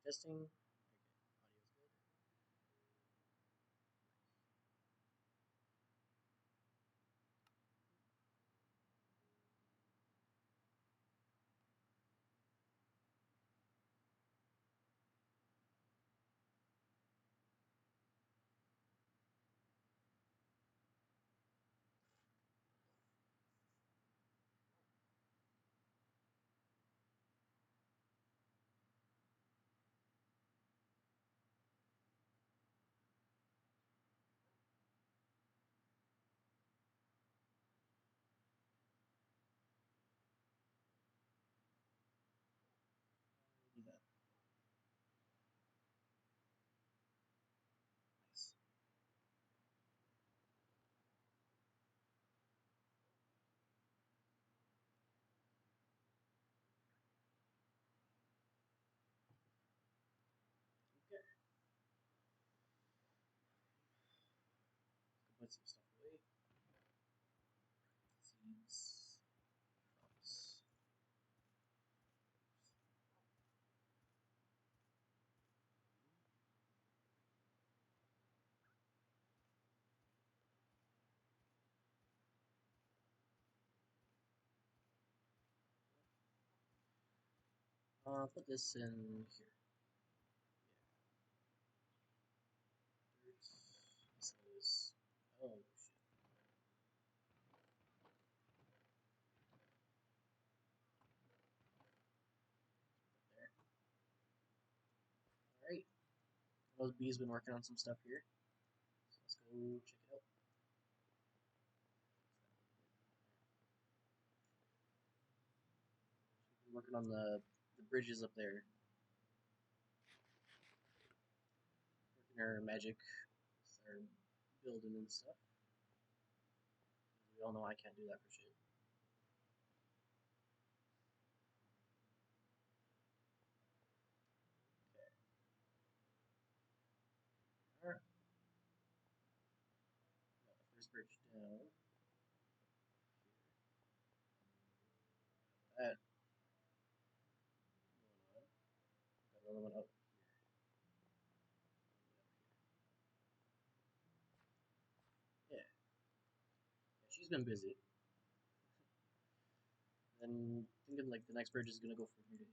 Testing. Okay, audio's good. Do that. Nice. Okay. Put some stuff away. Seeds. Crops. Put this in here. Yeah. Dirt. This is. Oh shit. There. All right. Those bees been working on some stuff here. So let's go check it out. Been working on the bridges up there. Working our magic, our building and stuff. We all know I can't do that for shit. Okay. Alright. Got the first bridge down. That going on. Got another one up here. Yeah. Yeah, she's been busy. Then thinking like the next bridge is gonna go from here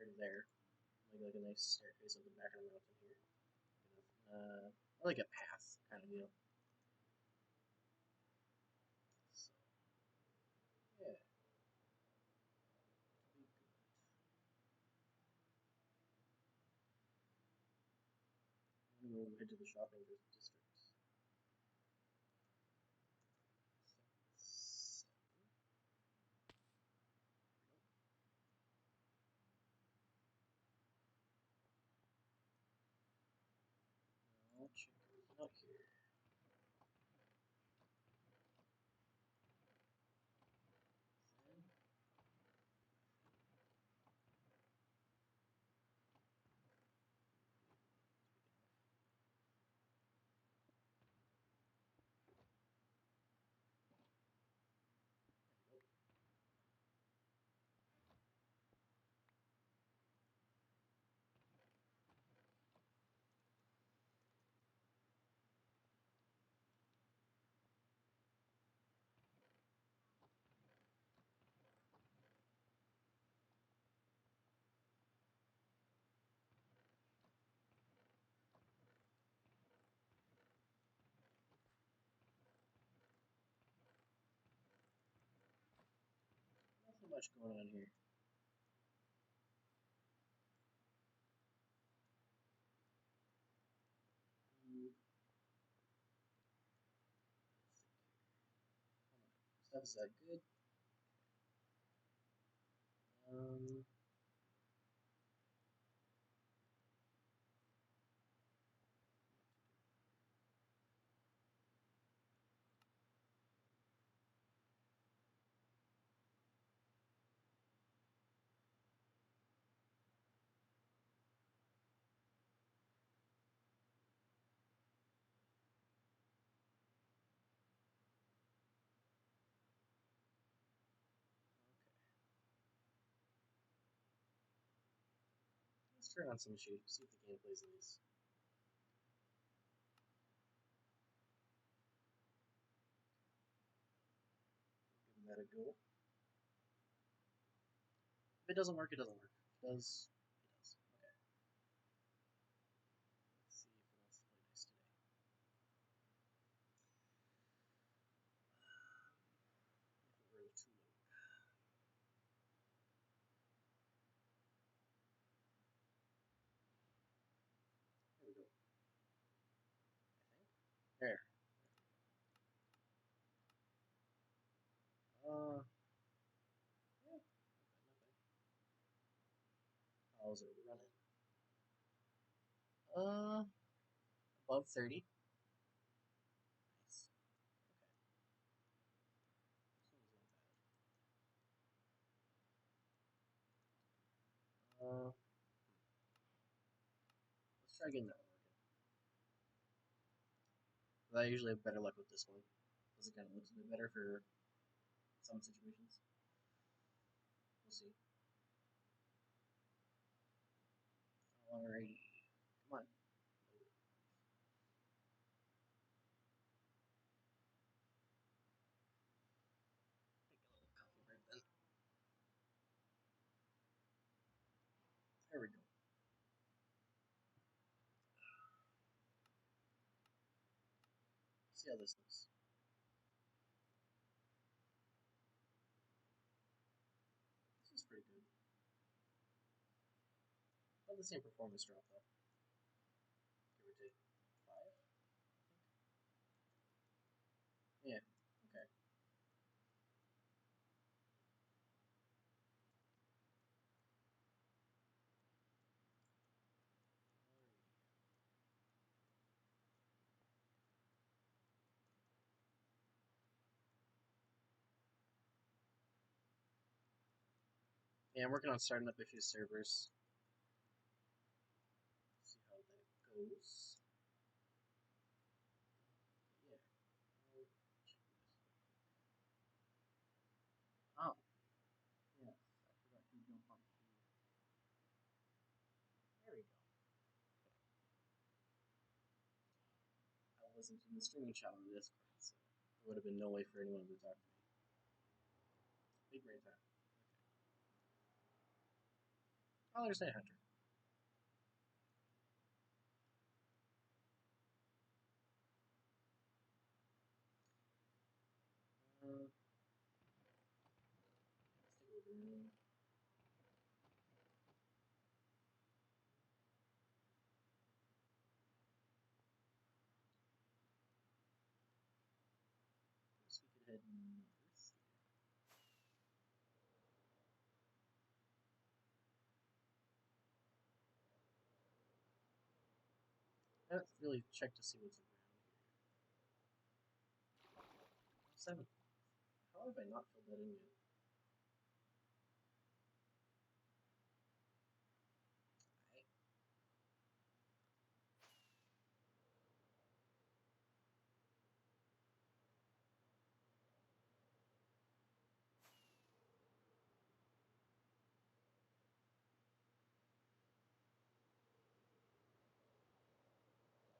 to there. Like a nice staircase up the back of the mountain here. Like a path kind of deal. So yeah. Be good. I'm gonna go head to the shopping district. So, I'll check everything out here. Then, there we go. Nothing much going on here. Stuff is that good? Um, okay. turn on some shade, see if the game plays nice. Give that a go. If it doesn't work, it doesn't work. If it does, it does. Okay. Let's see if it wants to play nice today. If it were too low. There we go. I think. There. Yeah. Not bad. How's it running? Above 30. Nice. Okay. This one's not bad. Let's try getting that one working. I usually have better luck with this one. Because it kind of looks a bit better for some situations. We'll see. Alrighty. Come on. Take a little coffee break then. There we go. See how this looks. This is pretty good. About the same performance drop though. Give or take 5. Yeah. Okay. Yeah, I'm working on starting up a few servers. See how that goes. Yeah. Oh. Yes. I forgot to jump on the. There we go. I wasn't in the streaming chat on Discord, so there would have been no way for anyone to talk to me. Big brain time. Okay. Oh, there's a hunter. Let's take a look around. Guess we could head north. I haven't really checked to see what's around here. 7. How have I not filled that in yet? Right.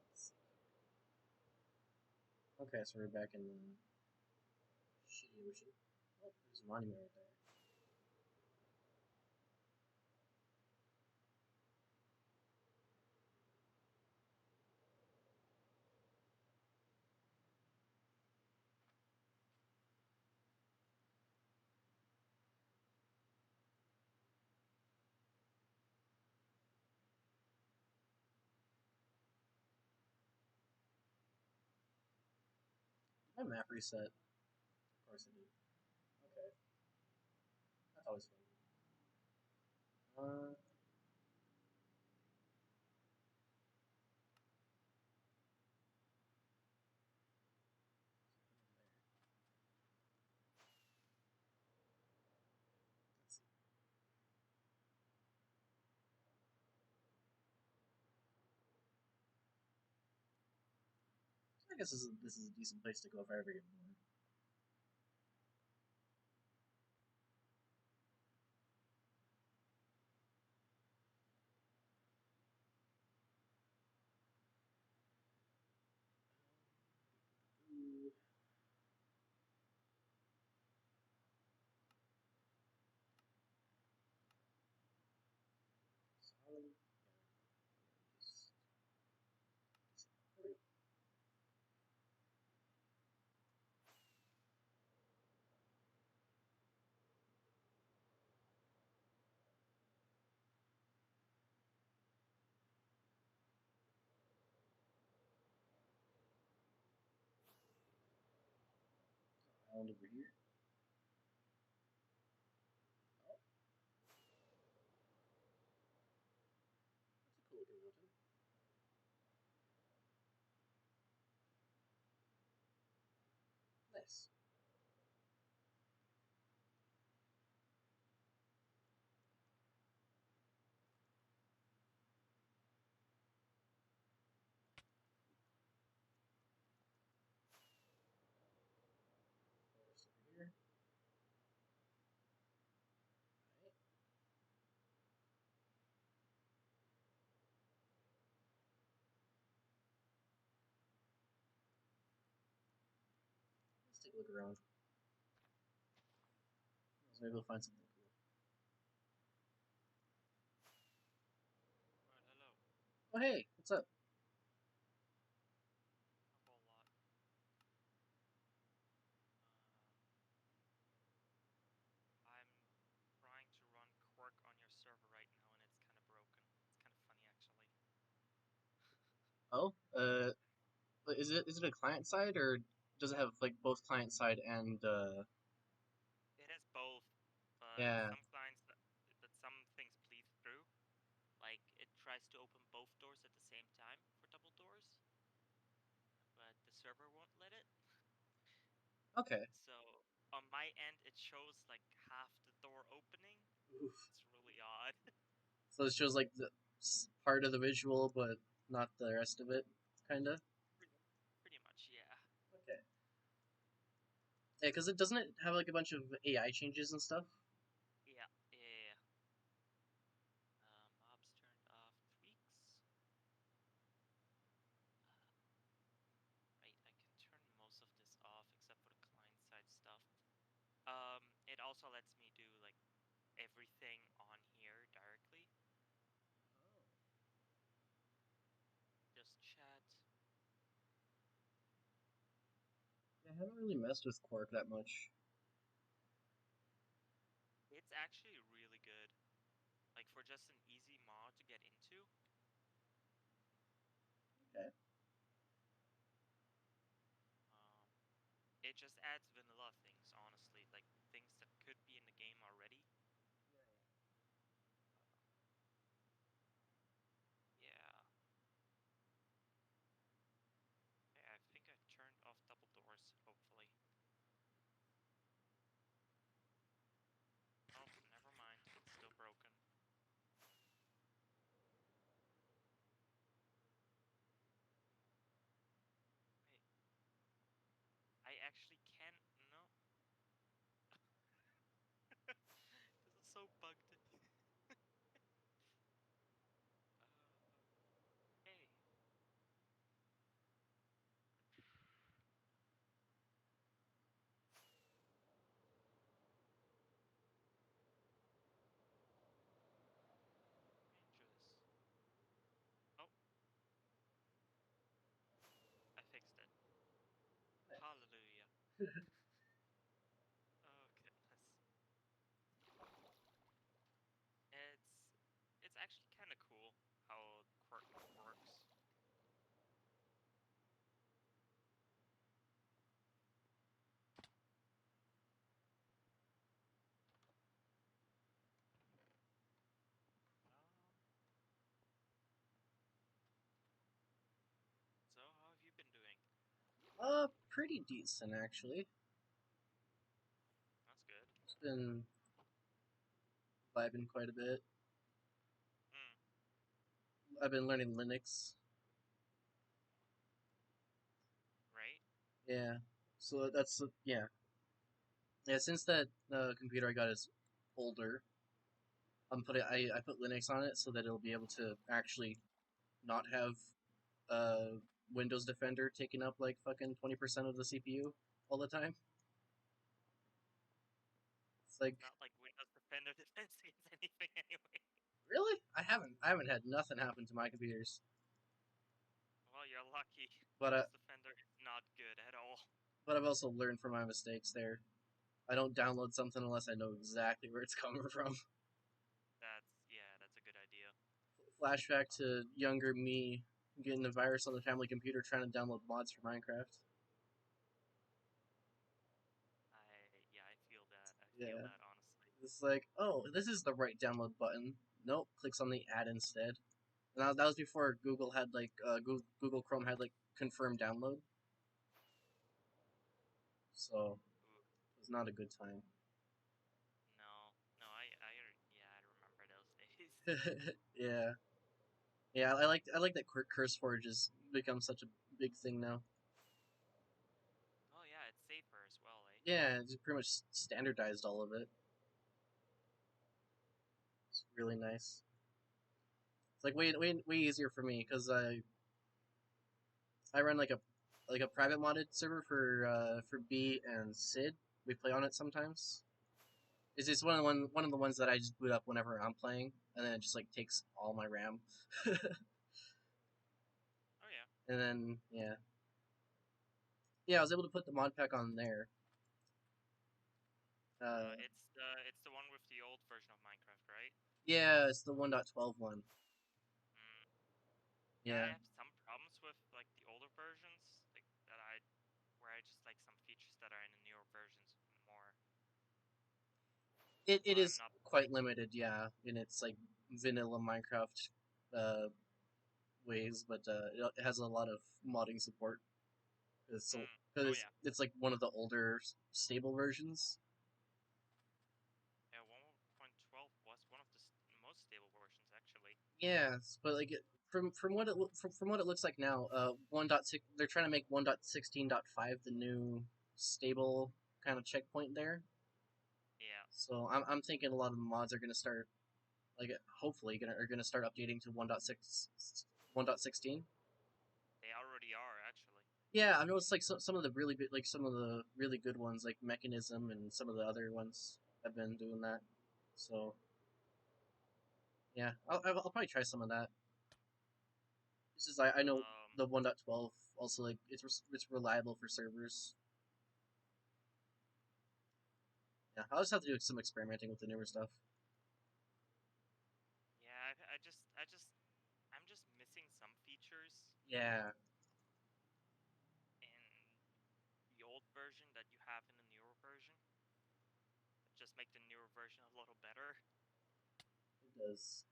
Let's see. Okay, so we're back in the shitty ocean. Oh, there's a monument right there. My map reset. Of course it did. Okay. That's always fun. There. Let's see. I guess this is a decent place to go if I ever get bored. Mound over here. Oh, that's a cool looking mountain. Nice. Forest over here. Alright. Let's take a look around. Maybe we'll find something cool. Right, hello. Oh hey, what's up? A whole lot. I'm trying to run Quark on your server right now, and it's kind of broken. It's kind of funny, actually. Oh, is it a client side or does it have like both client side and It has both, but yeah? some things bleed through. Like it tries to open both doors at the same time for double doors, but the server won't let it. Okay. So on my end, it shows like half the door opening. Oof. It's really odd. So it shows like the part of the visual, but not the rest of it, kinda. pretty, pretty much, yeah. Okay. Yeah, because it doesn't it have like a bunch of AI changes and stuff. Yeah, yeah. Mobs turned off tweaks. Right, I can turn most of this off except for the client side stuff. It also lets me do like everything on here directly. Oh. Just chat. Yeah, I haven't really messed with Quark that much. It's actually really good. Like for just an easy mod to get into. Okay. Um, it just adds vanilla things, honestly, like things that could be in the game already. Yeah. Okay, I think I turned off double doors, hopefully. Oh, never mind. It's still broken. Wait. I actually can. No. This is so bugged. Okay. Changes. Oh, I fixed it. Hallelujah. Oh goodness. It's it's actually kind of cool how Quark works. Um. So how have you been doing? Pretty decent actually. That's good. It's been vibing quite a bit. Hmm. I've been learning Linux. Right. Yeah. So that's yeah. Yeah, since that computer I got is older, I put Linux on it so that it'll be able to actually not have uh, Windows Defender taking up like fucking 20% of the CPU all the time. It's It's like not like Windows Defender defense against anything anyway. really, I haven't had nothing happen to my computers, Well, you're lucky. but Windows Defender is not good at all. but I've also learned from my mistakes there. I don't download something unless I know exactly where it's coming from. That's a good idea. Flashback to younger me getting a virus on the family computer trying to download mods for Minecraft. feel Yeah. that honestly. It's like, oh, this is the right download button. Nope, clicks on the add instead. And that was before Google had like Google Chrome had like confirmed download, so Ooh, it was not a good time. yeah, I remember those days. Yeah, yeah, I like that CurseForge has become such a big thing now. Oh yeah, it's safer as well, eh? Yeah, it's pretty much standardized all of it. It's really nice. It's like way easier for me because I run like a private modded server for B and Sid. We play on it sometimes. It's just one of the ones that I just boot up whenever I'm playing, and then it just like takes all my RAM. Oh yeah. And then yeah, I was able to put the mod pack on there. It's the one with the old version of Minecraft, right? Yeah, it's the 1.12 one. Mm. Yeah, I Yeah, have some problems with like the older versions, like that I where I just like some features that are in the newer versions more. it But I'm is not quite limited. Yeah, in its like vanilla Minecraft uh, ways, but it has a lot of modding support. So mm. Oh because yeah. it's like one of the older stable versions. Yeah, 1.12 was one of the most stable versions actually. Yeah, but like from what from what it looks like now, 1.6 they're trying to make 1.16.5 the new stable kind of checkpoint there. Yeah. So I'm thinking a lot of the mods are going to start like hopefully are going to start updating to 1.6 1.16. They already are actually. Yeah, I've noticed like some of the really good like some of the really good ones like Mechanism and some of the other ones have been doing that. So yeah, I'll probably try some of that. This is I know Um, the 1.12 also like it's reliable for servers. Yeah, I'll just have to do some experimenting with the newer stuff. yeah, I'm just missing some features Yeah, in the old version that you have in the newer version. Just make the newer version a little better. it does.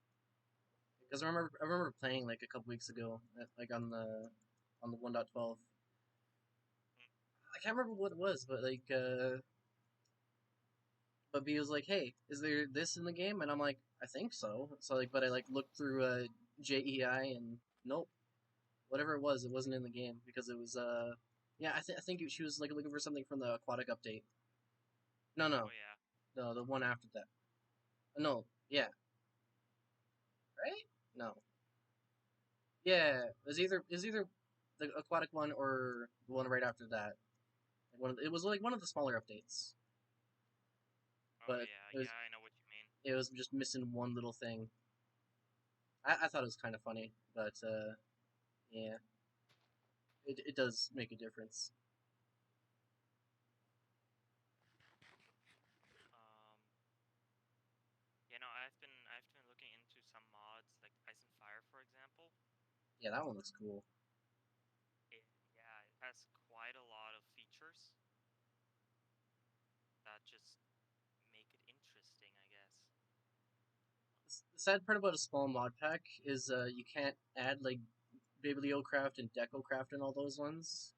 Because I remember playing like a couple weeks ago, like on the 1.12. Mm. I can't remember what it was, but like but B was like, "Hey, is there this in the game?" And I'm like, "I think so." So like, but I like looked through JEI and nope, whatever it wasn't in the game because it was yeah, I think she was like looking for something from the aquatic update. No, Oh no, yeah. no, the one after that. No, yeah, right? No, yeah, it was either the aquatic one or the one right after that. Like it was like one of the smaller updates, Oh but yeah. Yeah, I know what you mean. it was just missing one little thing. I thought it was kind of funny, but yeah, it does make a difference. Um, I've been looking into some mods like Ice and Fire, for example. Yeah, that one looks cool. Yeah, it has quite a lot of features that just make it interesting, I guess. The sad part about a small mod pack is you can't add like Bibliocraft and Decocraft and all those ones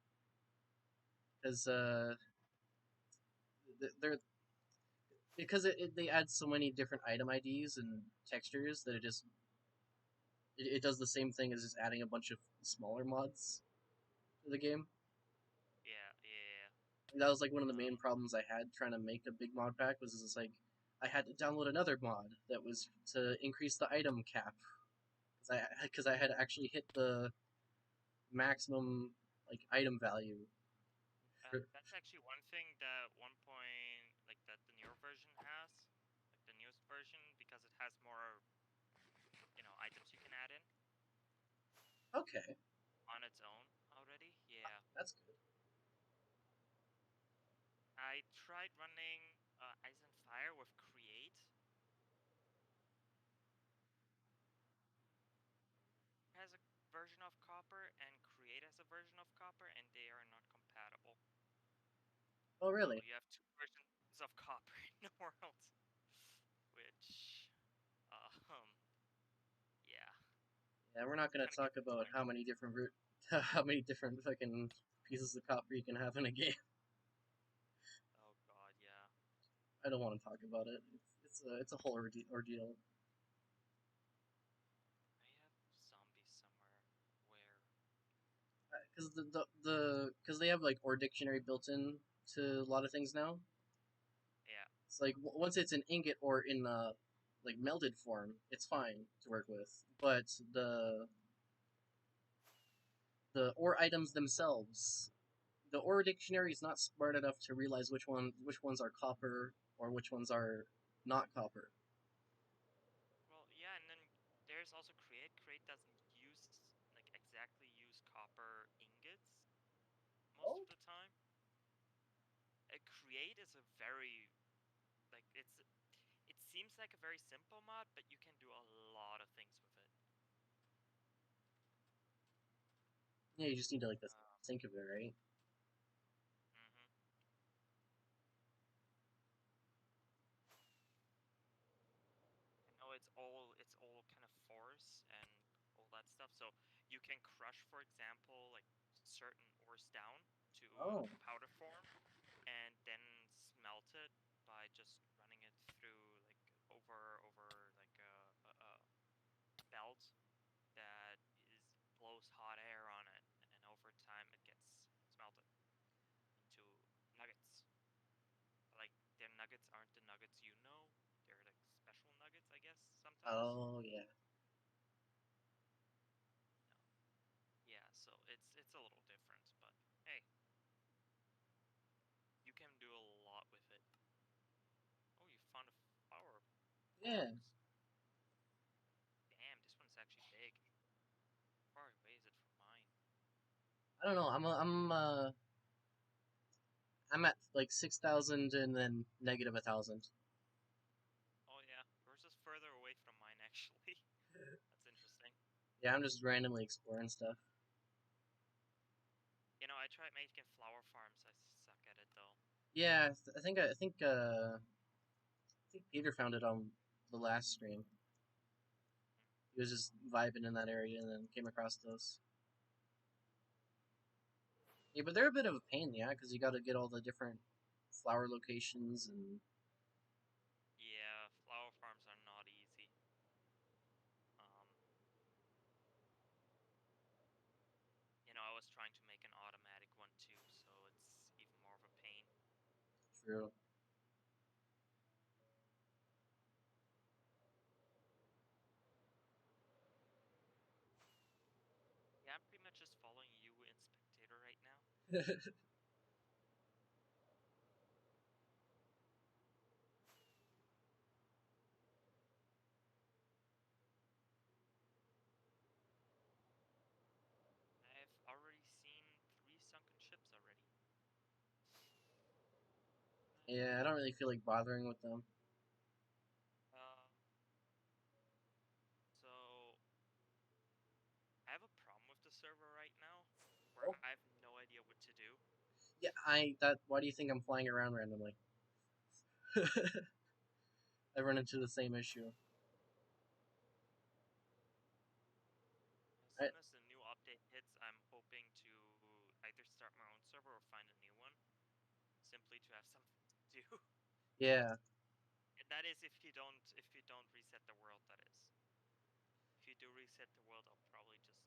because they're because they add so many different item IDs and textures that it does the same thing as just adding a bunch of smaller mods to the game. Yeah, yeah. That was like one of the Um, main problems I had trying to make a big mod pack was just like I had to download another mod that was to increase the item cap because I had actually hit the maximum like item value. that's actually one thing that like that the newer version has, like the newest version, because it has more, items you can add in Okay, on its own already. Yeah. that's good. I tried running Ice and Fire with Create. Has a version of Copper and Create has a version of Copper, and they are not compatible. Oh So really? you have two versions of Copper in Yeah, we're not gonna Kind of get talk about how disappointed. many different how many different fucking pieces of copper you can have in a game. Oh God, yeah. I don't want to talk about it. It's a whole ordeal. I have zombies somewhere. Where? Because because they have like or dictionary built in to a lot of things now. Yeah. It's like once it's an ingot or in like melded form, it's fine to work with. But the ore items themselves, the ore dictionary is not smart enough to realize which ones are copper or which ones are not copper. Well, yeah, and then there's also create. Create doesn't use like exactly use copper ingots most Oh, of the time. Create is a very like it seems like a very simple mod, but you can do a lot of things with it. yeah, you just need to like Uh, think of it, right? hmm I know it's all kind of force and all that stuff. So you can crush, for example, like certain ores down to Oh, powder form, and then smelt it by just running it through like over like a belt that is blows hot air on it, and over time it gets smelted into nuggets. Like their nuggets aren't the nuggets you know. They're like special nuggets, I guess, sometimes. oh yeah, No. Yeah, so it's a little different, but hey, you can do a lot with it. Oh, you found a flower yeah. box. Damn, this one's actually big. How far away is it from mine? I don't know. I'm at like 6,000 and then negative 1,000. Oh yeah, yours is further away from mine actually. That's interesting. Yeah, I'm just randomly exploring stuff. You know, I tried making flower farms. I suck at it though. Yeah, I think Peter found it on the last stream. Mm. He was just vibing in that area and then came across those. Yeah, but they're a bit of a pain, yeah, because you got to get all the different flower locations and Yeah, flower farms are not easy. Um, I was trying to make an automatic one too, so it's even more of a pain. true. Yeah, I'm pretty much just following you in Spectator right now. I've already seen 3 sunken ships already. Yeah, I don't really feel like bothering with them. Um, so I have a problem with the server right now, where Oh, I have no idea what to do. yeah, I that. Why do you think I'm flying around randomly? I run into the same issue. As I, soon as the new update hits, I'm hoping to either start my own server or find a new one, simply to have something to do. yeah, That is if you don't reset the world, that is. If you do reset the world, I'll probably just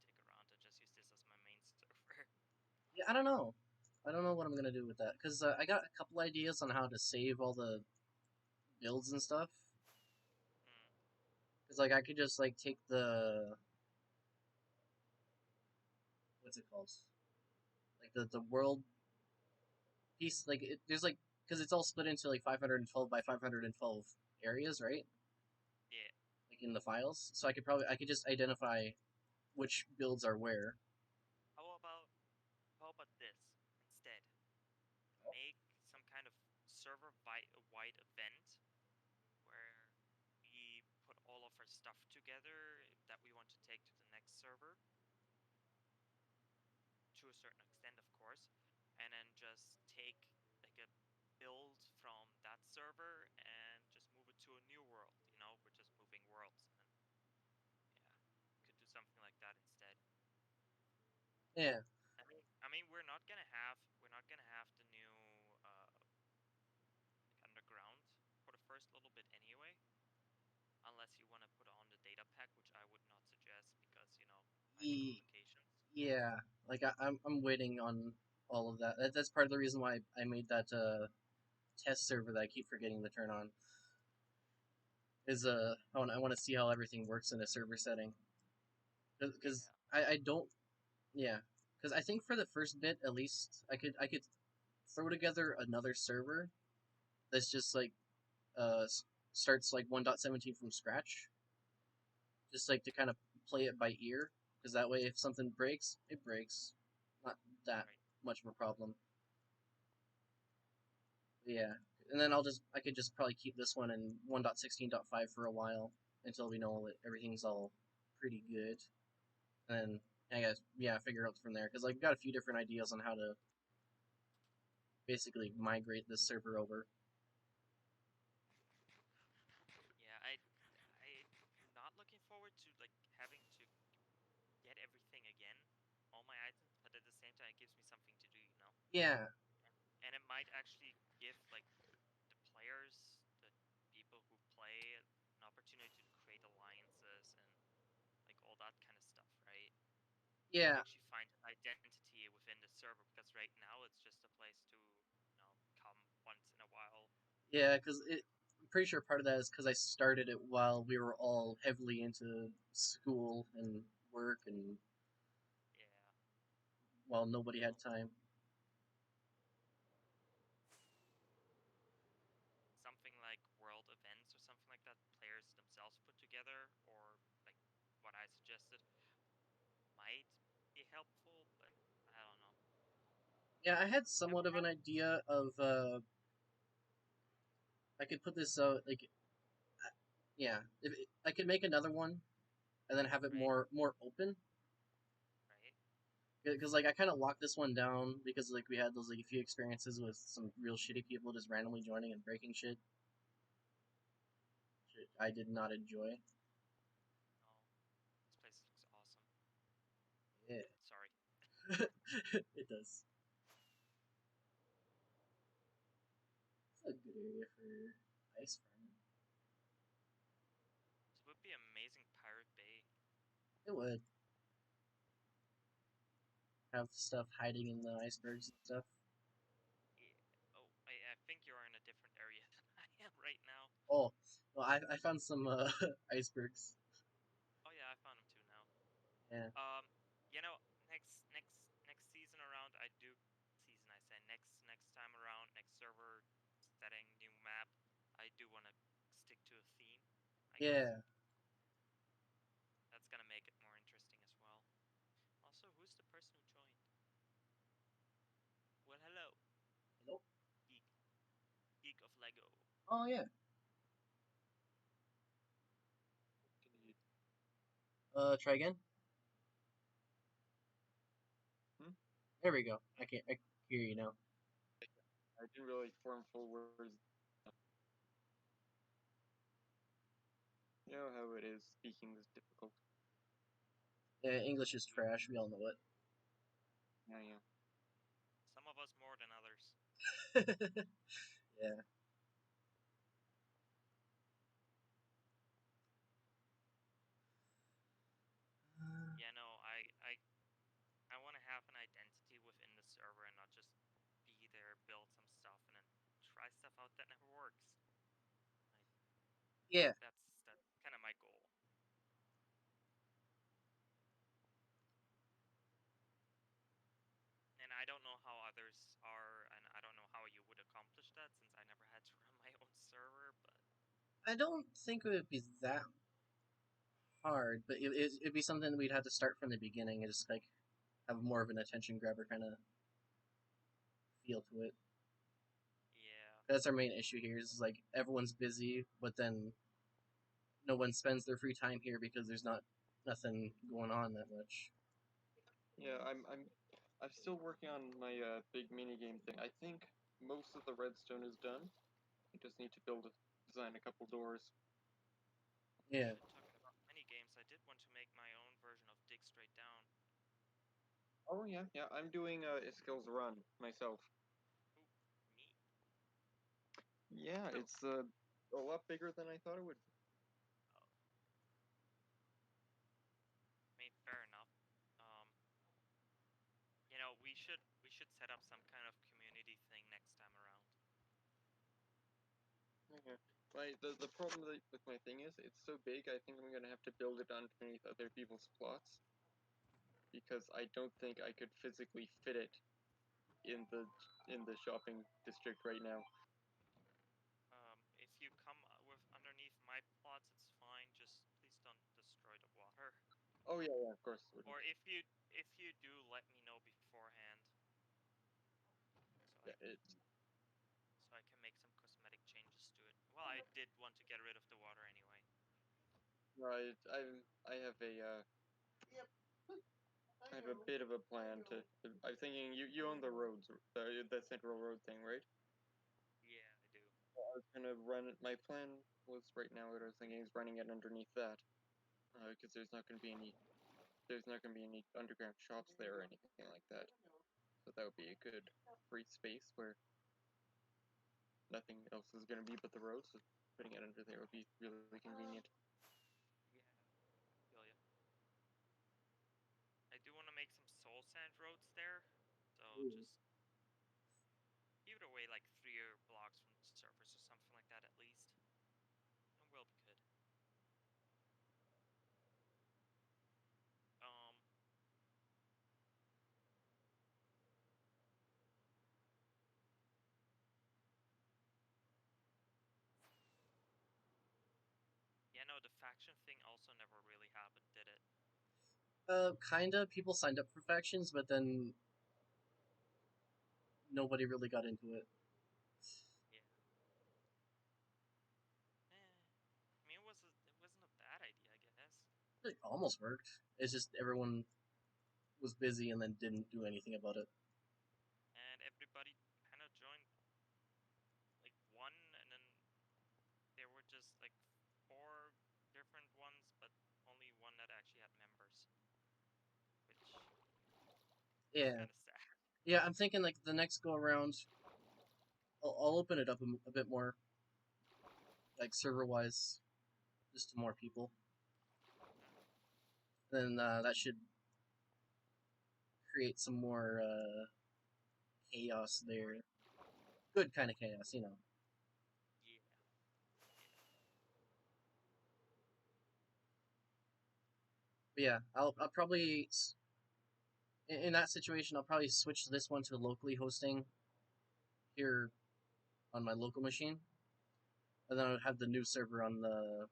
stick around and just use this as my main server. yeah. I don't know. I don't know what I'm gonna do with that because I got a couple ideas on how to save all the builds and stuff. Hmm. Because like I could just like take the what's it called? Like the world piece. Like there's like because it's all split into like 512 by 512 areas, right? Yeah. Like in the files. So I could just identify which builds are where. How about how about this instead? Make some kind of server-wide event where we put all of our stuff together that we want to take to the next server, to a certain extent, of course, and then just take like a build from that server and just move it to a new world. We're just moving worlds, and yeah, that instead. Yeah. I mean, we're not gonna have the new like underground for the first little bit anyway, unless you want to put on the data pack, which I would not suggest because hiding on Ye- locations. yeah. Like I'm waiting on all of that. That's part of the reason why I made that test server that I keep forgetting to turn on. Is I want to see how everything works in a server setting because Yeah, I don't, yeah, because I think for the first bit at least I could throw together another server that's just like uh starts like 1.17 from scratch, just like to kind of play it by ear, because that way if something breaks, it breaks, not that right. much of a problem. But yeah, and then I could just probably keep this one in 1.16.5 for a while until we know that everything's all pretty good, and I guess yeah, figure out from there because like, I've got a few different ideas on how to basically migrate this server over. Yeah, I'm not looking forward to like having to get everything again, all my items, but at the same time, it gives me something to do. Yeah, And it might actually give like the players, the people who play, an opportunity to create alliances and like all that kind of stuff, right? And yeah, actually find an identity within the server because right now it's just a place to, come once in a while. yeah, because I'm pretty sure part of that is because I started it while we were all heavily into school and work, and Yeah. while nobody had Well, time. something like world events or something like that, players themselves put together, or like what I suggested, might be helpful, but I don't know. Yeah, I had Have somewhat you of an had? idea of I could put this like yeah, if I could make another one and then have it Right, more open, right. because like I kind of locked this one down because like we had those like a few experiences with some real shitty people just randomly joining and breaking shit I did not enjoy. Oh, this place looks awesome. Yeah, Sorry. it does. It's a good area for ice farming. This would be amazing Pirate Bay. It would have stuff hiding in the icebergs and stuff. Yeah. Oh, I think you're in a different area than I am right now. Oh, well, I found some icebergs. Oh yeah, I found them too now. Yeah, Um, you know, next season around, I do season. I say next time around, next server setting, new map. I do want to stick to a theme, I guess. yeah. That's gonna make it more interesting as well. Also, who's the person who joined? Well, hello, Nope. geek, geek of Lego. Oh yeah. Indeed. Try again. Hmm? There we go. I hear you now. I didn't really form full words. You know how it is. Speaking is difficult. Yeah, English is We, trash. We all know Yeah, yeah. some of us more than others. it. Yeah. Yeah, no, I want to have an identity within the server and not just be there, build some stuff, and then try stuff out that never works. Like Yeah. that's kind of my goal. And I don't know how others are, and I don't know how you would accomplish that since I never had to run my own server. But I don't think it would be that hard, but it'd be something we'd have to start from the beginning and just like have more of an attention grabber kind of feel to it. yeah, That's our main issue here. Is like everyone's busy, but then no one spends their free time here because there's not nothing going on that much. Yeah, I'm still working on my big mini game thing. I think most of the redstone is done. I just need to design a couple doors. Yeah. talking about mini games, I did want to make my own version of Dig Oh yeah. I'm doing a skills run myself. Ooh, neat. Yeah, So, it's a lot bigger than I thought it would be. I mean, fair enough. Um, we should set up some kind of community thing next time around. Yeah. The problem with my thing is it's so big. I think I'm gonna have to build it underneath other people's plots because I don't think I could physically fit it in the shopping district right now. If you come with underneath my plots, it's fine. Just please don't destroy the water. Oh yeah, of course it wouldn't. Or if you do, let me know beforehand so Yeah, I it so I can make some cosmetic changes to it. Well, I did want to get rid of the water anyway. right. I have I have a bit of a plan to. I'm thinking you own the roads, the central road thing, right? Yeah, I do. I was gonna run it. My plan was right now. What I was thinking is running it underneath that, because there's not gonna be any underground shops there or anything like that. So that would be a good free space where nothing else is gonna be but the road. So putting it under there would be really convenient. Yeah, feel ya. I do want to make some soul sand roads there, so Ooh. just give it away like 3 blocks from the surface or something like that at least, and we'll be good. Um, yeah, no, the faction thing also never really happened, did it? Kinda. People signed up for factions, but then nobody really got into it. Yeah. I mean, it wasn't a bad idea, I guess. It almost worked. It's just everyone was busy and then didn't do anything about it. And everybody kind of joined like one, and then there were just like 4 different ones, but only one that actually had members, which is Yeah, kind of sad. yeah. I'm thinking like the next go around, I'll open it up a bit more, like server wise, just to more people. Then that should create some more chaos there. Good kind of chaos, you know. Yeah, yeah. But yeah, I'll probably in that situation I'll probably switch this one to locally hosting here on my local machine, and then I'll have the new server on the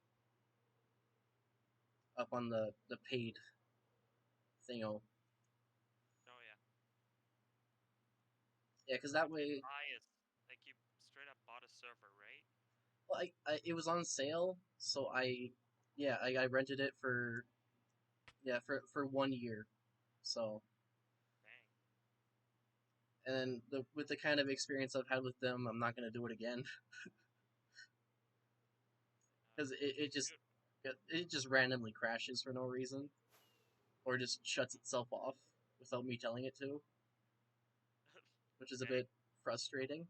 up on the paid thingo. Oh yeah. Yeah, because You that did way, buy a like you straight up bought a server, right? well, it was on sale, so I rented it for for 1 year. So Dang. and then with the kind of experience I've had with them, I'm not gonna do it again because Dude, it just randomly crashes for no reason or just shuts itself off without me telling it to, which is a dang. bit frustrating.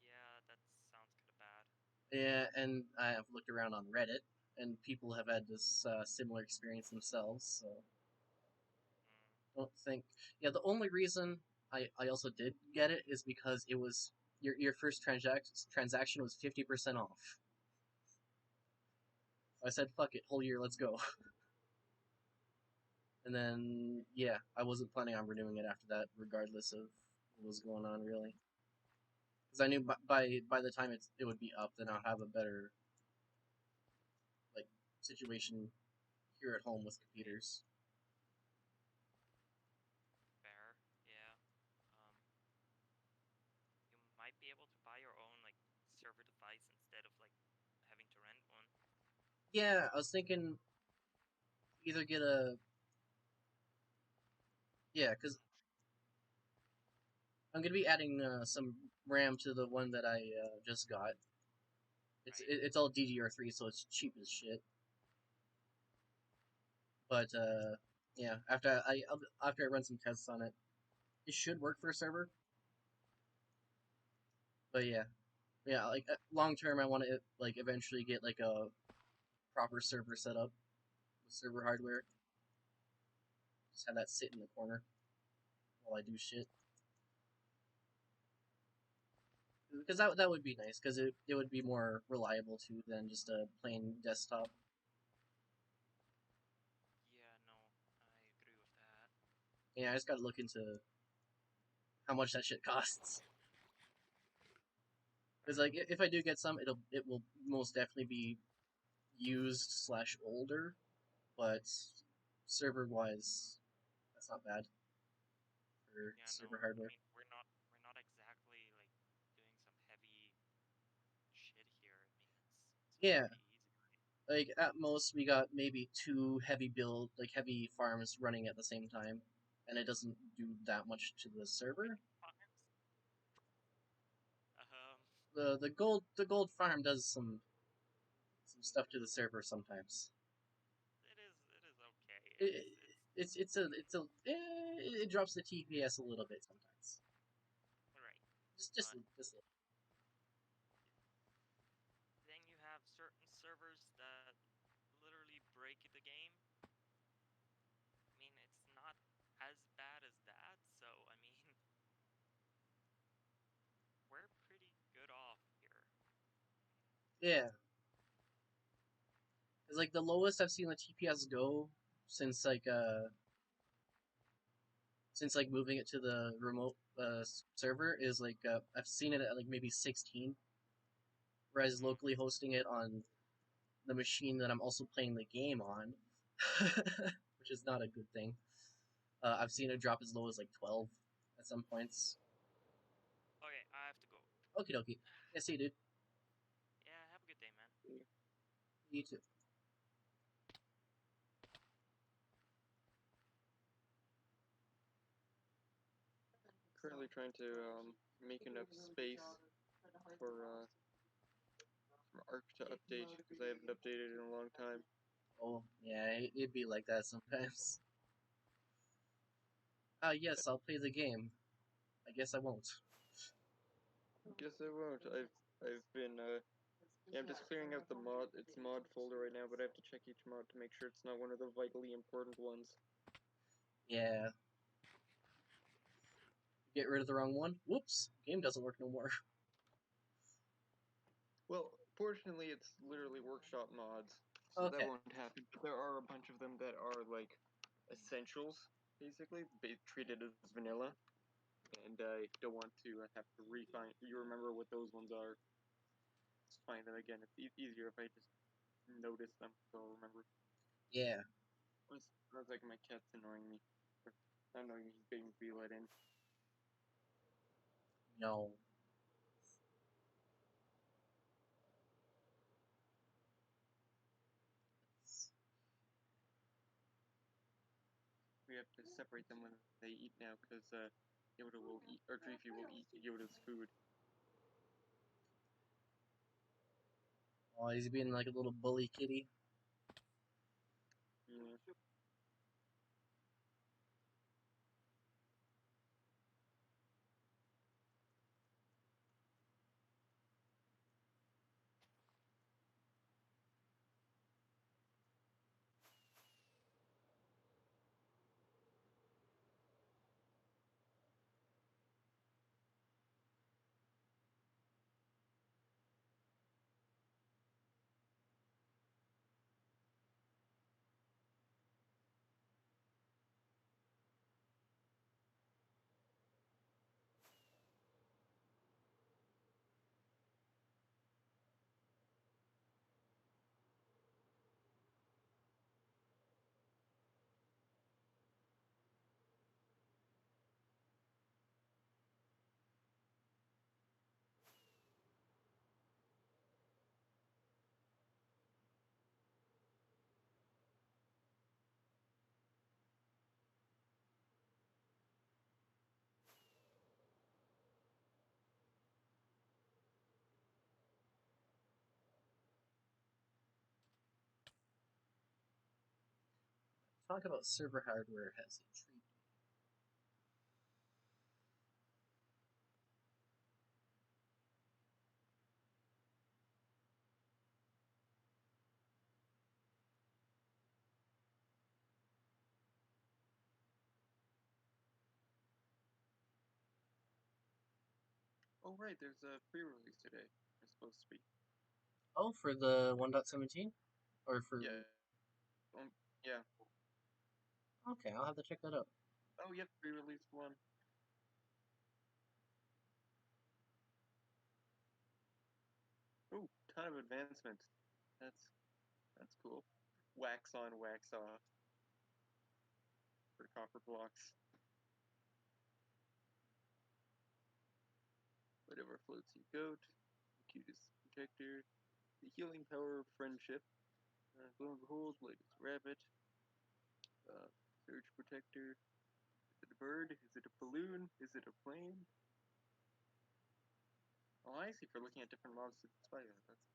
Yeah, that sounds kind of bad. Yeah, and I have looked around on Reddit, and people have had this similar experience themselves. So Mm, I don't think. Yeah, the only reason I also did get it is because it was your first transaction was 50% off. I said, "Fuck it, whole year, let's go." And then yeah, I wasn't planning on renewing it after that, regardless of what was going on really, because I knew by the time it would be up, then I'll have a better like situation here at home with right. computers. Fair. Yeah. You might be able to buy your own like server device instead of like having to rent one. Yeah, I was thinking either get a yeah, because I'm gonna be adding some RAM to the one that I just got. Right. It's all DDR3, so it's cheap as shit. But Yeah, after I run some tests on it, it should work for a server. But yeah, like long term, I want to like eventually get like a proper server set up with server hardware. Just have that sit in the corner while I do shit. Because that would be nice. Because it would be more reliable too than just a plain desktop. Yeah, no, I agree with that. Yeah, I just got to look into how much that shit costs. Because like if I do get some, it will most definitely be used slash older, but server wise, that's not bad for Yeah, no, server I hardware. mean we're not exactly like doing some heavy shit here. I mean it's Yeah, pretty easy, right? like at most we got maybe two heavy farms running at the same time, and it doesn't do that much to the Wait, server. farms? Um, The gold farm does some stuff to the server sometimes. it is okay. It's It drops the TPS a little bit sometimes. right, Just but just a little. then you have certain servers that literally break the game. I mean, it's not as bad as that, so I mean, we're pretty good off here. Yeah, it's like the lowest I've seen the TPS go since like moving it to the remote server is like I've seen it at like maybe 16, whereas Mm, locally hosting it on the machine that I'm also playing the game on, which is not a good thing. I've seen it drop as low as like 12 at some points. okay, I have to go. Okie dokie. Yeah, see, dude. Yeah, have a good day, man. You too. Currently trying to make enough space for Arc to update because I haven't updated in a long time. Oh, yeah, it'd be like that sometimes. Yes, I'll play the game. I guess I won't. Guess I won't. I've been yeah, I'm just clearing out the mod folder right now, but I have to check each mod to make sure it's not one of the vitally important ones. Yeah. Get rid of the wrong one. Whoops. Game doesn't work no more. Well, fortunately, it's literally workshop mods, so that Okay. won't happen. But there are a bunch of them that are like essentials, basically, treated as vanilla, and I don't want to have to refine. You remember what those ones are? Just find them again. It's easier if I just notice them, so I'll remember. Yeah. Sounds like my cat's annoying me. I don't know, he's begging to be let in. No. We have to separate them when they eat now, because Yoda will eat, or Dreefy will eat Yoda's food. Oh, he's being like a little bully kitty. Yeah. Talk about server hardware has intrigued me. Oh right, there's a pre-release today. It's supposed to be. Oh, for the 1.17? Or Yeah. for. Yeah. Okay, I'll have to check that out. Oh yep, pre-release one. Oh, ton of advancement. That's cool. Wax on, wax off for copper blocks. Whatever floats your goat. The cutest protector. The healing power of friendship. Lo and behold, latest rabbit. Uh, surge protector. Is it a bird? Is it a balloon? Is it a plane? Oh, I see. For looking at different mobs to display that. That's.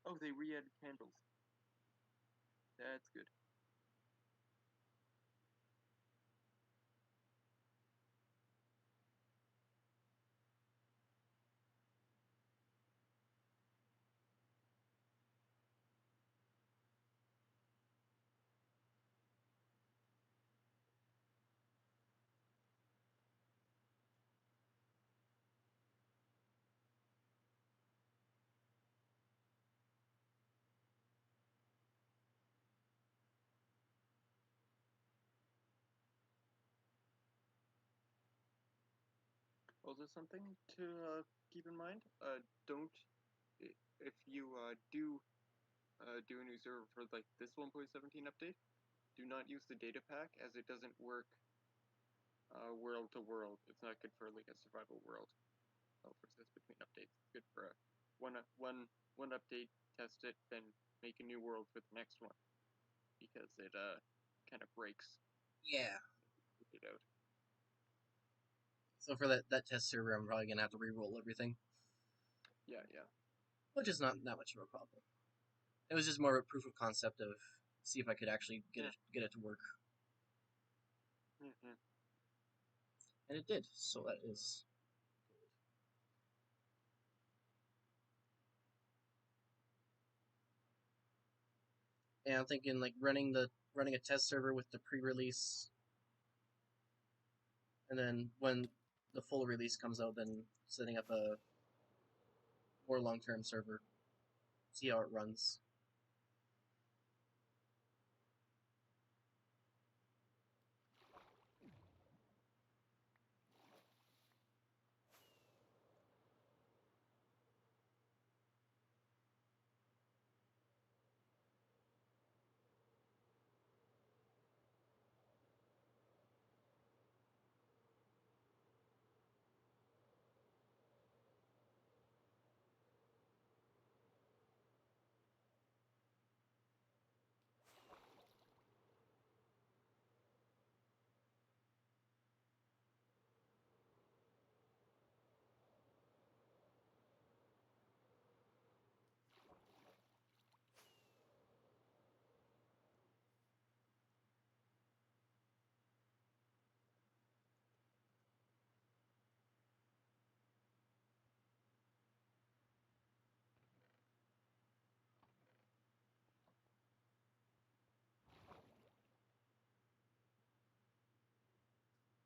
Oh, they re-added candles. That's good. Also, something to keep in mind. Don't if you do a new server for like this 1.17 update, do not use the data pack as it doesn't work world to world. It's not good for like a survival world. Persist between updates. It's good for a one update, test it, then make a new world for the next one because it kind of breaks Yeah. it out. So for that test server, I'm probably gonna have to re-roll everything, Yeah, yeah. which is not that much of a problem. It was just more of a proof of concept of see if I could actually get it to work, Mm-hmm. and it did. So that is good. And I'm thinking like running a test server with the pre-release, and then when the full release comes out, then setting up a more long-term server, see how it runs.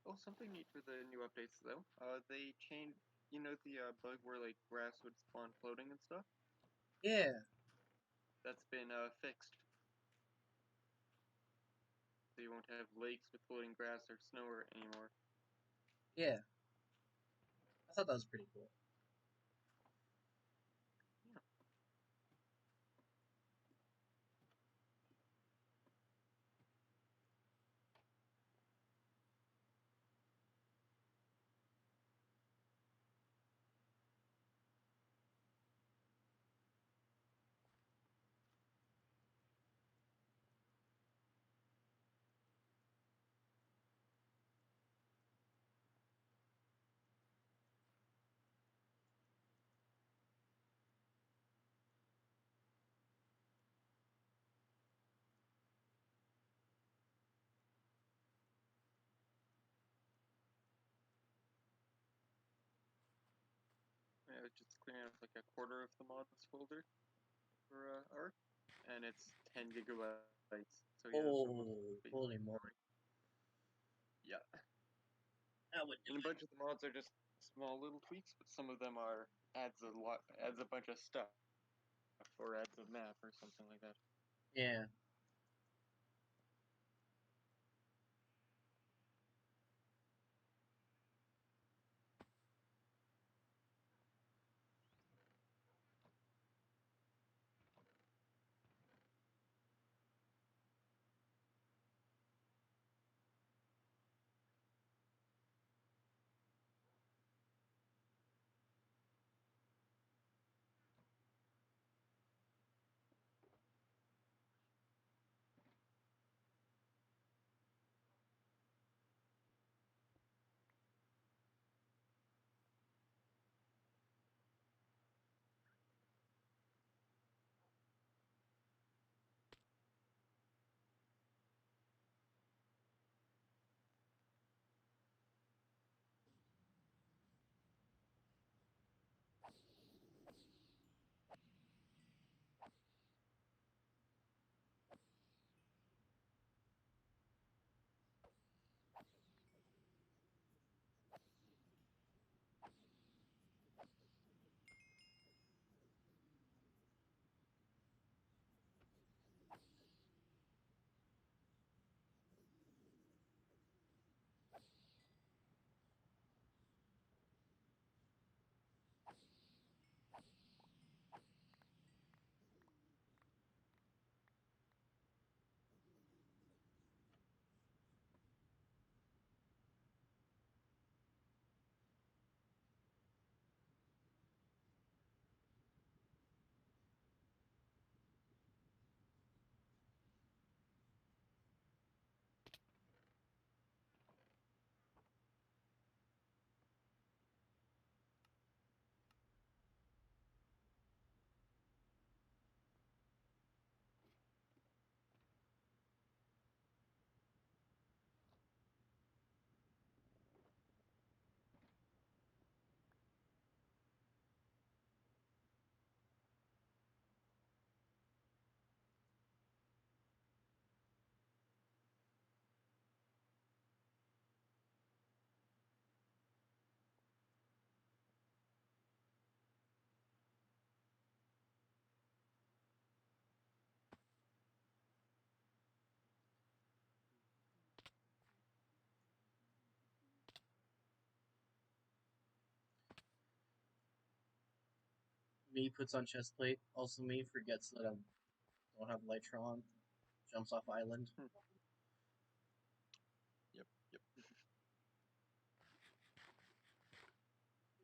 Oh, something neat for the new updates though. They changed. You know the bug where like grass would spawn floating and stuff. Yeah, That's been fixed. So you won't have lakes with floating grass or snow anymore. yeah. I thought that was pretty cool. Yeah. opening up like a quarter of the mods folder for Arc, and it's 10 gigabytes. So yeah, that's almost Oh, space. holy moly! Yeah, That would do and a it. bunch of the mods are just small little tweaks, but some of them are adds a bunch of stuff, or adds a map or something like that. Yeah. Me puts on chest plate. Also, me forgets that I don't have Lytra on. Jumps off island. Yep, yep.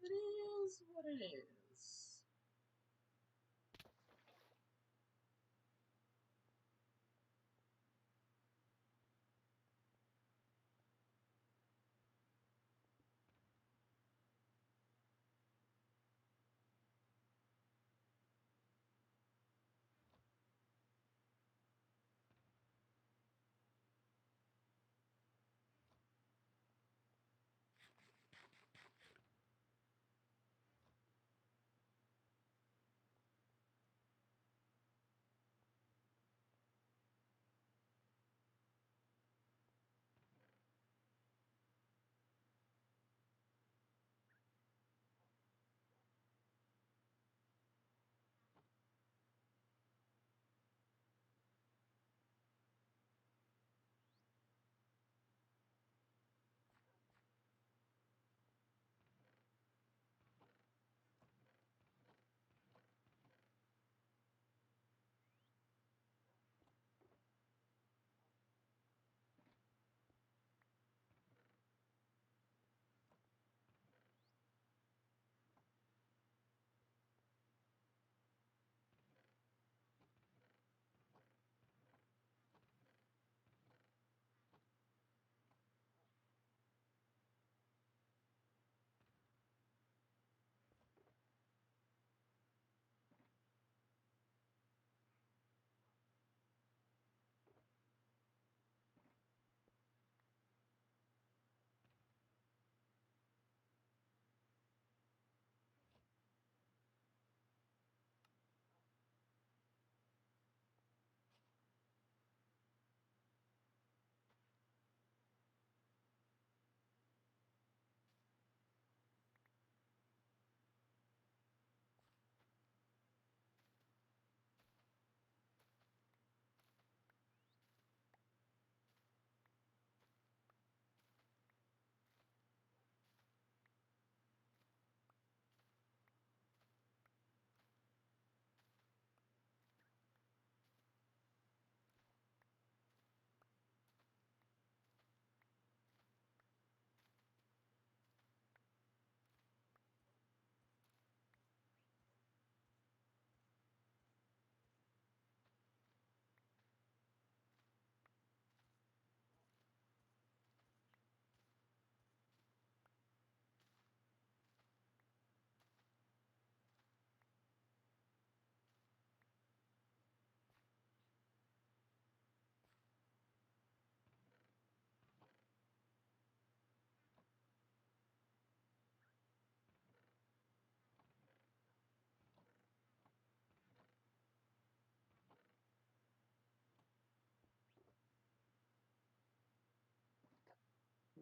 It is what it is.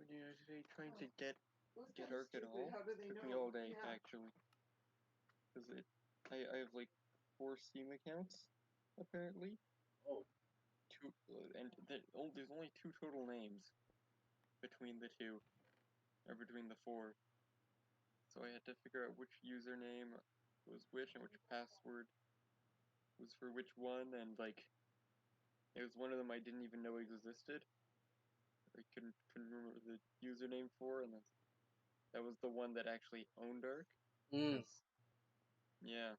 Today trying to get Arc at all took me all day actually, because I have like 4 Steam accounts apparently. Oh, Two and there's only 2 total names between the 2 or between the 4. So I had to figure out which username was which and which password was for which one, and like it was one of them I didn't even know existed. I couldn't remember the username for, and that was the one that actually owned Arc. mm. Because yeah,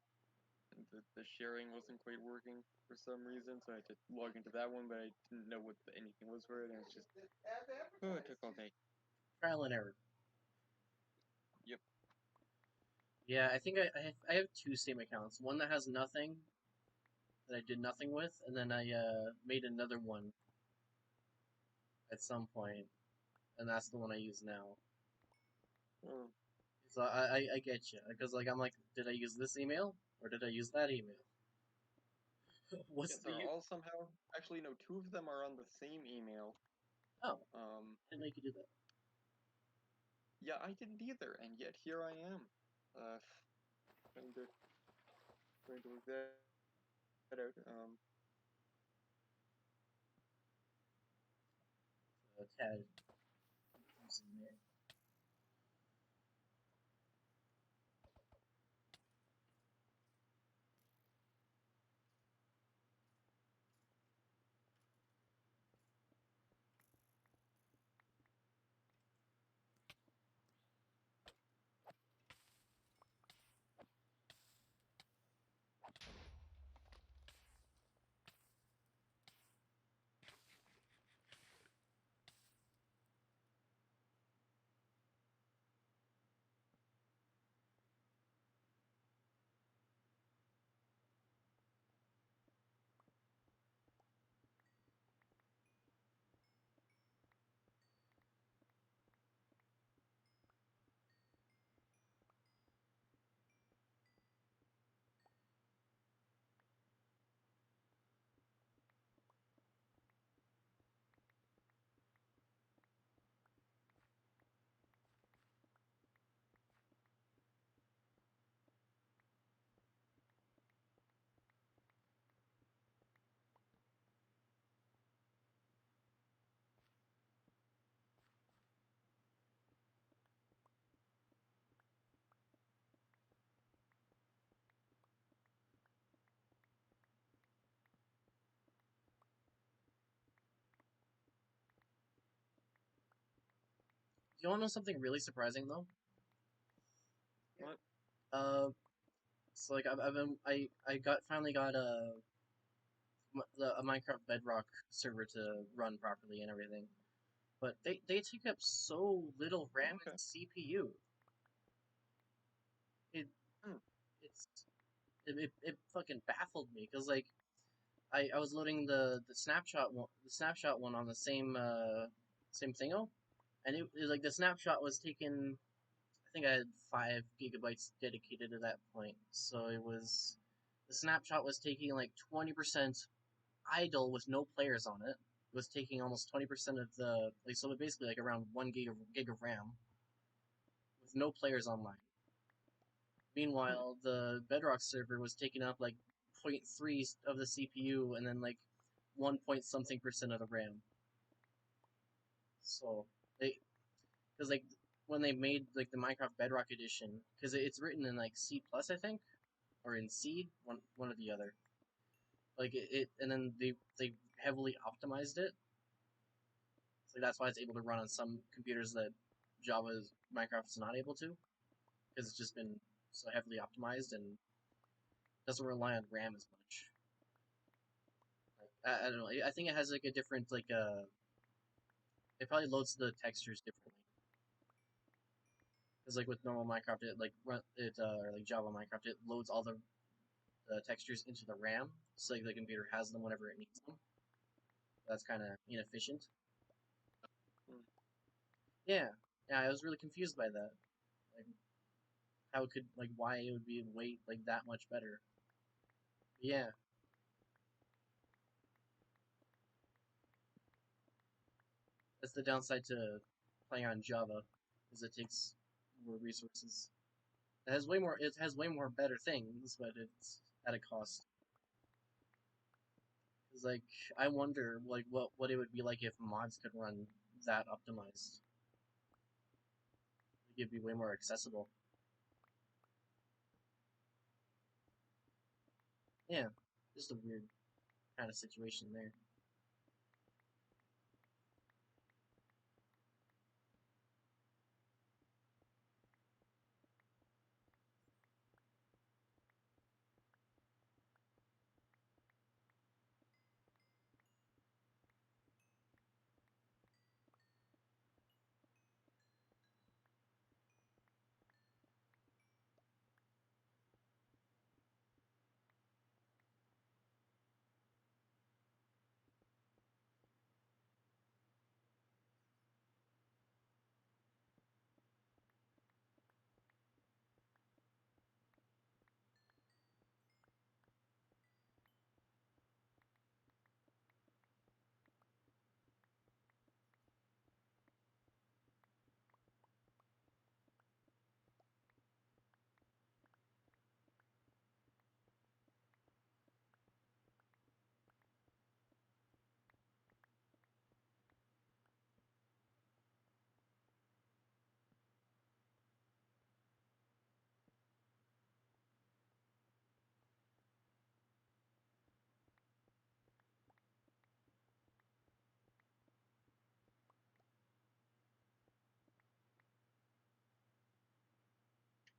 and the sharing wasn't quite working for some reason, so I had to log into that one, but I didn't know what anything was for it, and it's just it took all day. Trial and error. Yep. Yeah, I think I have 2 Steam accounts. One that has nothing that I did nothing with, and then I made another one at some point, and that's the one I use now. Oh. So I get you, because like I'm like, did I use this email or did I use that email? What's Yes, are the all somehow actually no, 2 of them are on the same email. oh? Um, I didn't know you could do that. yeah, I didn't either, and yet here I am. Uh, trying to work that out. A tad confusing there. Do you want to know something really surprising though? What? Uh, so like I've been I got finally got a Minecraft Bedrock server to run properly and everything, but they take up so little RAM Okay. and CPU. It Hmm. it's it fucking baffled me because like I was loading the snapshot one on the same thingo, and it was like the snapshot was taken. I think I had 5 GB dedicated to that point, so the snapshot was taking like 20% idle with no players on it. It was taking almost 20% of the like so basically like around 1 gig of RAM with no players online. Hmm. Meanwhile, the Bedrock server was taking up like zero point 0.3 of the CPU and then like 1 point something percent of the RAM. So they, because like when they made like the Minecraft Bedrock edition, because it's written in like C plus I think, or in C, one or the other. Like and then they heavily optimized it. So that's why it's able to run on some computers that Java's Minecraft is not able to, because it's just been so heavily optimized and doesn't rely on RAM as much. Like, I don't know. I think it has like a different like it probably loads the textures differently. Because like with normal Minecraft, it like run it or like Java Minecraft, it loads all the textures into the RAM, so like the computer has them whenever it needs them. That's kind of inefficient. Hmm. Yeah, yeah. I was really confused by that. Like how it could like why it would be way like that much better. But yeah, that's the downside to playing on Java, because it takes more resources. It has way more better things, but it's at a cost. Cause like I wonder like what it would be like if mods could run that optimized. Like, it'd be way more accessible. Yeah, just a weird kind of situation there.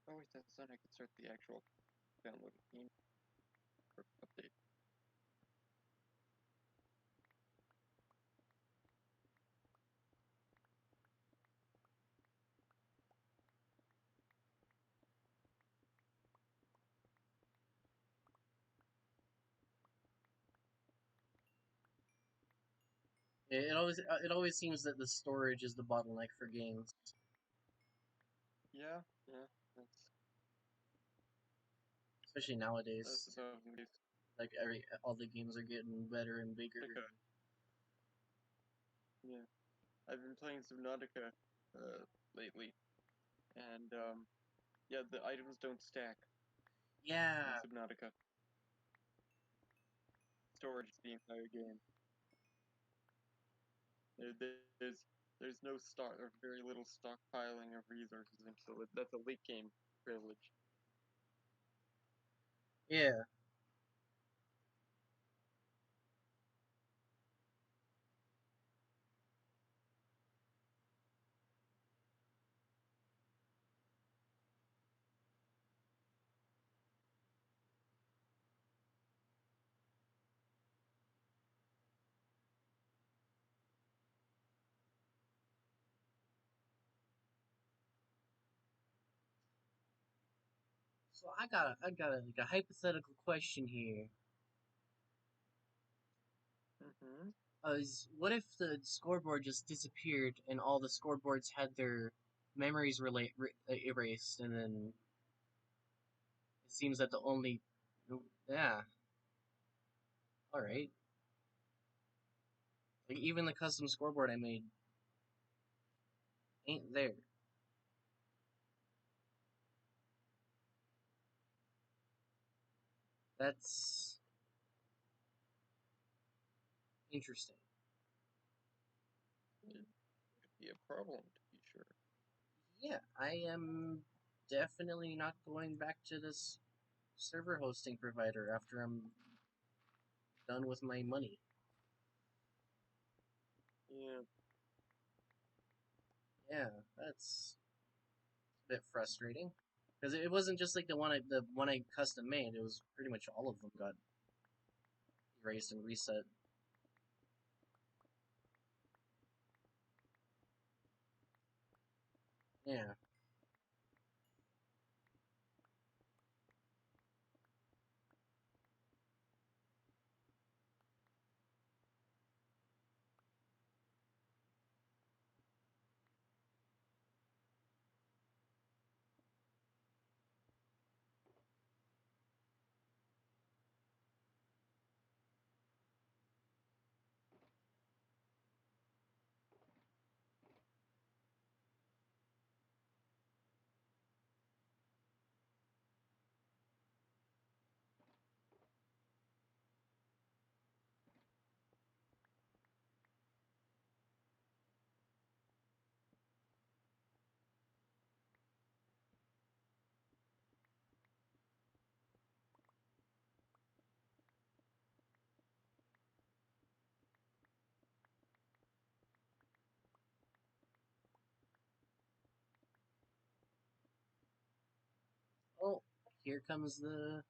Oh wait, that's done. I can start the actual download game or update. It always seems that the storage is the bottleneck for games, Yeah, yeah, especially that's nowadays. often the case. Like all the games are getting better and bigger. Subnautica, yeah. I've been playing Subnautica lately, and yeah, the items don't stack in Yeah, Subnautica. Storage the entire game. There's there's no stock or very little stockpiling of resources, and so that's a late game privilege. yeah. So I got like a hypothetical question here. Mm-hmm. Is what if the scoreboard just disappeared and all the scoreboards had their memories erased, and then it seems that the only yeah, all right. Like even the custom scoreboard I made ain't there. That's interesting. It could be a problem to be sure. Yeah, I am definitely not going back to this server hosting provider after I'm done with my money. Yeah. Yeah, that's a bit frustrating because it wasn't just like the one I custom made. It was pretty much all of them got erased and reset. Yeah. here comes the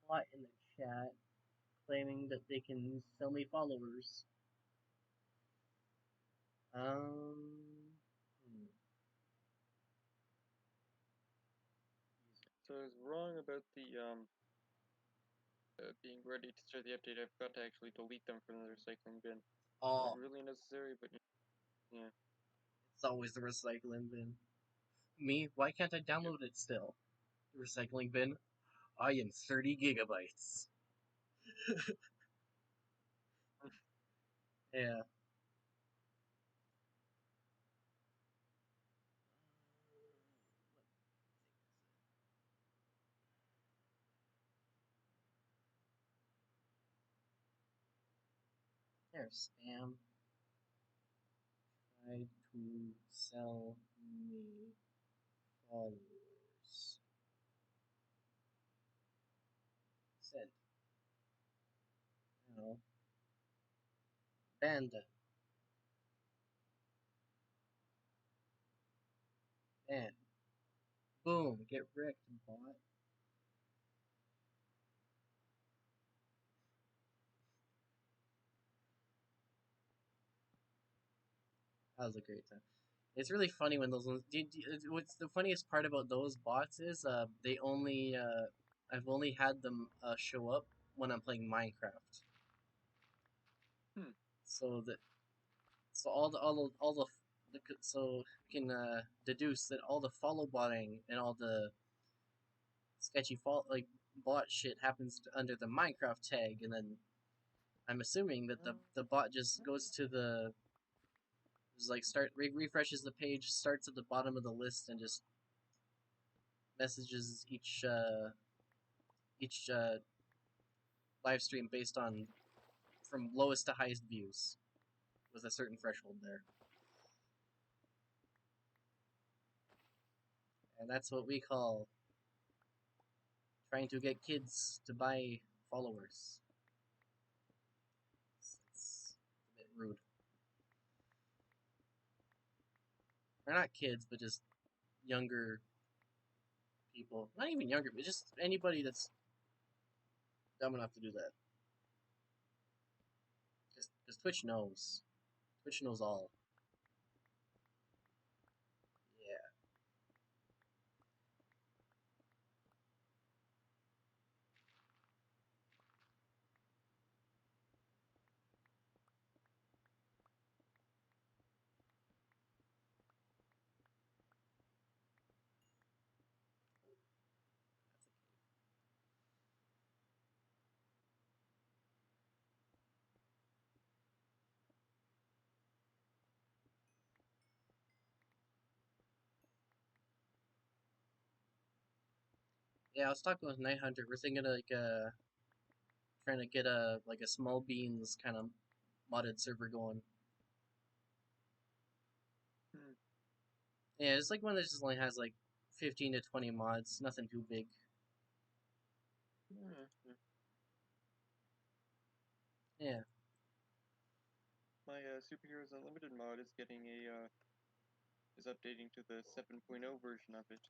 bot in the chat claiming that they can sell me followers. Hmm. So I was wrong about the being ready to start the update. I forgot to actually delete them from the recycling bin. Not Oh, really necessary, but yeah. it's always the recycling bin. Me? Why can't I download it still? The recycling bin? I am 30 gigabytes. Yeah. There's spam. Try to sell me followers. Send. No. Banda. Ban. Boom. Get wrecked, bot. That was a great time. It's really funny when those ones. What's the funniest part about those bots is they only I've only had them show up when I'm playing Minecraft. Hmm. So that so so you can deduce that all the follow botting and all the sketchy bot shit happens under the Minecraft tag, and then I'm assuming that the bot just goes to the just like refreshes the page, starts at the bottom of the list, and just messages each live stream based on from lowest to highest views with a certain threshold there. And that's what we call trying to get kids to buy followers. It's a bit rude. Or not kids, but just younger people. Not even younger, but just anybody that's dumb enough to do that. Because Twitch knows. Twitch knows all. Yeah. Yeah, I was talking with Night Hunter. We're thinking of trying to get a small beans kind of modded server going. Hmm. Yeah, it's like one that just only has like 15 to 20 mods, nothing too big. Yeah. Yeah. My Superheroes Unlimited mod is getting a is updating to the 7.0 version of it.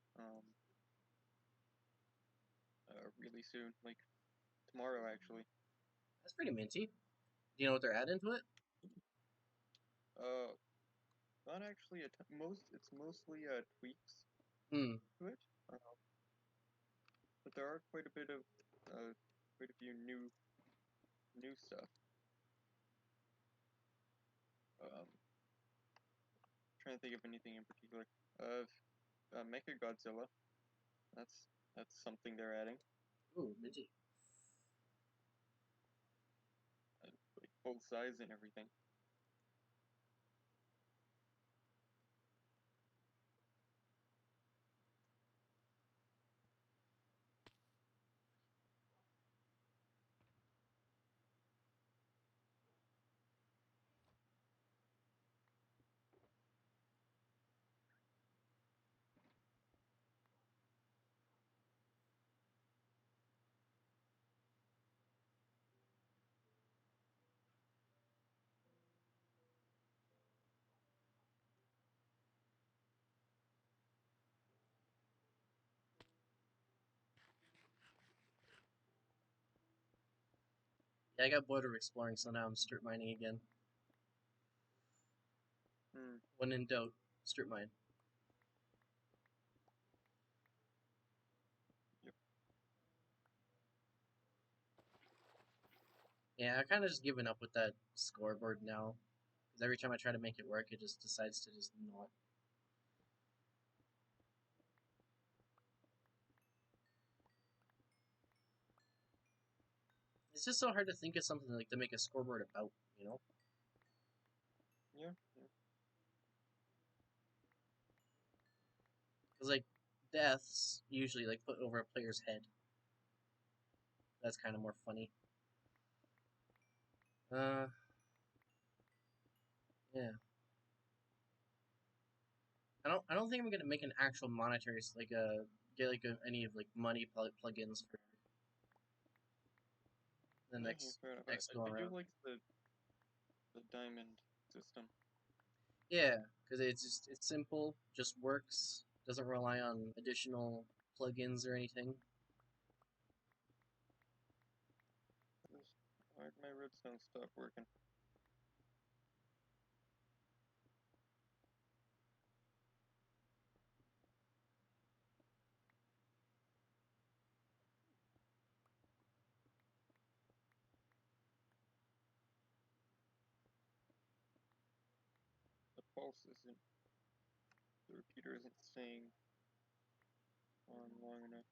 Really soon, like tomorrow actually. That's pretty minty. Do you know what they're adding to it? Uh, Not actually most. It's mostly tweaks Hmm. to it. But there are quite a few new stuff. Trying to think of anything in particular. Uh, Mecha Godzilla. That's that's something they're adding. Ooh, minty. Like full size and everything. Yeah, I got bored of exploring, so now I'm strip mining again. Hmm. When in doubt, strip mine. Yep. Yeah, I kind of just given up with that scoreboard now. Because every time I try to make it work, it just decides to just not. It's just so hard to think of something like to make a scoreboard about, you know? Yeah. Yeah. Because like deaths usually like put over a player's head. That's kind of more funny. Uh, yeah. I don't think I'm gonna make an actual monetary like get like any of like money plugins for the Yeah. Yeah. next Fair enough. next go I do around. like the diamond system. Yeah, because it's simple, just works, doesn't rely on additional plugins or anything. Why did my redstone stop working? The pulse isn't. The repeater isn't staying on long enough.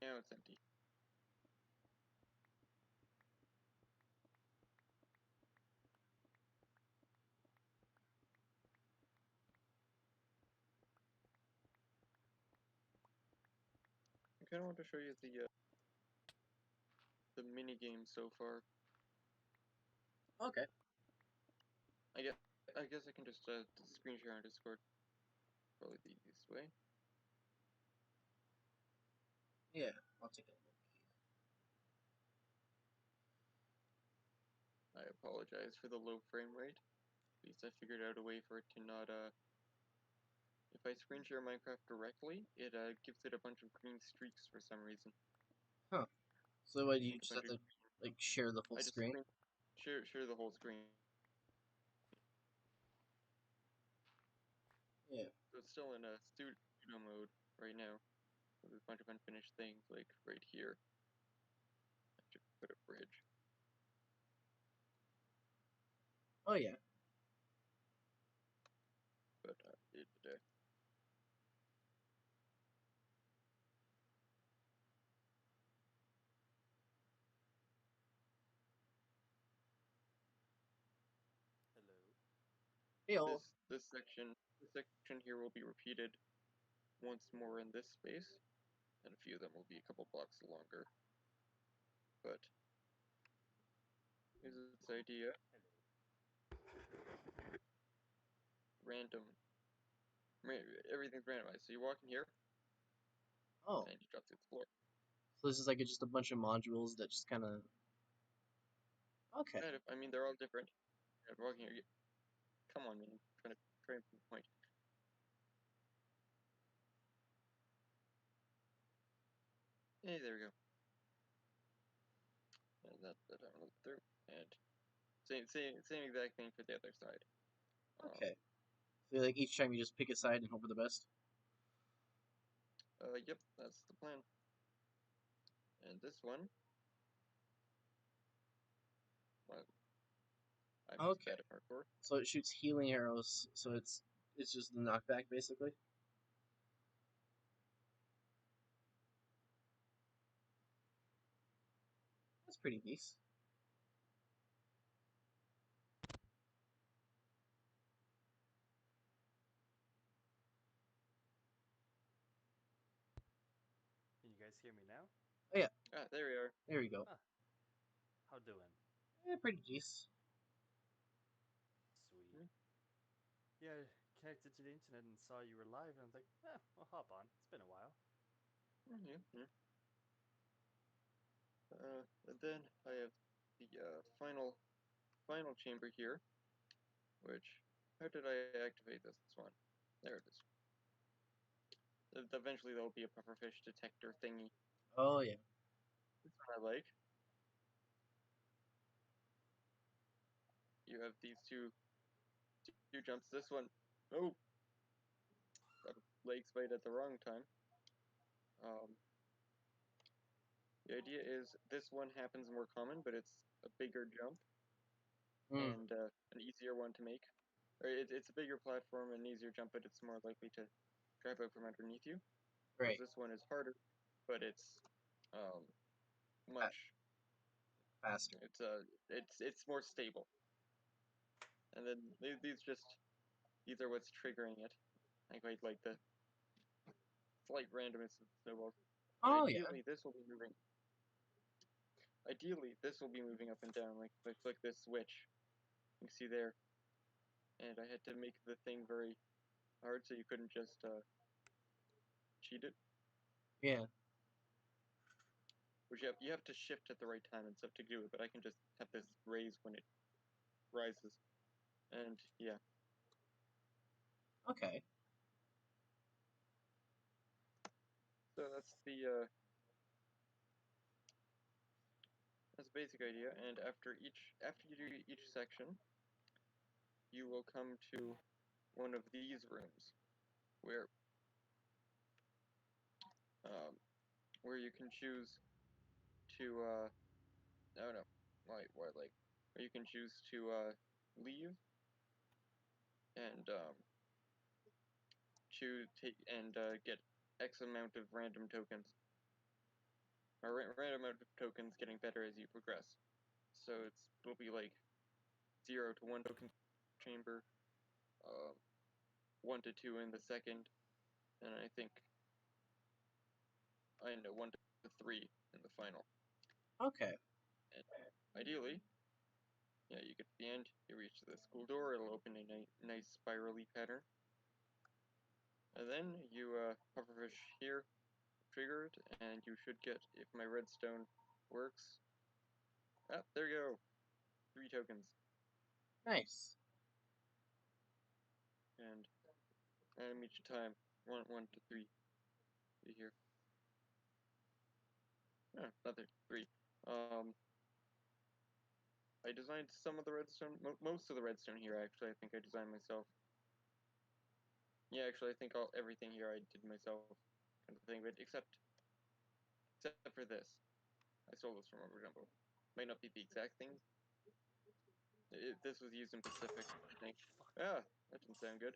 Now it's empty. I kind of want to show you the mini game so far. Okay, I guess I guess I can just screen share on Discord. Probably the easiest way. yeah, I'll take a look. I apologize for the low frame rate. At least I figured out a way for it to not if I screen share Minecraft directly, it gives it a bunch of green streaks for some reason. Huh? So what do you Like a just bunch have of to Like share the full I just screen. share the whole screen. Yeah. So it's still in a studio mode right now. There's a bunch of unfinished things like right here. I should put a bridge. Oh yeah. But Hello. Hey, oh. this section here will be repeated once more in this space, and a few of them will be a couple blocks longer. But here's its idea: random. Everything's randomized. So you walk in here, Oh. and you drop through the floor. So this is like just a bunch of modules that just kind of. Okay. Kind of. I mean, they're all different. Walking here. Come on, man. I'm trying to point. Hey, there we go. And that's that I'm looking through. And same exact thing for the other side. Um, Okay. So like each time you just pick a side and hope for the best. yep, that's the plan. And this one, well, I'm just Okay. bad at parkour. So it shoots healing arrows. So it's just the knockback basically. That's pretty nice. Can you guys hear me now? Oh yeah. Ah, there we are. There we go. Huh. How doing? Yeah, pretty decent. Sweet. Hmm, Yeah, I connected to the internet and saw you were live, and I was like, I'll hop on. It's been a while. yeah, yeah. And then I have the final chamber here, which how did I activate this one? There it is. Eventually there'll be a pufferfish detector thingy. Oh yeah. This one I like. You have these two jumps. This one, oh, got a leg spite at the wrong time. Um, the idea is this one happens more common, but it's a bigger jump Mm, and an easier one to make. Or it's a bigger platform and an easier jump, but it's more likely to grab out from underneath you. Whereas right. this one is harder, but it's um, Fa- much faster. it's more stable. And then these are what's triggering it. I quite like the slight randomness of the snowballs. And Oh yeah. ideally this will be moving up and down. Like if I flick this switch, you can see there, and I had to make the thing very hard so you couldn't just cheat it. Yeah. Which you have to shift at the right time and stuff to do it, but I can just have this raise when it rises. And yeah, Okay. so that's the basic idea. And after you do each section, you will come to one of these rooms where um, where you can choose to no no why like where you can choose to leave and choose take and get X amount of random tokens or random amount of tokens getting better as you progress. So it'll be like 0 to 1 token chamber, um, 1 to 2 in the second, and I know 1 to 3 in the final. Okay. And ideally, yeah, you get to the end, you reach the school door, it'll open in a nice spirally pattern. And then you pufferfish here, trigger it, and you should get, if my redstone works, ah, there you go, 3 tokens. Nice. And each time, 1 to 3, see here. Ah, another 3. I designed some of the redstone, most of the redstone here. Actually, I think I designed myself. Yeah, actually, I think everything here I did myself, kind of thing. But except for this, I stole this from Rubber Jumbo. Might not be the exact thing. This was used in Pacific, I think. Ah, that didn't sound good.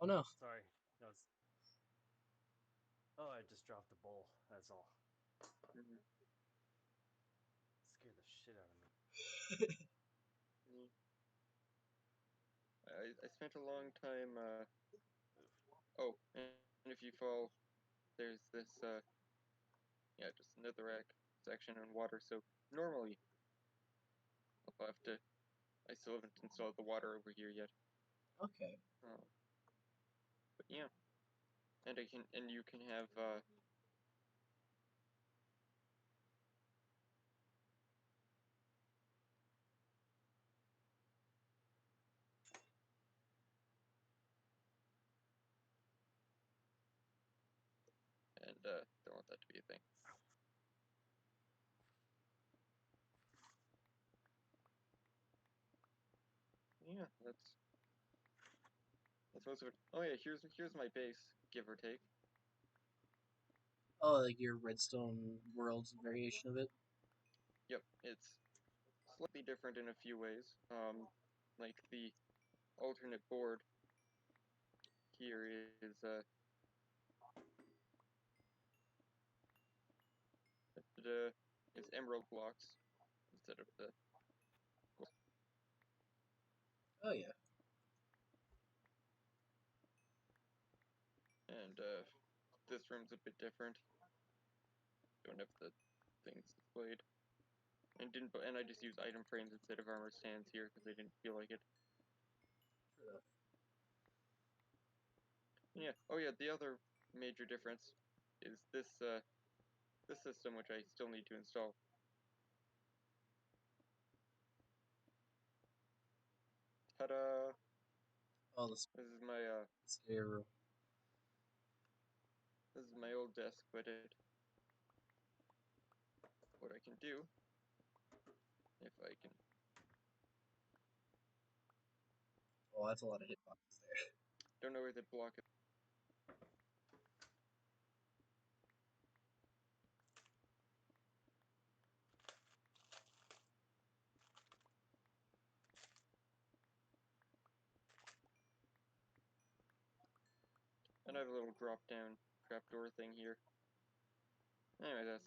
Oh no. Sorry. No, it's... Oh, I just dropped the bowl. That's all. Mhm. Scared the shit out of me. Mm. I spent a long time. Oh, and if you fall, there's this. Yeah, just netherrack section and water. So normally I'll have to. I still haven't installed the water over here yet. Okay. But yeah, and you can have. And don't want that to be a thing. Yeah, that's most of it. Oh yeah, here's my base, give or take. Oh, like your redstone world's variation of it. Yep, it's slightly different in a few ways. Like the alternate board here uh, is emerald blocks instead of the Oh yeah. and this room's a bit different. Don't have the things displayed. And I just use item frames instead of armor stands here because I didn't feel like it. True enough. Yeah. Oh yeah, the other major difference is this system which I still need to install. Ta-da! Oh, the scary room. this is my old desk, but what I can do if I can Oh, that's a lot of hitboxes there. don't know where the block is. And I have a little drop down trapdoor thing here. Anyway, that's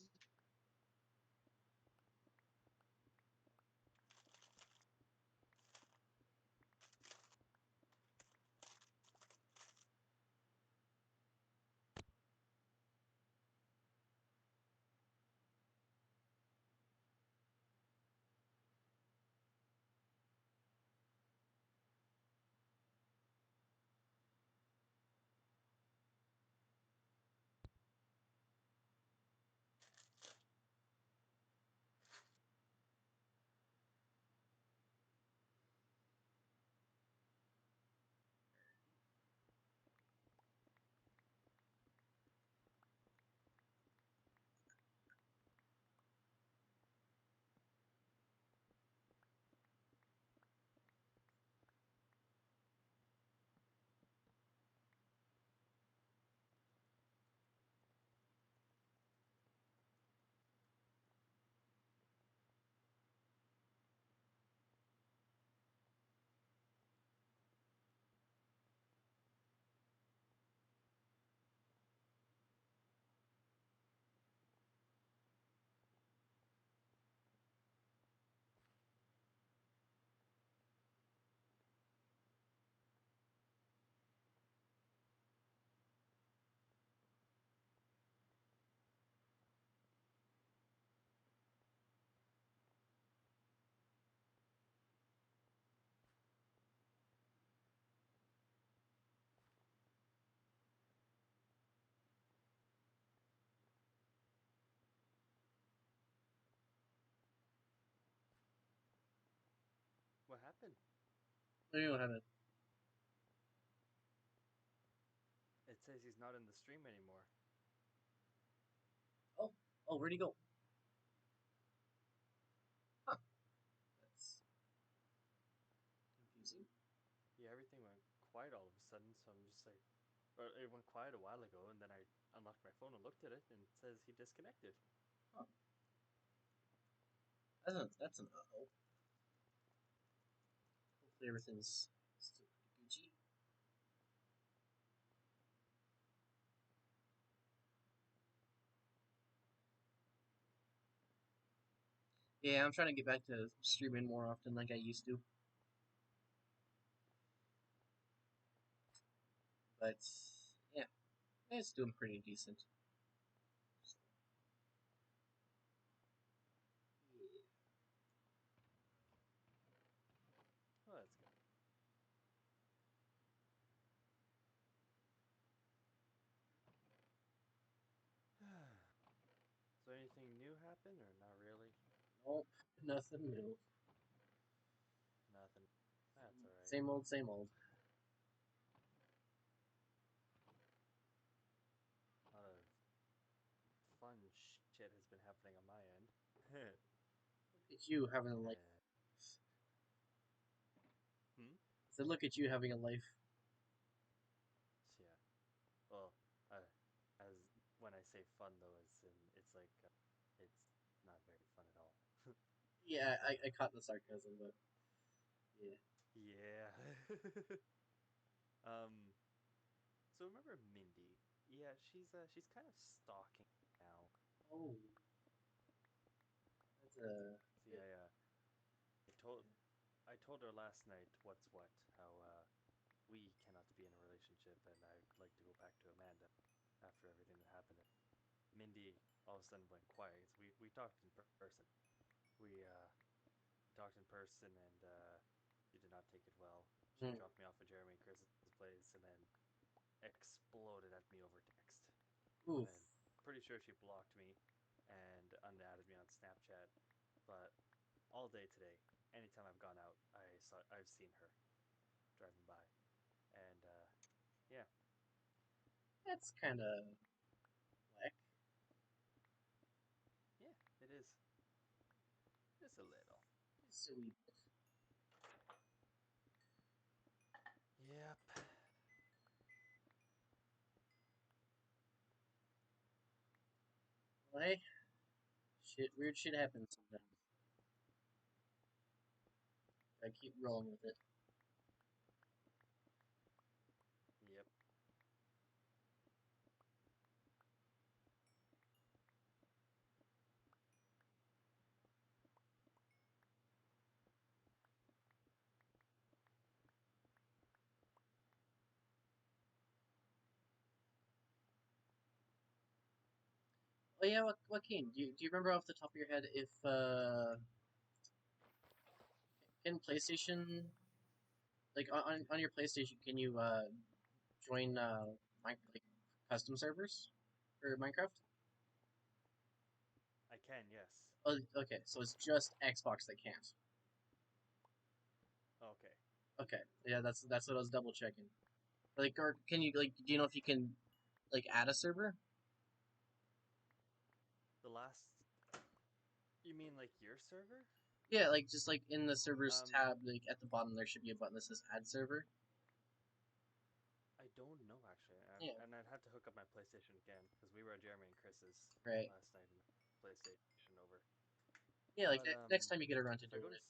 What happened? I don't have it. It says he's not in the stream anymore. Oh, where'd he go? Huh. That's But it went quiet a while ago, and then I unlocked my phone and looked at it, and it says he disconnected. That's an uh-oh. Hopefully everything's still pretty Gucci. Yeah, I'm trying to get back to streaming more often like I used to. But yeah, it's doing pretty decent. So, yeah. Oh, that's good. So anything new happen or not really? Nope, nothing new. Nothing. That's all right. Same old, same old. A lot of fun shit has been happening on my end. Look at you having a life. Hmm? So look at you having a life. Yeah. Well, as when I say fun though, it's like it's not very fun at all. Yeah, But I caught the sarcasm, but yeah. yeah. um. So remember Mindy? Yeah, she's kind of stalking me now. Oh, that's a See, bit. I told I told her last night what's what, how we cannot be in a relationship, and I'd like to go back to Amanda after everything that happened. Mindy all of a sudden went quiet. We talked in person. We talked in person, and she did not take it well. She Hmm. dropped me off at Jeremy and Chris's place, and then exploded at me over text. Oof. And pretty sure she blocked me and unadded me on Snapchat. But all day today, anytime I've gone out, I've seen her driving by, and yeah, That's kind of whack. yeah, it is just a little. Just a wee bit. Yep. Well, hey, weird shit happens sometimes. I keep rolling with it. Yep. Oh yeah, Joaquin, do you remember off the top of your head if can PlayStation like on your PlayStation can you join like custom servers for Minecraft? I can, yes. Oh, okay, so it's just Xbox that can't. Okay. Okay, yeah, that's what I was double checking. Like, or can you like, do you know if you can like add a server? The last. You mean like your server? Yeah, like just like in the servers Um, tab, like at the bottom there should be a button that says add server. I don't know actually, Yeah, and I'd have to hook up my PlayStation again because we were at Jeremy and Chris's right. last night and PlayStation over. Yeah, like But next time you get around to if I doing go to it.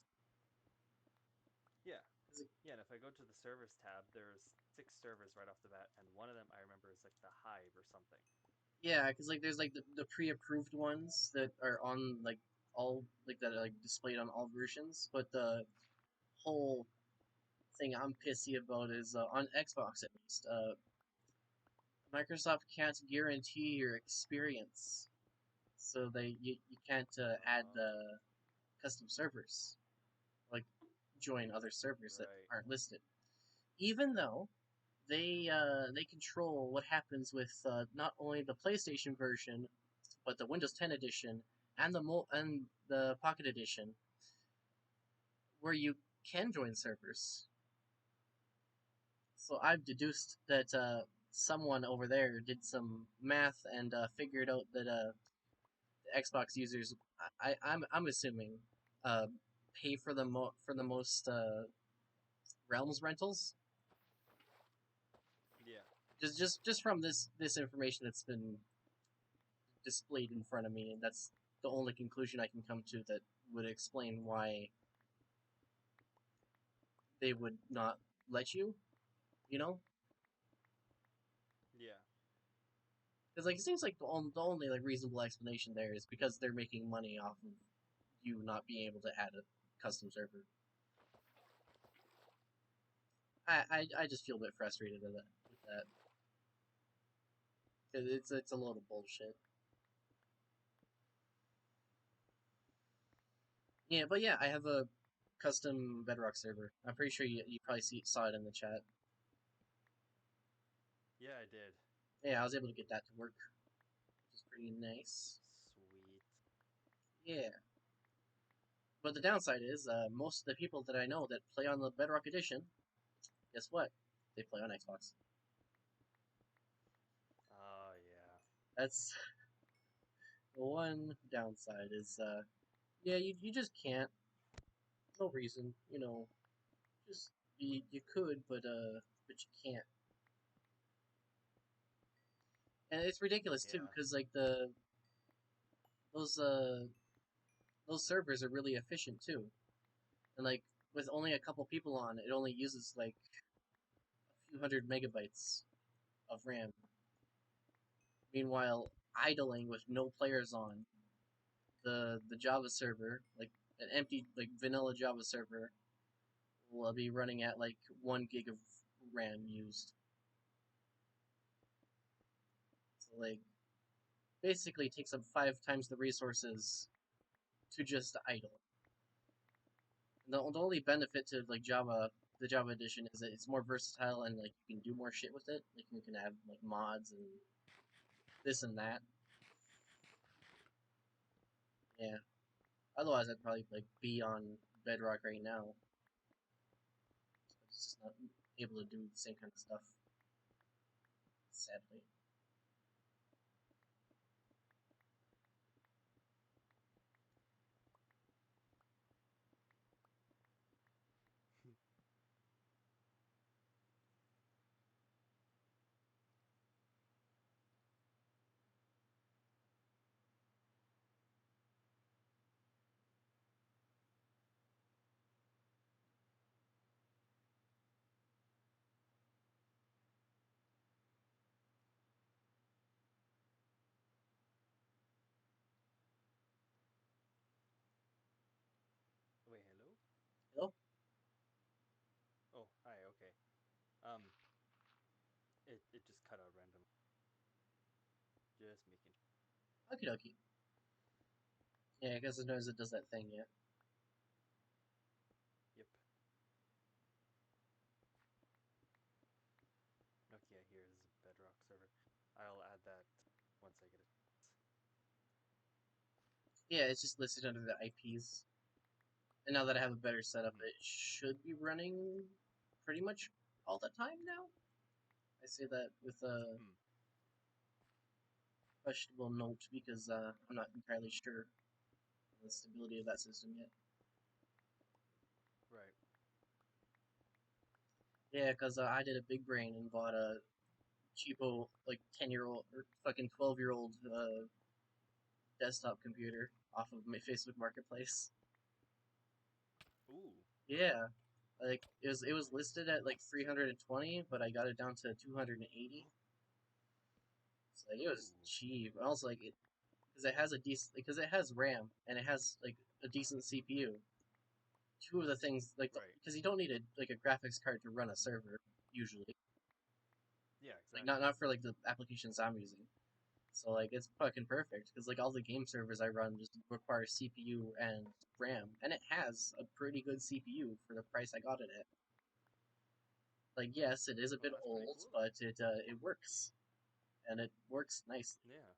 yeah, 'Cause yeah, and if I go to the servers tab, there's 6 servers right off the bat, and one of them I remember is like the Hive or something. yeah, because like there's like the pre-approved ones that are on like all like that are like displayed on all versions, but the whole thing I'm pissy about is on Xbox at least. Microsoft can't guarantee your experience, so you can't add Oh, custom servers like join other servers that right. aren't listed, even though they control what happens with not only the PlayStation version, but the Windows 10 edition and the Pocket edition, where you can join servers. So I've deduced that someone over there did some math and figured out that Xbox users, I'm assuming, uh, pay for for the most Realms rentals. Yeah. Just from this information that's been displayed in front of me, and that's the only conclusion I can come to that would explain why they would not let you. You know, Yeah. because like it seems like the only like reasonable explanation there is because they're making money off of you not being able to add a custom server. I just feel a bit frustrated with that. 'Cause it's a load of bullshit. Yeah, but yeah, I have a custom Bedrock server. I'm pretty sure you probably saw it in the chat. Yeah, I did. Yeah, I was able to get that to work, which is pretty nice. Sweet. Yeah. But the downside is, most of the people that I know that play on the Bedrock Edition, guess what? They play on Xbox. Oh yeah. That's the one downside is, yeah, you just can't. No reason, just you could, but you can't. And it's ridiculous too, Yeah. because like those those servers are really efficient too, and like with only a couple people on, it only uses like a few hundred megabytes of RAM. Meanwhile, idling with no players on, the Java server, like an empty like vanilla Java server, will be running at like 1 gig of RAM used. So like basically it takes up 5 times the resources to just idle. The only benefit to like the Java edition is that it's more versatile and like you can do more shit with it. Like you can have like mods and this and that. Yeah. Otherwise, I'd probably like be on Bedrock right now. But it's just not able to do the same kind of stuff. Sadly. Wait, hello? Hello? Oh, hi, okay. Um, it just cut out randomly. Just making. Okie dokie. Yeah, I guess it knows it does that thing, yeah. Yep. Nokia here is Bedrock server. I'll add that once I get it. Yeah, it's just listed under the IPs. And now that I have a better setup, Mhm. it should be running pretty much all the time now. I say that with a Hmm. questionable note because I'm not entirely sure of the stability of that system yet. Right. Yeah, because I did a big brain and bought a cheapo, like 10-year-old or fucking 12-year-old desktop computer off of my Facebook Marketplace. Ooh. Yeah, like it was listed at like 320, but I got it down to 280. So like, it was Ooh. cheap. And also like it because it has a decent because it has RAM and it has like a decent CPU. Two of the things like Right. because you don't need a graphics card to run a server usually. Yeah, Like exactly. not for like the applications I'm using. So like it's fucking perfect because like all the game servers I run just require CPU and RAM, and it has a pretty good CPU for the price I got it at. Like yes, it is a Oh, bit that's pretty old, cool then. but it works, and it works nicely. Yeah,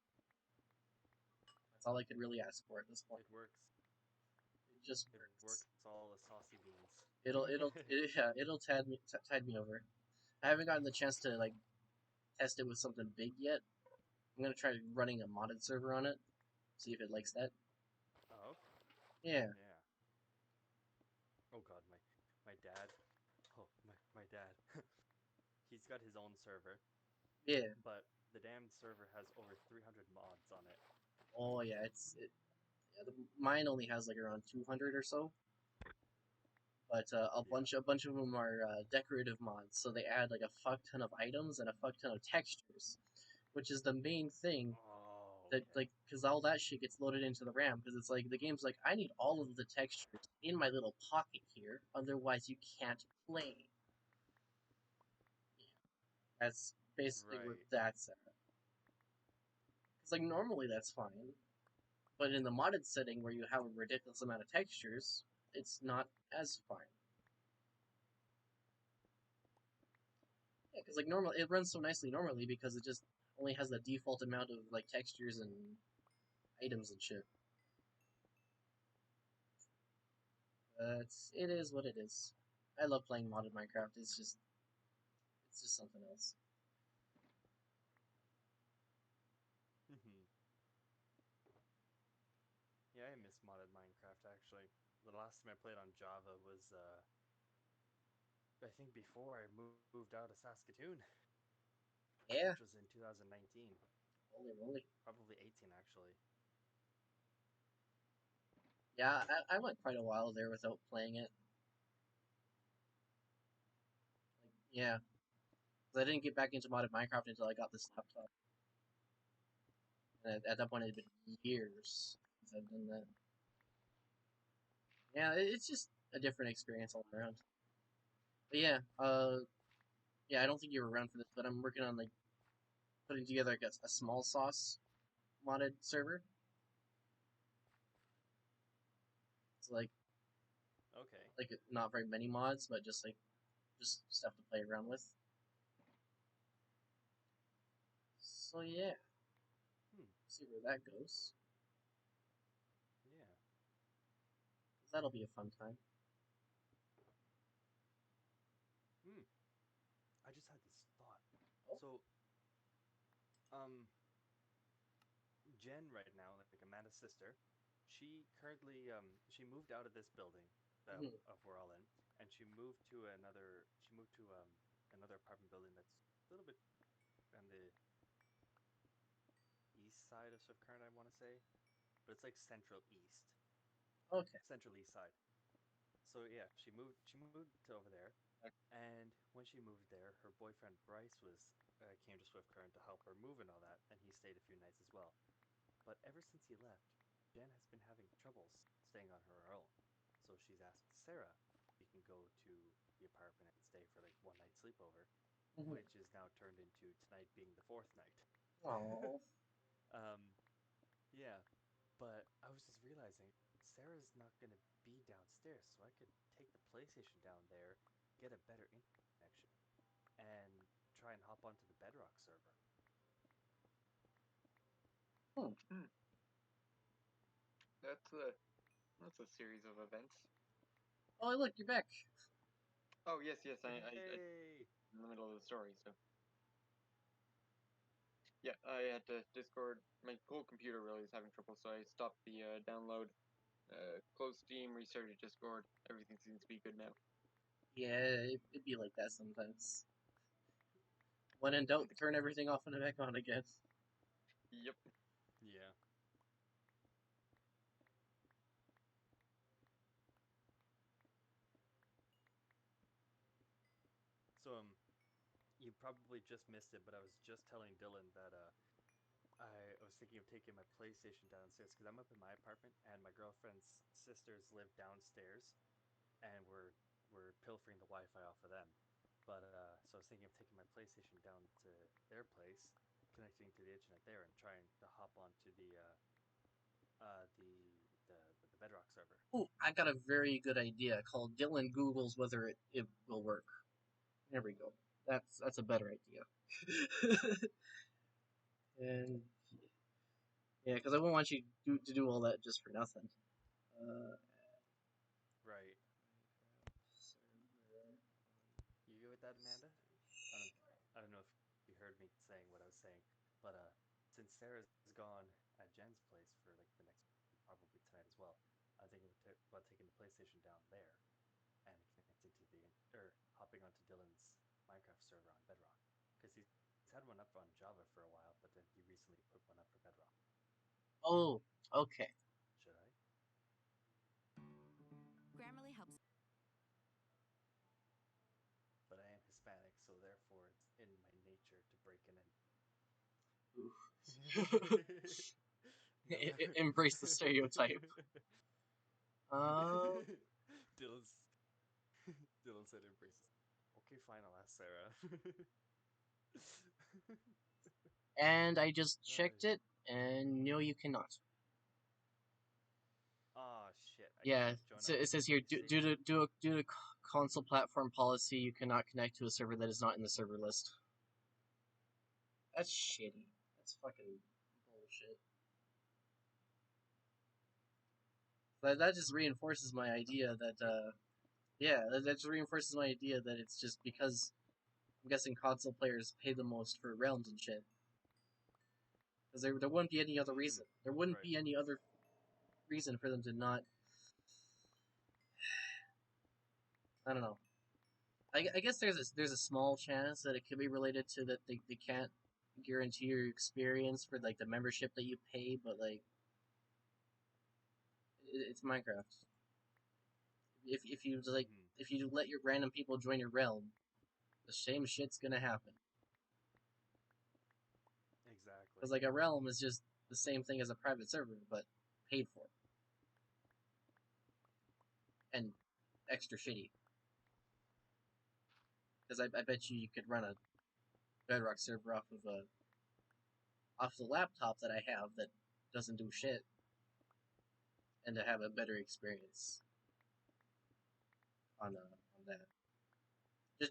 That's all I could really ask for at this point. it works. It just It works. works all the saucy beans. Yeah, it'll tide me over. I haven't gotten the chance to like test it with something big yet. I'm gonna try running a modded server on it, see if it likes that. Oh, okay. Yeah. Yeah. Oh god, my dad. Oh, my dad. He's got his own server, Yeah. but the damn server has over 300 mods on it. Oh yeah. Yeah, mine only has like around 200 or so, but Yeah. a bunch of them are decorative mods. So they add like a fuck ton of items and a fuck ton of textures, which is the main thing Oh, that okay. like because all that shit gets loaded into the RAM because it's like the game's like I need all of the textures in my little pocket here, otherwise you can't play. Yeah, that's basically where Right. that's at. Because like normally that's fine, but in the modded setting where you have a ridiculous amount of textures, it's not as fine. Yeah, because like normal, it runs so nicely normally because it just only has the default amount of like textures and items and shit. But it is what it is. I love playing modded Minecraft. It's just something else. Hmm. Yeah, I miss modded Minecraft actually. The last time I played on Java was I think before I moved out of Saskatoon, Yeah, which was in 2019, holy moly. probably 18 actually. Yeah, I went quite a while there without playing it. Like, yeah, 'cause I didn't get back into modded Minecraft until I got this laptop. And at that point, it had been years since I've done that. Yeah, it's just a different experience all around. But yeah, yeah, I don't think you were around for this, but I'm working on like putting together like a small sauce modded server. It's Okay. like not very many mods, but just stuff to play around with. So yeah, Hmm. see where that goes. Yeah. 'Cause that'll be a fun time. Hmm. I just had this thought. Oh, So, um, Jen right now, like Amanda's sister, she currently she moved out of this building that mhm. of we're all in, and she moved to another apartment building that's a little bit on the east side of Swift Current, I want to say, but it's like central east, Okay. central east side. So yeah, she moved to over there, and when she moved there, her boyfriend Bryce was came to Swift Current to help her move and all that, and he stayed a few nights as well. But ever since he left, Jen has been having troubles staying on her own. So she's asked Sarah if he can go to the apartment and stay for like one night sleepover, Mhm. which is now turned into tonight being the fourth night. Oh, um, yeah, but I was just realizing Sarah's not gonna be downstairs, so I could take the PlayStation down there, get a better internet connection, and try and hop onto the Bedrock server. hmm. Hmm. That's a series of events. Oh, look, you're back. Oh yes, yes. I Hey! in the middle of the story. So yeah, I had to Discord. My whole computer really is having trouble, so I stopped the download. Closed Steam, restarted Discord. Everything seems to be good now. Yeah, it'd be like that sometimes. When in doubt, turn everything off and back on again. Yep. Yeah. So you probably just missed it, but I was just telling Dylan that I was thinking of taking my PlayStation downstairs because I'm up in my apartment and my girlfriend's sisters live downstairs, and we're pilfering the Wi-Fi off of them. But so I was thinking of taking my PlayStation down to their place, connecting to the internet there, and trying to hop onto the Bedrock server. Ooh, I got a very good idea called Dylan Googles whether it will work. There we go. That's a better idea. And yeah, because I wouldn't want you to do all that just for nothing. Uh, Right. server You good with that, Amanda? I don't I don't know if you heard me saying what I was saying, but since Sarah's gone at Jen's place for like the next probably tonight as well, I'm thinking about taking the PlayStation down there and connecting to the or hopping onto Dylan's Minecraft server on Bedrock because he's had one up on Java for a while, but then he recently put one up for Bedrock. Oh, okay. Should I? Grammarly helps. But I am Hispanic, so therefore it's in my nature to break in and. Embrace the stereotype. Dylan's Dylan said embraces. Okay, fine, I'll ask Sarah. And I just checked it, and no, you cannot. Oh shit! I Yeah, can't join. so it says here, due to console platform policy, you cannot connect to a server that is not in the server list. That's shitty. That's fucking bullshit. That just reinforces my idea that, yeah, that just reinforces my idea that it's just because I'm guessing console players pay the most for realms and shit. Because there wouldn't be any other reason. There wouldn't Right. be any other reason for them to not. I don't know. I guess there's a small chance that it could be related to that they can't guarantee your experience for like the membership that you pay, but like it's Minecraft. If you like Mm-hmm. if you let your random people join your realm, the same shit's gonna happen. Exactly. Because like a realm is just the same thing as a private server, but paid for and extra shitty. Because I bet you could run a Bedrock server off the laptop that I have that doesn't do shit, and to have a better experience on that.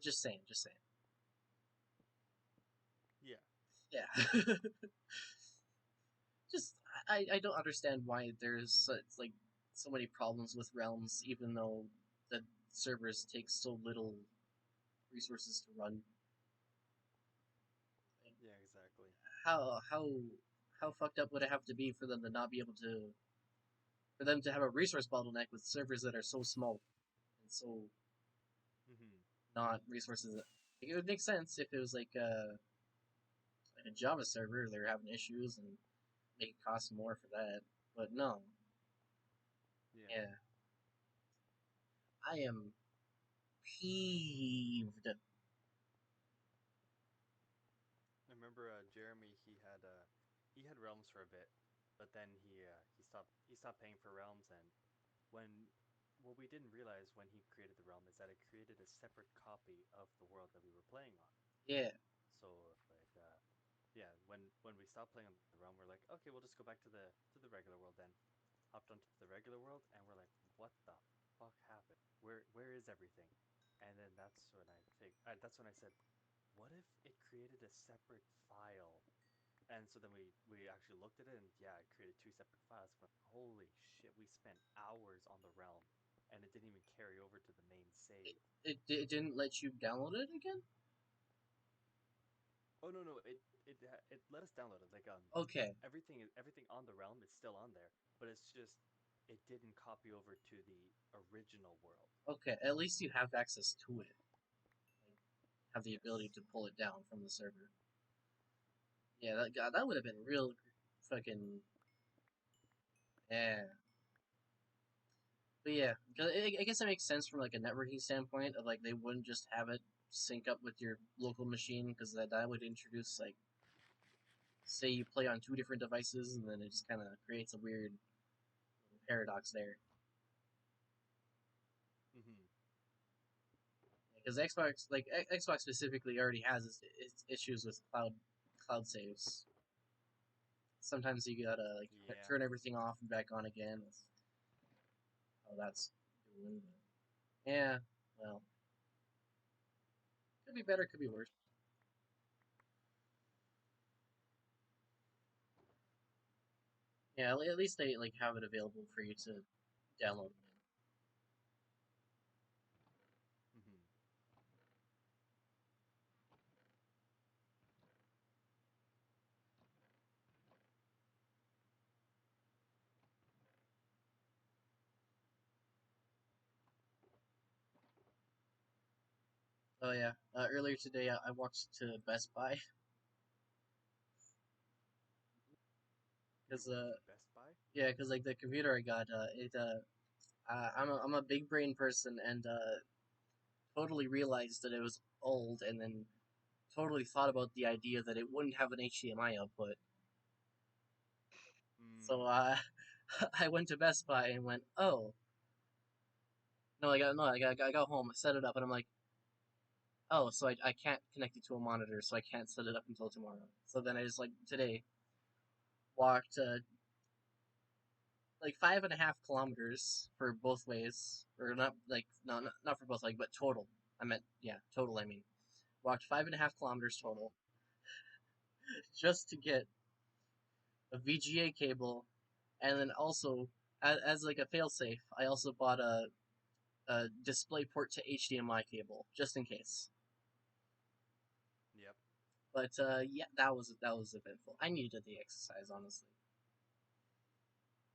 Just saying, just saying. Yeah. Yeah. Just I don't understand why there's like so many problems with realms, even though the servers take so little resources to run. Like, Yeah. Exactly. how how how fucked up would it have to be for them to not be able to for them to have a resource bottleneck with servers that are so small and so Mm-hmm. not resources that, like, it would make sense if it was like a Java server, they're having issues and make it cost more for that. But no. Yeah. Yeah. I am peeved. I remember Jeremy. He had realms for a bit, but then he stopped paying for realms. And when what we didn't realize when he created the realm is that it created a separate copy of the world that we were playing on. Yeah. So like yeah, when we stopped playing on the realm, we're like, okay, we'll just go back to the regular world then. Hopped onto the regular world, and we're like, what the fuck happened? Where is everything? And then that's when I said, what if it created a separate file? And so then we actually looked at it, and yeah, it created two separate files. But holy shit, we spent hours on the realm, and it didn't even carry over to the main It, save. it didn't let you download it again? Oh no, it let us download it. Like Okay. everything on the realm is still on there, but it's just it didn't copy over to the original world. Okay. At least you have access to it. Like, have the ability Yes. to pull it down from the server. Yeah, that would have been real fucking. Yeah. But yeah, I guess it makes sense from like a networking standpoint of like they wouldn't just have it sync up with your local machine because that would introduce like say you play on two different devices and then it just kind of creates a weird paradox there. Mm-hmm. Because Xbox, like Xbox specifically, already has its issues with cloud saves. Sometimes you gotta like Yeah. turn everything off and back on again. That's how that's doing. But yeah, well, could be better, could be worse. Yeah, at least they like have it available for you to download again. Mm-hmm. Oh yeah, earlier today I walked to Best Buy because went to Best Buy? yeah, because like the computer I got, I'm a big brain person and totally realized that it was old, and then totally thought about the idea that it wouldn't have an HDMI output. So Mm. I went to Best Buy and went, oh no, I got home, I set it up, and I'm like, oh, so I can't connect it to a monitor, so I can't set it up until tomorrow. So then I just like today walked like 5.5 kilometers for both ways, or not like no not for both like but total. I meant yeah total. I mean walked 5.5 kilometers Mm-hmm. total just to get a VGA cable, and then also as like a failsafe, I also bought a display port to HDMI cable just in case. Yep. But yeah, that was eventful. I needed the exercise, honestly.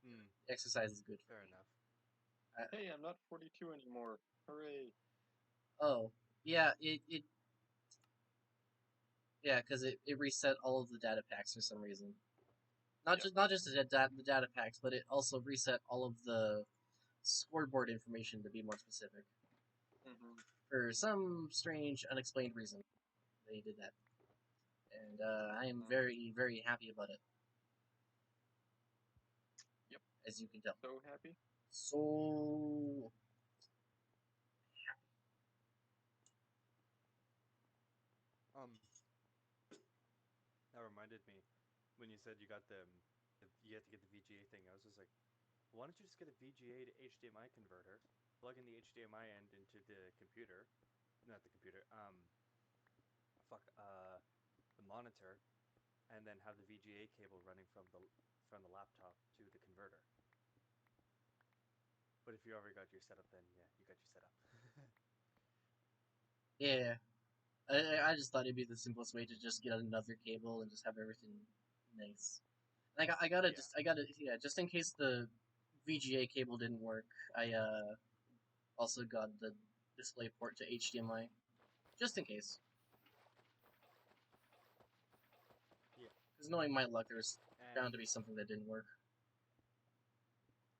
Mm. Exercise is good for Fair me. enough. Hey, I'm not 42 anymore. Hooray! Oh yeah, yeah, because it reset all of the data packs for some reason. Yep. Not just the data packs, but it also reset all of the scoreboard information to be more specific. Mm-hmm. For some strange, unexplained reason, they did that, and I am Uh, very happy about it, yep. as you can tell. So happy. So Um, that reminded me when you said you got you had to get the VGA thing. I was just like, why don't you just get a VGA to HDMI converter, plug in the HDMI end into the computer, not the computer, fuck, the monitor, and then have the VGA cable running from the laptop to the converter. But if you already got your setup, then yeah, you got your setup. yeah, I just thought it'd be the simplest way to just get another cable and just have everything nice. And Yeah. I got it yeah, just in case the VGA cable didn't work. I also got the display port to HDMI, just in case. Yeah. Because knowing my luck, there's bound to And be something that didn't work.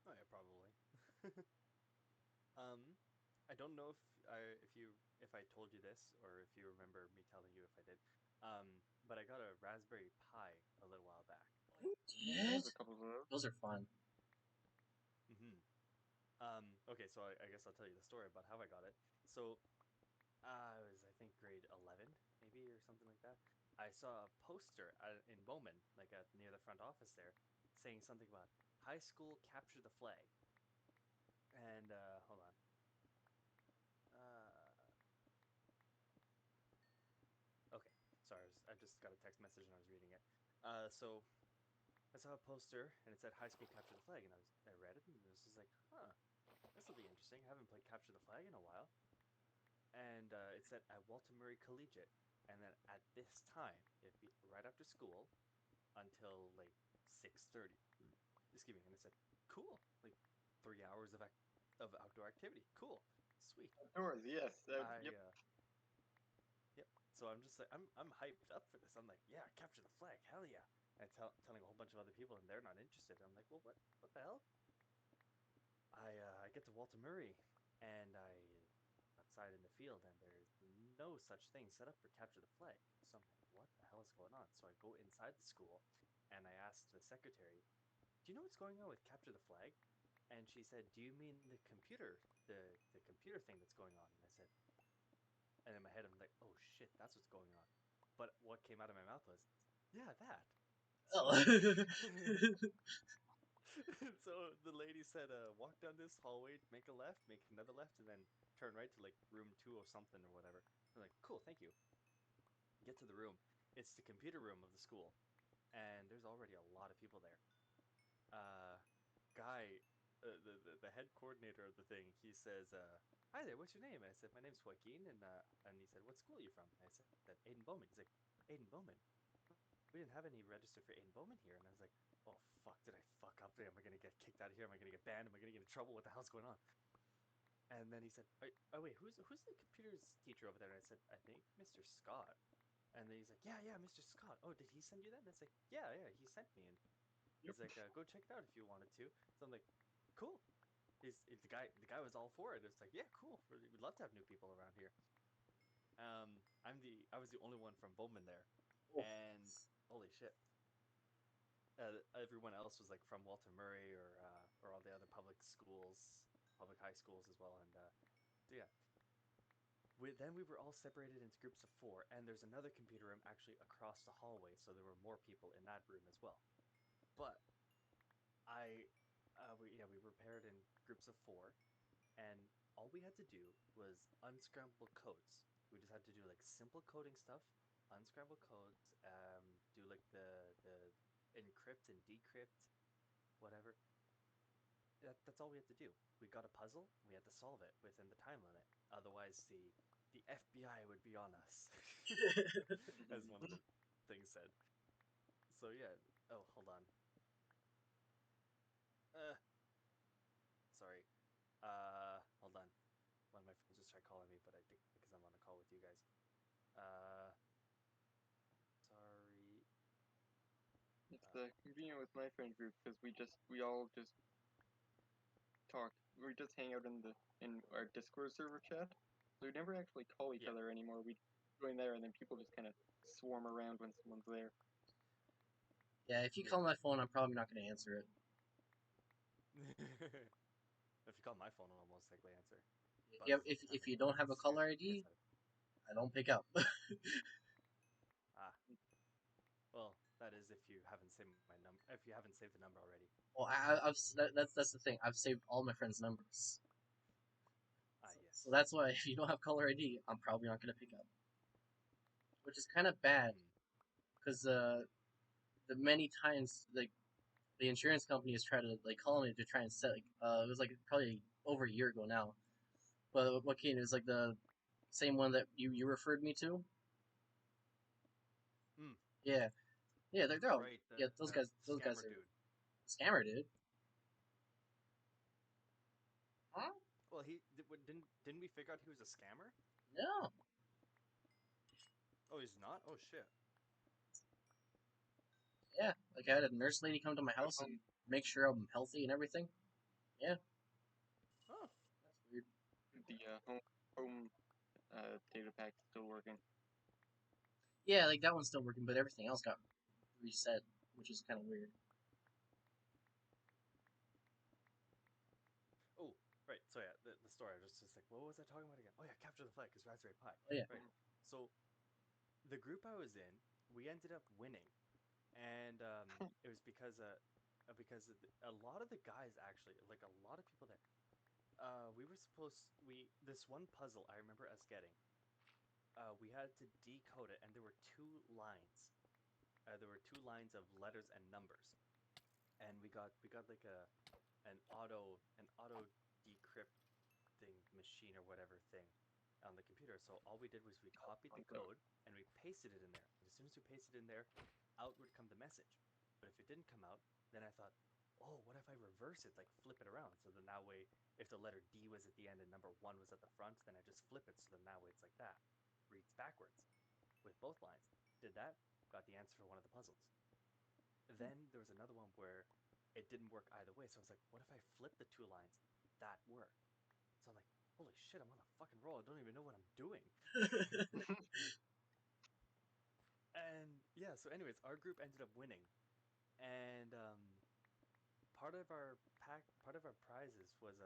oh yeah, probably. Um, I don't know if I told you this or if you remember me telling you if I did. But I got a Raspberry Pi a little while back. You I did? have a couple of those. Those are fun. Mm-hmm. Okay, so I guess I'll tell you the story about how I got it. So I was, I think, grade 11, maybe, or something like that. I saw a poster in Bowman, like near the front office there, saying something about high school capture the flag. And hold on. Okay, sorry, I just got a text message and I was reading it. So I saw a poster and it said high school capture the flag, and I read it and it was just like, huh, this will be interesting. I haven't played capture the flag in a while. And it said at Walter Murray Collegiate, and then at this time it'd be right after school until like 6:30. Excuse me, and I said, cool, like 3 hours of outdoor activity, cool, sweet. Outdoors, yes. I Yep. Yep. So I'm just like I'm hyped up for this. I'm like, yeah, capture the flag, hell yeah. And telling a whole bunch of other people, and they're not interested. I'm like, well, what the hell? I get to Walter Murray, and I outside in the field, and there's no such thing set up for capture the flag. So I'm like, what the hell is going on? So I go inside the school, and I asked the secretary, do you know what's going on with capture the flag? And she said, do you mean the computer thing that's going on? And I said, and in my head, I'm like, oh shit, that's what's going on. But what came out of my mouth was, yeah, that. So, Oh. so the lady said, walk down this hallway, make a left, make another left, and then turn right to like room two or something or whatever. I'm like, cool, thank you. Get to the room. It's the computer room of the school, and there's already a lot of people there. Uh, guy, the head coordinator of the thing, he says, "Hi there, what's your name?" And I said, "My name's Joaquin," and he said, "What school are you from?" And I said, "Aiden Bowman." He's like, "Aiden Bowman? We didn't have any register for Aiden Bowman here." And I was like, "Oh fuck, did I fuck up? Am I gonna get kicked out of here? Am I gonna get banned? Am I gonna get in trouble? What the hell's going on?" And then he said, "Oh wait, who's the computers teacher over there?" And I said, "I think Mr. Scott." And then he's like, "Yeah, Mr. Scott. Oh, did he send you that?" And I was like, "Yeah, he sent me." And He's like, go check it out if you wanted to. So I'm like, cool. The guy was all for it. It's like, yeah, cool. We'd love to have new people around here. I was the only one from Bowman there, Oh, and holy shit, everyone else was like from Walter Murray or all the other public schools, public high schools as well. And so yeah, then we were all separated into groups of four, and there's another computer room actually across the hallway, so there were more people in that room as well. But I, we were paired in groups of four, and all we had to do was unscramble codes. We just had to do like simple coding stuff, unscramble codes, do like the encrypt and decrypt, whatever. That's all we had to do. We got a puzzle, we had to solve it within the time limit. Otherwise, the FBI would be on us, as one of the things said. So yeah. Oh, hold on. Uh, sorry. Hold on. One of my friends just tried calling me, but I think because I'm on a call with you guys. Uh, sorry. It's convenient with my friend group because we all just talk. We just hang out in our Discord server chat. So we never actually call each Yeah. other anymore. We join there, and then people just kind of swarm around when someone's there. yeah. If you Yeah. call my phone, I'm probably not going to answer it. If you call my phone, I'll most likely answer. But Yeah, I'm if like you don't have a scared caller to piss ID, at it. I don't pick up. Ah, well, that is if you haven't saved my number. If you haven't saved the number already. Well, that's the thing. I've saved all my friends' numbers, Ah, so yes. that's why if you don't have caller ID, I'm probably not going to pick up, which is kind of bad Hmm. because the many times like the insurance company has tried to like call me to try and set like it was like probably over a year ago now, but what came is like the same one that you referred me to. Hmm. Yeah, yeah, they're all Right. yeah The those guys scammer are dude. scammer, dude. Huh? Well, didn't we figure out he was a scammer? No. Oh, he's not. Oh shit. Yeah, like I had a nurse lady come to my house and make sure I'm healthy and everything. Yeah, Oh. that's weird. The home data pack's still working. Yeah, like that one's still working, but everything else got reset, which is kind of weird. Oh, right. So yeah, the story. I was just like, what was I talking about again? Oh yeah, capture the flag is Raspberry Pi. Oh yeah, Right. So the group I was in, we ended up winning, and it was because a lot of the guys actually, like a lot of people there. We were supposed we this one puzzle I remember us getting. We had to decode it, and there were two lines. There were two lines of letters and numbers, and we got like an auto decrypting machine or whatever thing on the computer. So all we did was we copied the Okay. code and we pasted it in there. And as soon as we pasted it in there, out would come the message. But if it didn't come out, then I thought, oh, what if I reverse it, like flip it around? So then that way, if the letter D was at the end and number one was at the front, then I just flip it. So then that way it's like that, reads backwards with both lines. Did that, got the answer for one of the puzzles. Then there was another one where it didn't work either way. So I was like, what if I flip the two lines? That worked. So I'm like, holy shit, I'm on a fucking roll. I don't even know what I'm doing. And yeah, so anyways, our group ended up winning. And part of our prizes was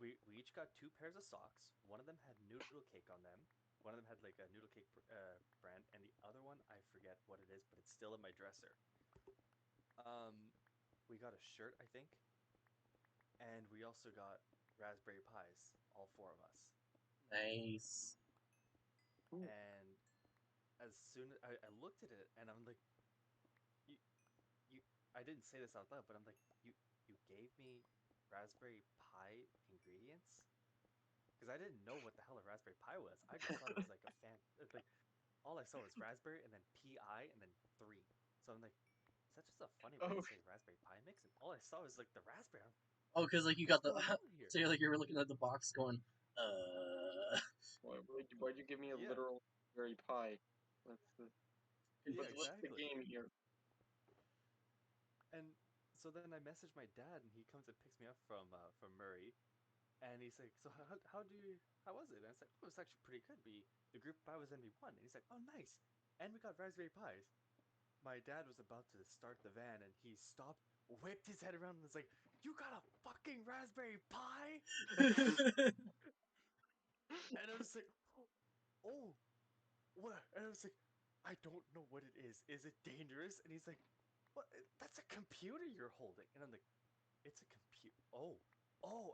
we each got two pairs of socks. One of them had noodle cake on them. One of them had like a noodle cake brand, and the other one I forget what it is, but it's still in my dresser. Um, we got a shirt, I think, and we also got Raspberry Pis, all four of us. nice. Ooh. And as soon as I looked at it, and I'm like, you, you, I didn't say this out loud, but I'm like, you gave me Raspberry Pi ingredients? Because I didn't know what the hell a Raspberry Pi was. I just thought it was like a like all I saw was raspberry and then PI and then three. So I'm like, is that just a funny way to Oh, say Raspberry Pi mix? And all I saw was like the raspberry. Oh, because like you What's got the going on here? so you're like you're looking at the box going, why'd you give me a Yeah, literal Raspberry Pi? What's the yeah, what's the exactly. game here? And so then I message my dad, and he comes and picks me up from Murray, and he's like, "So how was it?" And I was like, "Oh, it was actually pretty good. The group I was in, we won." And he's like, "Oh, nice." And we got Raspberry Pis. My dad was about to start the van, and he stopped, whipped his head around, and was like, "You got a fucking Raspberry Pi?" And I was like, "Oh, what?" And I was like, "I don't know what it is. Is it dangerous?" And he's like, "What? That's a computer you're holding." And I'm like, "It's a computer. Oh."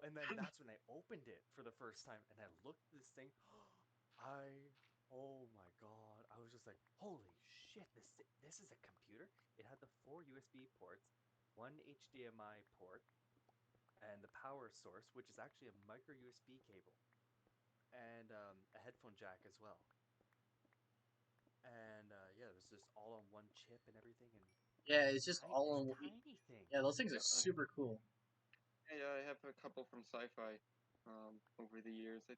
And then that's when I opened it for the first time, and I looked at this thing. I, oh my god! I was just like, "Holy shit! This is a computer." It had the 4 USB ports, one HDMI port, and the power source, which is actually a micro USB cable, and a headphone jack as well. And yeah, it was just all on one chip and everything, and Yeah, it's just this all on. tiny thing. Yeah, those things are Yeah, super cool. I have a couple from Sci-Fi over the years. I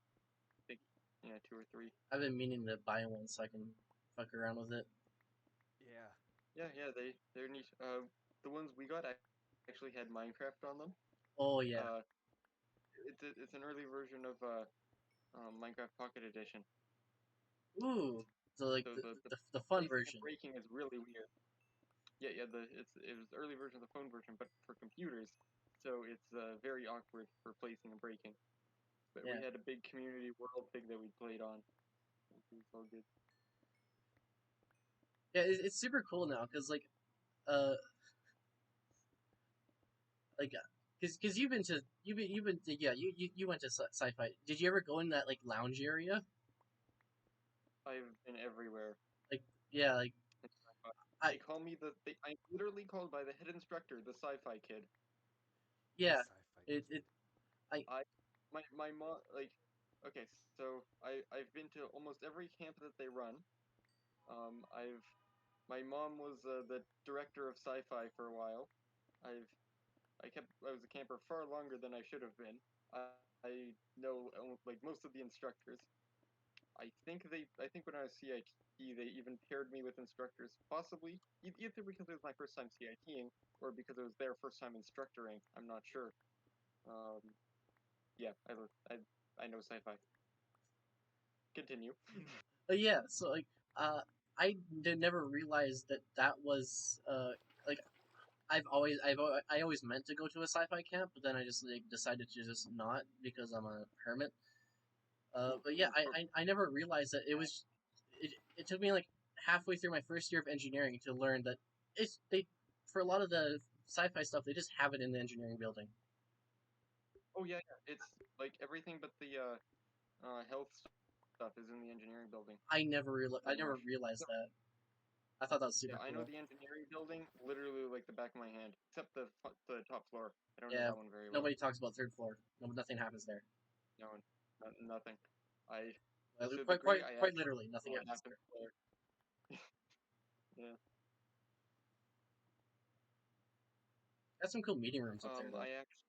think, yeah, 2 or 3. I've been meaning to buy one so I can fuck around with it. Yeah. Yeah, they're neat. The ones we got actually had Minecraft on them. Oh yeah. Uh, it's an early version of Minecraft Pocket Edition. Ooh. So like So the fun placing and version. breaking is really weird. Yeah. It was the early version of the phone version, but for computers, so it's very awkward for placing and breaking. But we Yeah. had a big community world thing that we played on. It was all good. Yeah, it's super cool now because uh like because you've been to, yeah you went to sci-fi. Did you ever go in that like lounge area? I've been everywhere. Like yeah like They I call me I'm literally called by the head instructor, the sci-fi kid. The yeah sci-fi it kid. it I I my mom like okay, so I've been to almost every camp that they run. I've My mom was the director of sci-fi for a while. I've I was a camper far longer than I should have been. I know like most of the instructors. I think when I was CIT they even paired me with instructors, possibly either because it was my first time CITing or because it was their first time instructoring. I'm not sure. Um, yeah, I I know sci-fi. Continue. but yeah so I did never realize that that was like I always meant to go to a sci-fi camp, but then I just like decided to just not because I'm a hermit. But yeah, Ooh, I never realized that it took me like halfway through my first year of engineering to learn that they for a lot of the sci-fi stuff they just have it in the engineering building. oh yeah. It's like everything but the health stuff is in the engineering building, I pretty never much. realized So, that. I thought that was yeah, super I know cool. the engineering building literally like the back of my hand, except the top floor. I don't know Yeah, that one very well. nobody talks about third floor. No, nothing happens there. No, nothing. I Well, to a quite degree quite I quite actually literally, know nothing what happens happens there. there. Yeah. Got some cool meeting rooms up there though. I actually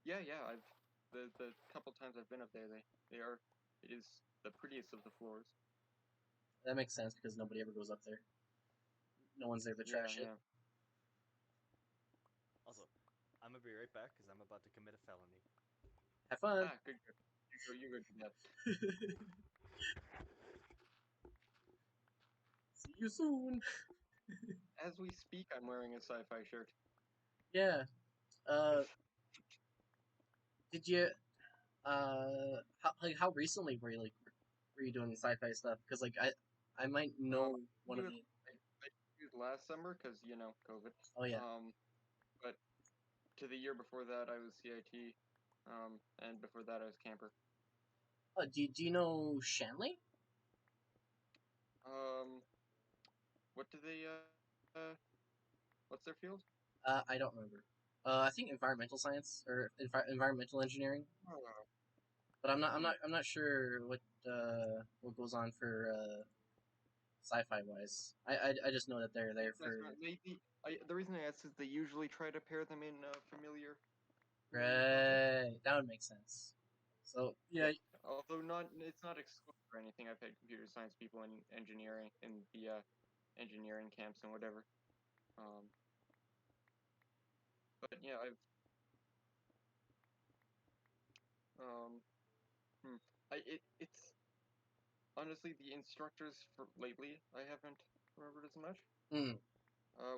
yeah. The couple times I've been up there, they are it is the prettiest of the floors. That makes sense because nobody ever goes up there. No one's there to Yeah, trash it. yeah. Also, I'm gonna be right back because I'm about to commit a felony. Have fun. Ah, good. You go do that. See you soon. As we speak, I'm wearing a sci-fi shirt. Yeah. Uh, did you how recently were you doing sci-fi stuff? Because like I might Uh, know one it of was the. I used last summer because COVID. Oh yeah. But to the year before that, I was CIT, and before that, I was camper. Oh, do you know Shanley? Um, what do they uh what's their field? I don't remember. I think environmental science or environmental engineering, Oh, but hmm. I'm not sure what goes on for sci-fi wise. I just know that they're there That's for. right. The reason I asked is they usually try to pair them in familiar topics. Right, that would make sense. So Yeah, yeah, although it's not exclusive or anything. I've had computer science people in engineering in the engineering camps and whatever. Um, But yeah, it's honestly the instructors for lately I haven't remembered as much. Mm.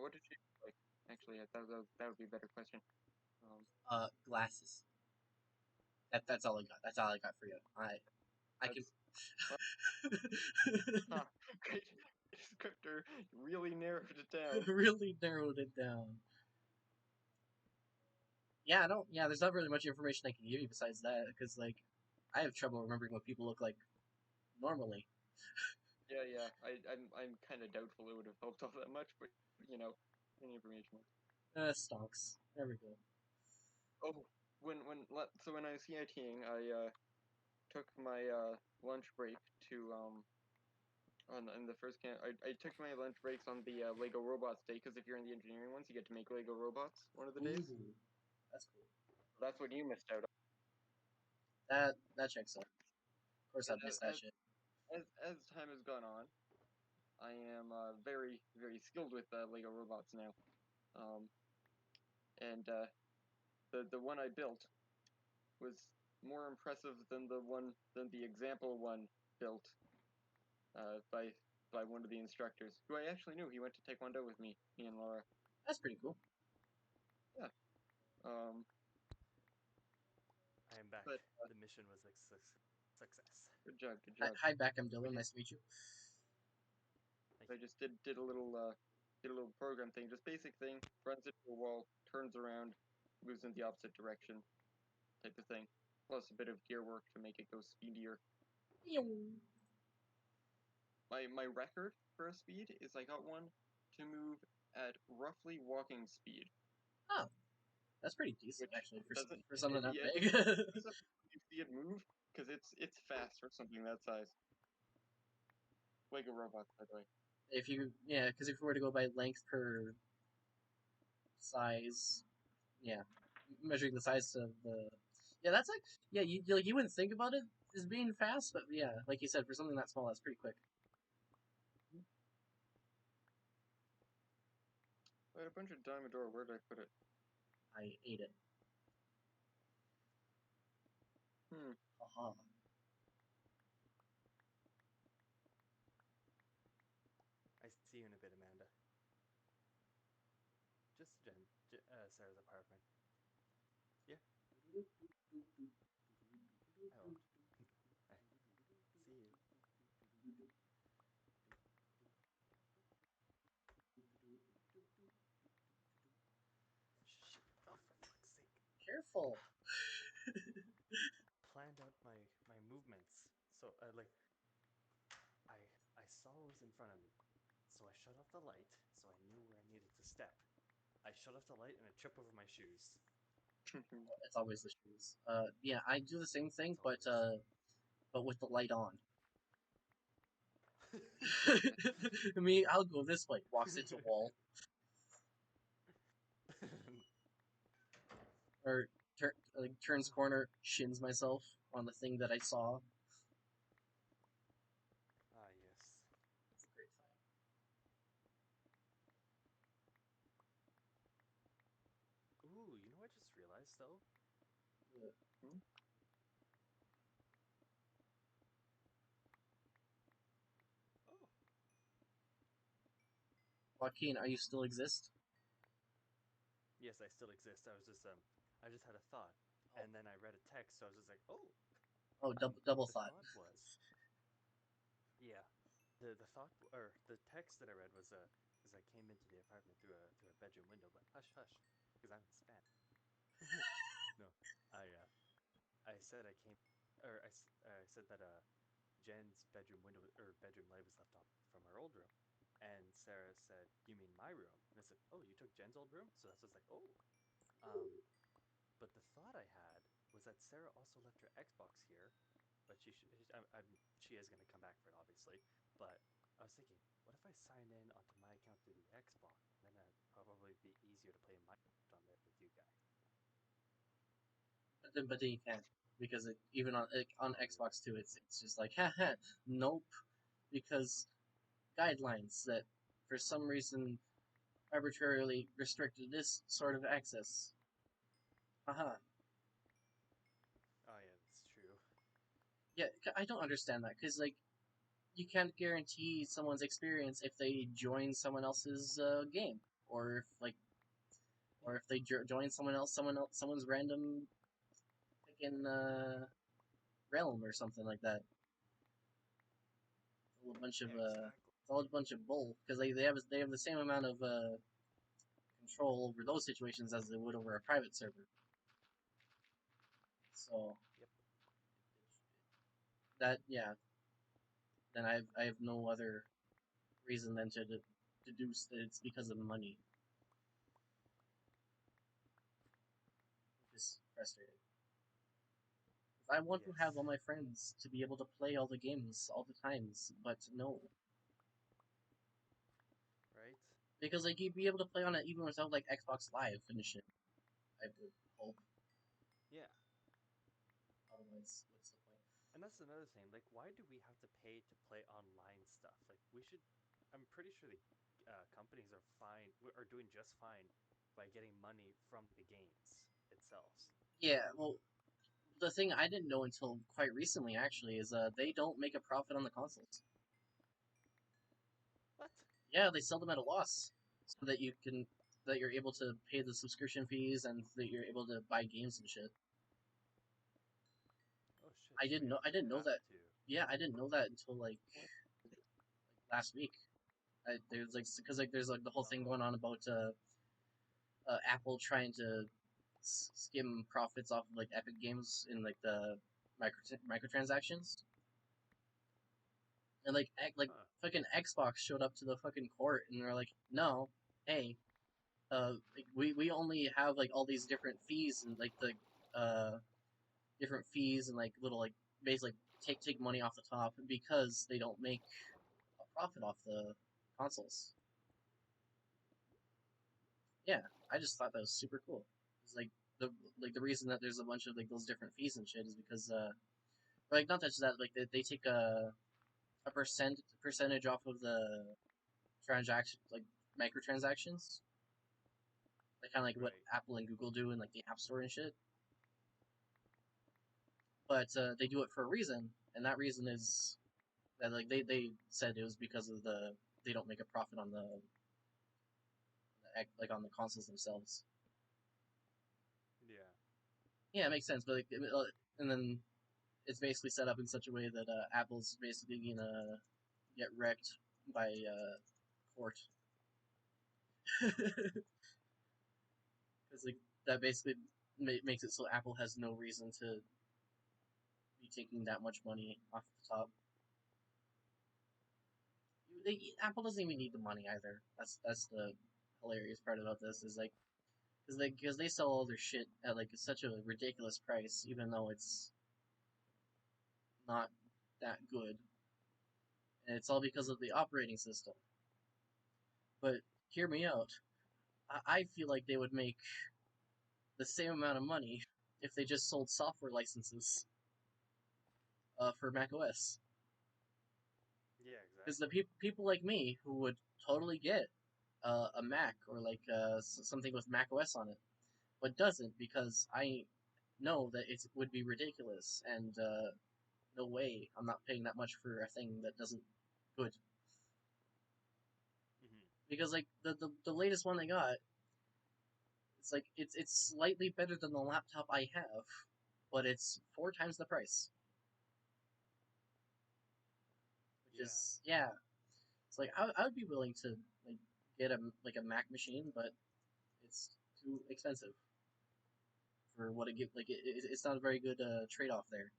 What did you like? Actually, that would be a better question. Glasses. That's all I got. That's all I got for you. I can. That's huh, great descriptor. Really narrowed it down. Really narrowed it down. Yeah, I don't. Yeah, there's not really much information I can give you besides that, because like, I have trouble remembering what people look like normally. Yeah. I'm kind of doubtful it would have helped all that much, but you know, any information. Stonks. There we go. Oh, so when I was CITing, I took my lunch break to on in the first camp. I took my lunch breaks on the Lego Robots day because if you're in the engineering ones, you get to make Lego robots one of the days. Ooh, that's cool. That's what you missed out on. That checks out. Of course, And I've missed that shit. as time has gone on, I am very skilled with Lego robots now. Um, and the one I built was more impressive than the example one built by one of the instructors, who I actually knew. He went to Taekwondo with me and Laura. That's pretty cool. Yeah. Um, I am back. but The mission was a success. good job, good Hi, job. hi back. I'm Dylan. I Nice to meet you. just did a little program thing, just basic thing. Runs into a wall, turns around, moves in the opposite direction, type of thing. Plus a bit of gear work to make it go speedier. Ew. My record for a speed is I got one to move at roughly walking speed, Oh, that's pretty decent which actually doesn't for something that yeah, big. it doesn't you see it move because it's fast for something that size. Lego robots, by the way. If you because if you were to go by length per size, yeah, measuring the size of the that's like you wouldn't think about it as being fast, but yeah, like you said, for something that small, that's pretty quick. I had a bunch of Diamondor. Where did I put it? I ate it. Hmm. Haha. I see you in a bit, Amanda. Just Sarah's apartment. Yeah, I won't. I see you. Shit. Oh, for fuck's sake. Careful. Planned out my movements. So like I saw what was in front of me. So I shut off the light so I knew where I needed to step. I shut off the light and I trip over my shoes. It's always the shoes. Yeah, I do the same thing, It's always. but with the light on. Me, I'll go this way. Walks into wall, or turns corner, shins myself on the thing that I saw. Ah, yes. It's a great time. Ooh, you know what I just realized though? Hmm? Oh. Joaquin, are you still exist? Yes, I still exist. I just had a thought. Oh, And then I read a text, so I was just like, oh. oh, double The thought. thought was, yeah, the thought or the text that I read was because I came into the apartment through a bedroom window, but hush hush, because I'm in Spanish. No, I said I came, or I said that Jen's bedroom window or bedroom light was left on from our old room, and Sarah said, "You mean my room?" And I said, "Oh, you took Jen's old room?" So that's just like, oh, um, but the thought I had was that Sarah also left her Xbox here, but she is going to come back for it, obviously. But I was thinking, what if I sign in onto my account through the Xbox? Then it'd probably be easier to play Minecraft on there with you guys. But then you can't because even on Oh, really? Xbox 2, it's just like haha, nope, because guidelines that for some reason arbitrarily restricted this sort of access. Haha. Oh yeah, that's true. Yeah, I don't understand that because like you can't guarantee someone's experience if they join someone else's game, or if like, or if they join someone's random fucking realm or something like that. It's all a bunch of Yeah, exactly. it's all a bunch of bull because they have the same amount of control over those situations as they would over a private server. So Yep. that yeah, then I have no other reason than to deduce that it's because of money. It's frustrating. I want to have Yes. all my friends to be able to play all the games all the times, but no, Right. because like you'd be able to play on it even without like Xbox Live and shit. I would hope. Yeah. Otherwise, what's the point? And that's another thing. Like, why do we have to pay to play online stuff? Like, we should. I'm pretty sure the companies are fine, are doing just fine by getting money from the games itself. Yeah, well, the thing I didn't know until quite recently actually is they don't make a profit on the consoles. What? Yeah, they sell them at a loss, so that you're able to pay the subscription fees and that you're able to buy games and shit. Oh shit! I So didn't we know. I actually didn't know have that. to. Yeah, I didn't know that until What? last week. There's like because like there's like the whole thing Oh. going on about Apple trying to skim profits off of like Epic Games in like the microtransactions, and like Huh. fucking Xbox showed up to the fucking court and they're like, no, hey, like, we only have like all these different fees and like the different fees and like little like basically take money off the top because they don't make a profit off the consoles. Yeah, I just thought that was super cool. It's the reason that there's a bunch of like those different fees and shit is because like not just that like they take a percentage off of the transaction like microtransactions, like kind of like what Right. Apple and Google do in like the App Store and shit. But they do it for a reason, and that reason is that like they said it was because of they don't make a profit on like on the consoles themselves. Yeah. Yeah, it makes sense, but like, and then it's basically set up in such a way that Apple's basically gonna get wrecked by court because like that basically makes it so Apple has no reason to be taking that much money off the top. Apple doesn't even need the money either. That's the hilarious part about this is like because they sell all their shit at like such a ridiculous price, even though it's not that good, and it's all because of the operating system. But hear me out. I feel like they would make the same amount of money if they just sold software licenses for Mac OS. Yeah. Because the Exactly. people like me who would totally get a Mac or like something with Mac OS on it, but doesn't because I know that it would be ridiculous and no way I'm not paying that much for a thing that doesn't good. Hmm. Because like the latest one they got, it's like it's slightly better than the laptop I have, but it's 4 times the price. Which Yeah. is yeah, it's like I would be willing to like get a Mac machine, but it's too expensive for what it give. Like it's not a very good trade off there.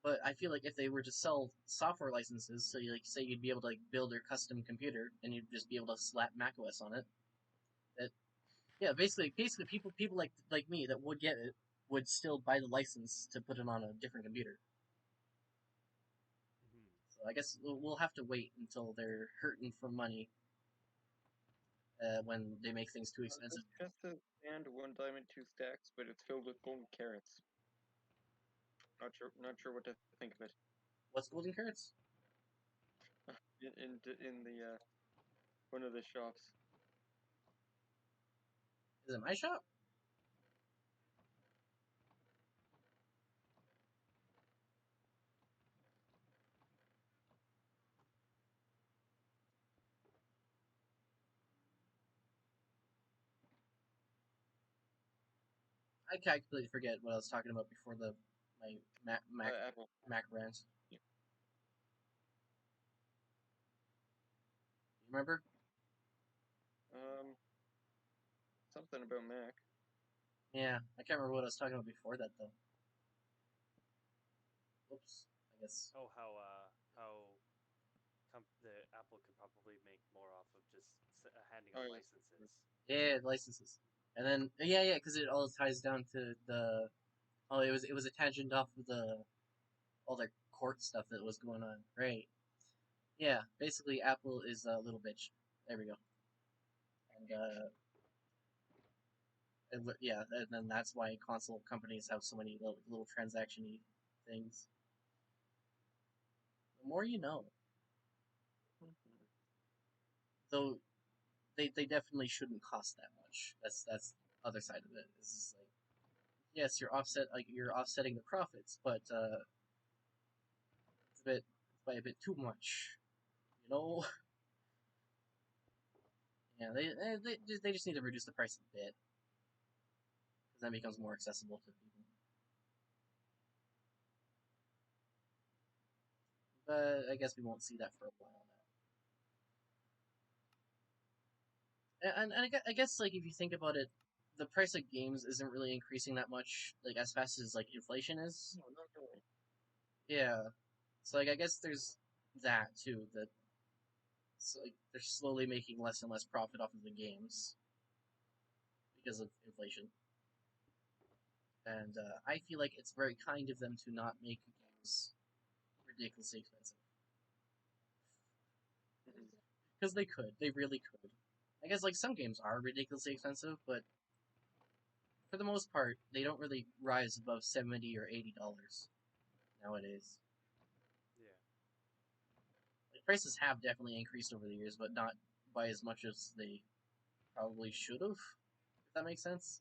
But I feel like if they were to sell software licenses, so you like say you'd be able to like build your custom computer and you'd just be able to slap macOS on it. That yeah, basically people like me that would get it would still buy the license to put it on a different computer. Hmm. So I guess we'll have to wait until they're hurting for money when they make things too expensive. This just says and one diamond, two stacks, but it's filled with golden carrots. Not sure what to think of it. What's golden carrots? In the one of the shops. Is it my shop? I completely forget what I was talking about before my Apple. Mac rant. Yeah. You remember? Something about Mac. Yeah, I can't remember what I was talking about before that though. Whoops. I guess. Oh, how the Apple could probably make more off of just handing Oh out yes. licenses. Yeah, licenses. And then yeah, because it all ties down to the it was a tangent off of the all the court stuff that was going on. Right. Yeah, basically Apple is a little bitch. There we go. And yeah, and then that's why console companies have so many little transaction-y things. The more you know. Mhm. Though they definitely shouldn't cost that much. That's the other side of it. Is like yes, you're offsetting the profits, but it's by a bit too much. You know? Yeah, they just need to reduce the price a bit because that becomes more accessible to people. But I guess we won't see that for a while now. And I guess like if you think about it, the price of games isn't really increasing that much, like as fast as like inflation is. No, not really. Yeah, so like I guess there's that too. That so, like they're slowly making less and less profit off of the games because of inflation. And I feel like it's very kind of them to not make games ridiculously expensive Mhm. because they could, they really could. I guess like some games are ridiculously expensive, but for the most part, they don't really rise above $70 or $80 nowadays. Yeah. Like, prices have definitely increased over the years, but not by as much as they probably should have. If that makes sense.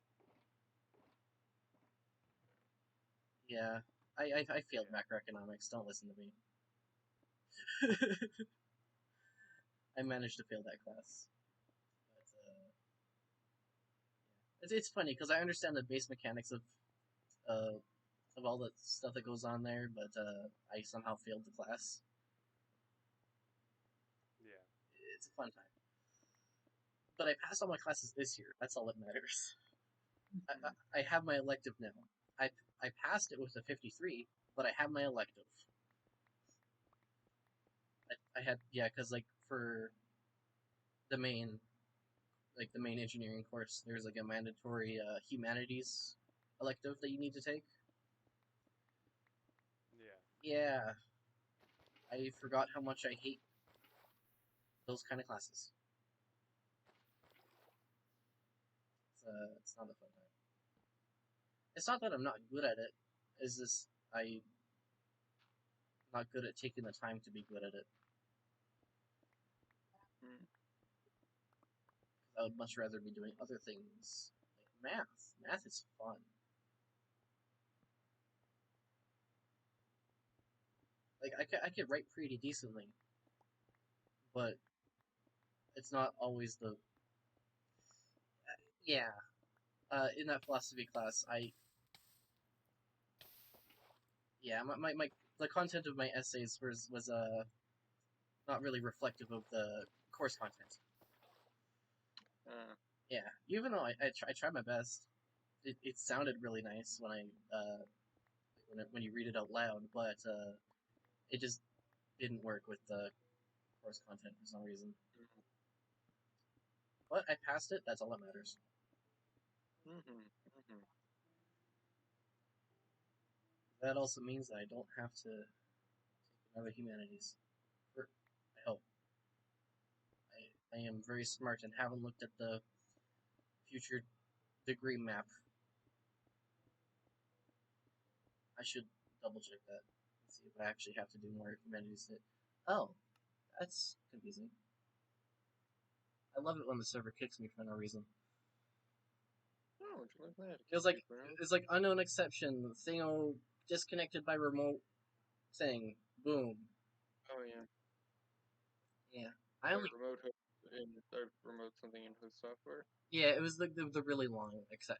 Yeah, I failed Yeah. macroeconomics. Don't listen to me. I managed to fail that class, but it's funny because I understand the base mechanics uh, of all the stuff that goes on there, but I somehow failed the class. Yeah. It's a fun time. But I passed all my classes this year. That's all that matters. I have my elective now. I passed it with a 53, but I have my elective. I had yeah, because like for the main the main engineering course, there's like a mandatory humanities elective that you need to take. Yeah. Yeah, I forgot how much I hate those kind of classes. It's not a fun time. It's not that I'm not good at it. It's just I'm not good at taking the time to be good at it. Mhm. I would much rather be doing other things like math. Math is fun. Like I could write pretty decently, but it's not always the yeah. In that philosophy class, I yeah my the content of my essays was not really reflective of the course content. Uh, Yeah, even though I tried my best, it sounded really nice when when you read it out loud, but it just didn't work with the course content for some reason. mhm. But I passed it. That's all that matters. Mhm. Mhm. That also means that I don't have to take another humanities. Or, I hope. I am very smart and haven't looked at the future degree map. I should double check that and see if I actually have to do more humanities. Oh, that's confusing. I love it when the server kicks me for no reason. Oh, look at that. It was like unknown exception. Thingo disconnected by remote thing. Boom. Oh yeah. Yeah. I only Remote something in host software. yeah. It was the really long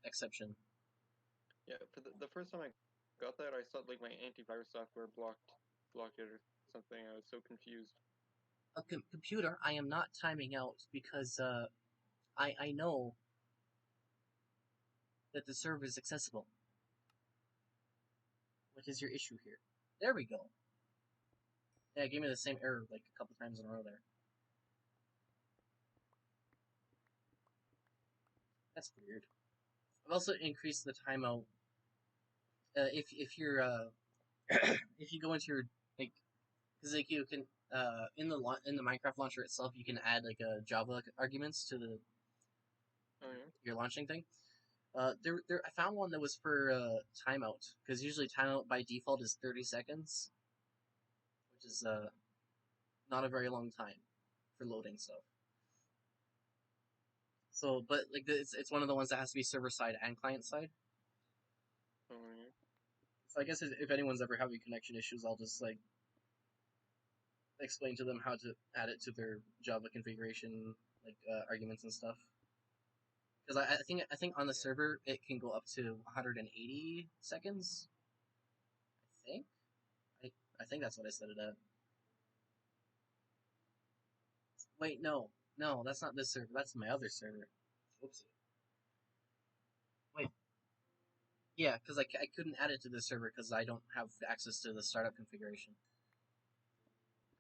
exception. Yeah, for the first time I got that, I thought like my antivirus software blocked it or something. I was so confused. A computer, I am not timing out because I know that the server is accessible. What is your issue here? There we go. Yeah, it gave me the same error like a couple times in a row there. That's weird. I've also increased the timeout. If you're if you go into your like, because like you can in the Minecraft launcher itself, you can add like a Java arguments to the Oh yeah. your launching thing. I found one that was for timeout because usually timeout by default is 30 seconds, which is not a very long time for loading stuff. So, but like it's one of the ones that has to be server side and client side. Oh yeah. So I guess if anyone's ever having connection issues, I'll just like explain to them how to add it to their Java configuration, like arguments and stuff. Because I think on the Yeah. server it can go up to 180 seconds. I think I think that's what I set it at. Wait, no, that's not this server. That's my other server. Whoopsie. Wait, yeah, because I couldn't add it to this server because I don't have access to the startup configuration.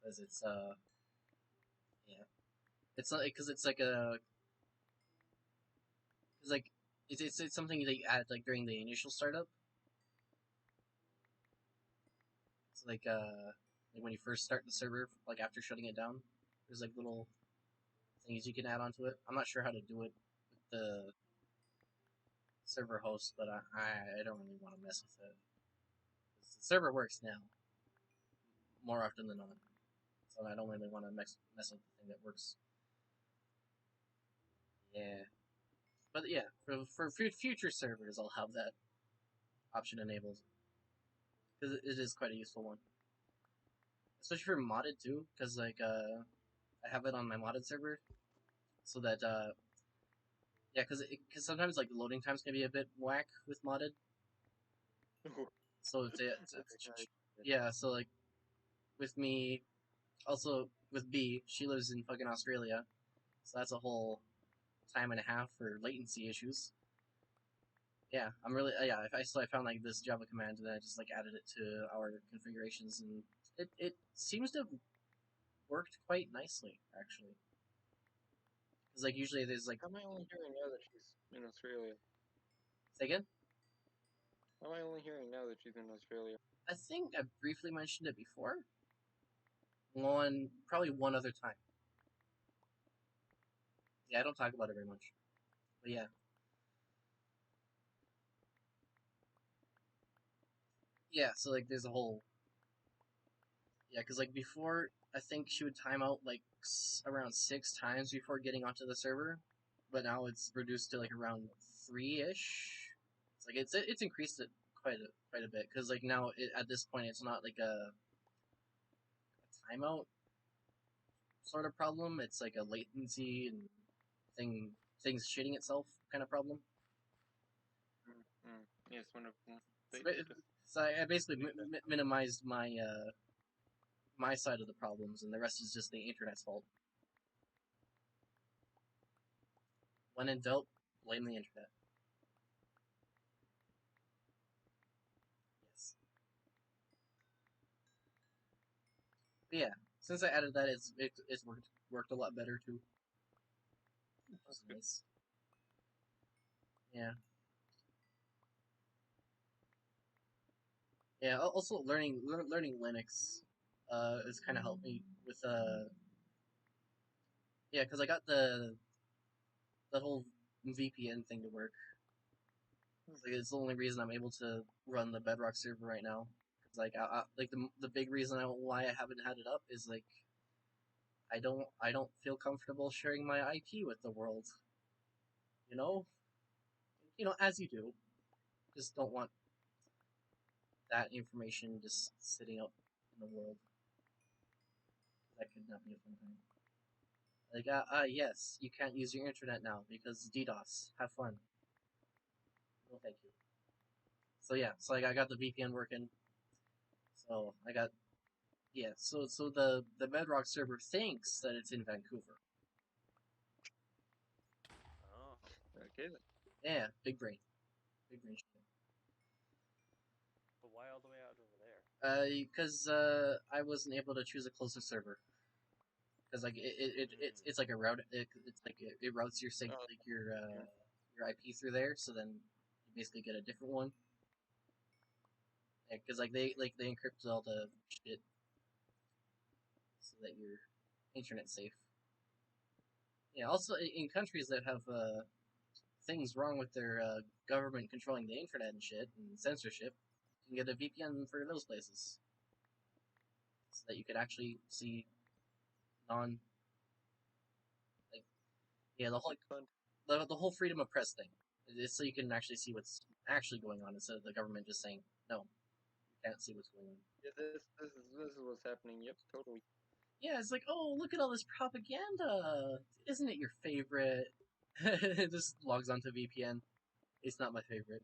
Because it's yeah, it's not because it's like a because like it's something that you add like during the initial startup. It's like when you first start the server, like after shutting it down, there's like little things you can add onto it. I'm not sure how to do it with the server host, but I don't really want to mess with it. The server works now more often than not, so I don't really want to mess with the thing that works. Yeah, but yeah, for future servers, I'll have that option enabled because it is quite a useful one, especially for modded too. Because like I have it on my modded server, so that yeah, because sometimes like the loading times can be a bit whack with modded. So yeah, so like with me, also with B, she lives in fucking Australia, so that's a whole time and a half for latency issues. Yeah, I'm really yeah. I found like this Java command and then I just like added it to our configurations and it seems to have worked quite nicely actually. Because like usually there's like How am I only hearing now that she's in Australia? say again. How am I only hearing now that she's in Australia? I think I briefly mentioned it before. Probably one other time. Yeah, I don't talk about it very much. But yeah, yeah. So like there's a whole yeah, because like before I think she would time out like around 6 times before getting onto the server, but now it's reduced to like around 3 ish. It's like it's increased it quite a bit because like now at this point it's not like a timeout sort of problem. It's like a latency and things shitting itself kind of problem. Mm-hmm. Yes, one of them. So, They just so I basically do that. minimized my side of the problems, and the rest is just the internet's fault. When in doubt, blame the internet. Yes. But yeah, since I added that, it's worked a lot better too, which is That's good. nice. Yeah, yeah. Also, learning Linux has kind of helped me with yeah, because I got that whole VPN thing to work. Like, it's the only reason I'm able to run the Bedrock server right now. Cause like like the big reason why I haven't had it up is like I don't feel comfortable sharing my IP with the world. You know, as you do. Just don't want that information just sitting out in the world. That could not be a fun time. Like, yes, you can't use your internet now because DDoS. Have fun. No, thank you. So yeah, so like I got the VPN working. So I got So the Bedrock server thinks that it's in Vancouver. Oh. Okay then. Yeah, big brain shit. But why all the way out over there? Because I wasn't able to choose a closer server. Because like it's like a route. It's like it routes your Oh, like your IP through there. So then you basically get a different one. Because they encrypt all the shit so that your internet's safe. Yeah. Also, in countries that have things wrong with their government controlling the internet and shit and censorship, you can get a VPN for those places so that you could actually see non like the whole fun. the whole freedom of press thing. It's so you can actually see what's actually going on instead of the government just saying no, you can't see what's going on. Yeah, this is what's happening. Yep, totally. Yeah, it's like, oh, look at all this propaganda. Isn't it your favorite? Just logs onto VPN. It's not my favorite.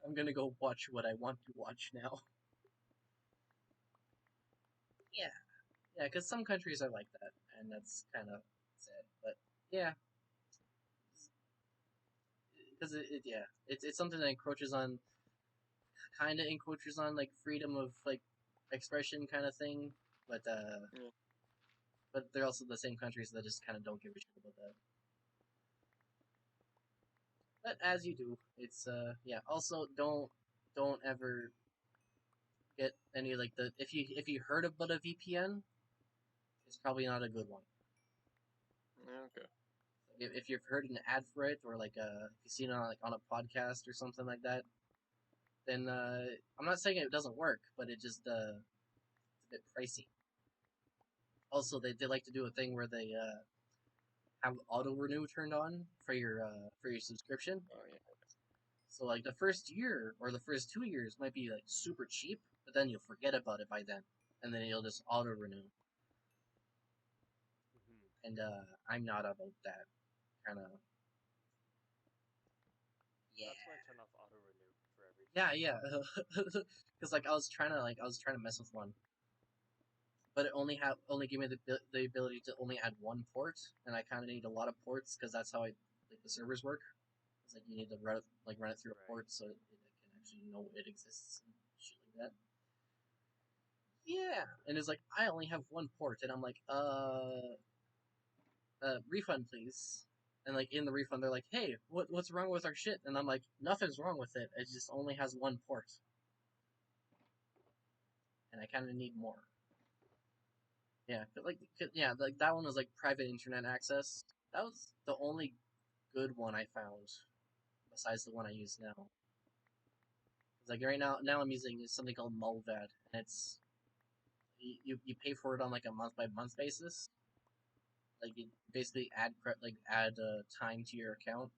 I'm gonna go watch what I want to watch now. Yeah, yeah, because some countries are like that, and that's kind of sad. But yeah, because it's something that kind of encroaches on like freedom of like expression kind of thing. But Yeah. but they're also the same countries that just kind of don't give a shit about that. But as you do, it's yeah. Also, don't ever get any like the if you heard about a VPN, it's probably not a good one. Okay. If you've heard an ad for it or like if you've seen it on like on a podcast or something like that, then I'm not saying it doesn't work, but it just it's a bit pricey. Also, they like to do a thing where they have auto renew turned on for your subscription. Oh yeah. So like the first year or the first 2 years might be like super cheap, but then you'll forget about it by then, and then it'll just auto renew. And I'm not about that kind of. Yeah. That's why I turn off auto renew for everything. Yeah. Because like I was trying to mess with one, but it only gave me the ability to only add one port, and I kind of need a lot of ports because that's how like the servers work. It's like you need to run it through a Right. port so it can actually know it exists and shit like that. Yeah, and it's like I only have one port, and I'm like, refund please. And like in the refund, they're like, hey, what's wrong with our shit? And I'm like, nothing's wrong with it. It just only has one port, and I kind of need more. Yeah, but like that one was like private internet access. That was the only good one I found, besides the one I use now. 'Cause, like right now I'm using something called Mulvad, and it's you pay for it on like a month by month basis. Like you basically add time to your account.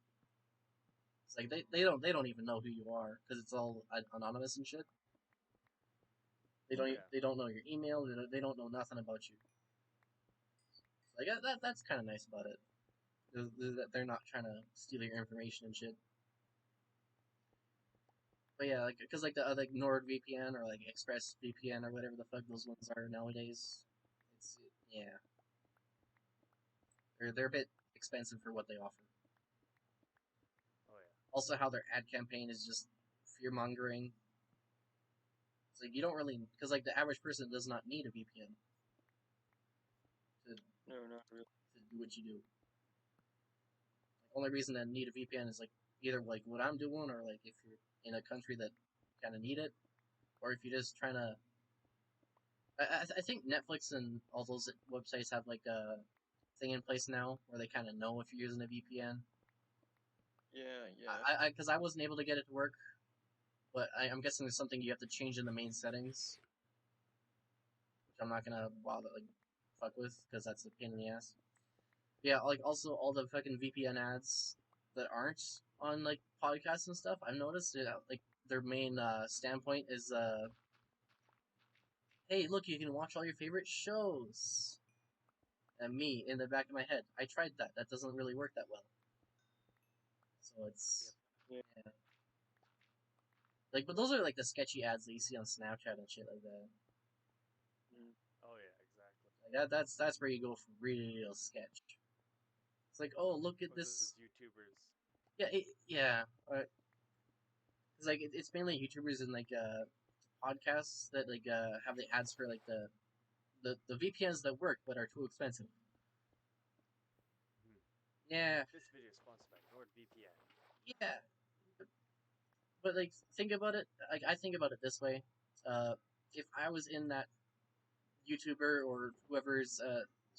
It's like they don't even know who you are because it's all anonymous and shit. Yeah. They don't know your email. They don't know nothing about you. Like that's kind of nice about it. That they're not trying to steal your information and shit. But yeah, like because like the like NordVPN or like ExpressVPN or whatever the fuck those ones are nowadays, it's yeah, they're a bit expensive for what they offer. Oh yeah. Also, how their ad campaign is just fear mongering. It's like you don't really because like the average person does not need a VPN to No, not really. do what you do. Like only reason that need a VPN is like either like what I'm doing or like if you're in a country that kind of need it, or if you're just trying to. I think Netflix and all those websites have like a thing in place now where they kind of know if you're using a VPN. Yeah. Because I wasn't able to get it to work, but I'm guessing there's something you have to change in the main settings, which I'm not gonna bother like fuck with because that's a pain in the ass. Yeah, like also all the fucking VPN ads that aren't on like podcasts and stuff. I've noticed like their main standpoint is hey, look, you can watch all your favorite shows. And me in the back of my head, I tried that. That doesn't really work that well. So it's Yeah. yeah. Like, but those are like the sketchy ads that you see on Snapchat and shit like that. Oh yeah, exactly. Like that's where you go for real sketch. It's like, oh, look at Or this. those YouTubers. Yeah, yeah. It's like it's mainly YouTubers and like podcasts that like have the ads for like the VPNs that work but are too expensive. Hmm. Yeah, This video is sponsored by NordVPN. yeah. But like, think about it. Like, I think about it this way: if I was in that YouTuber or whoever's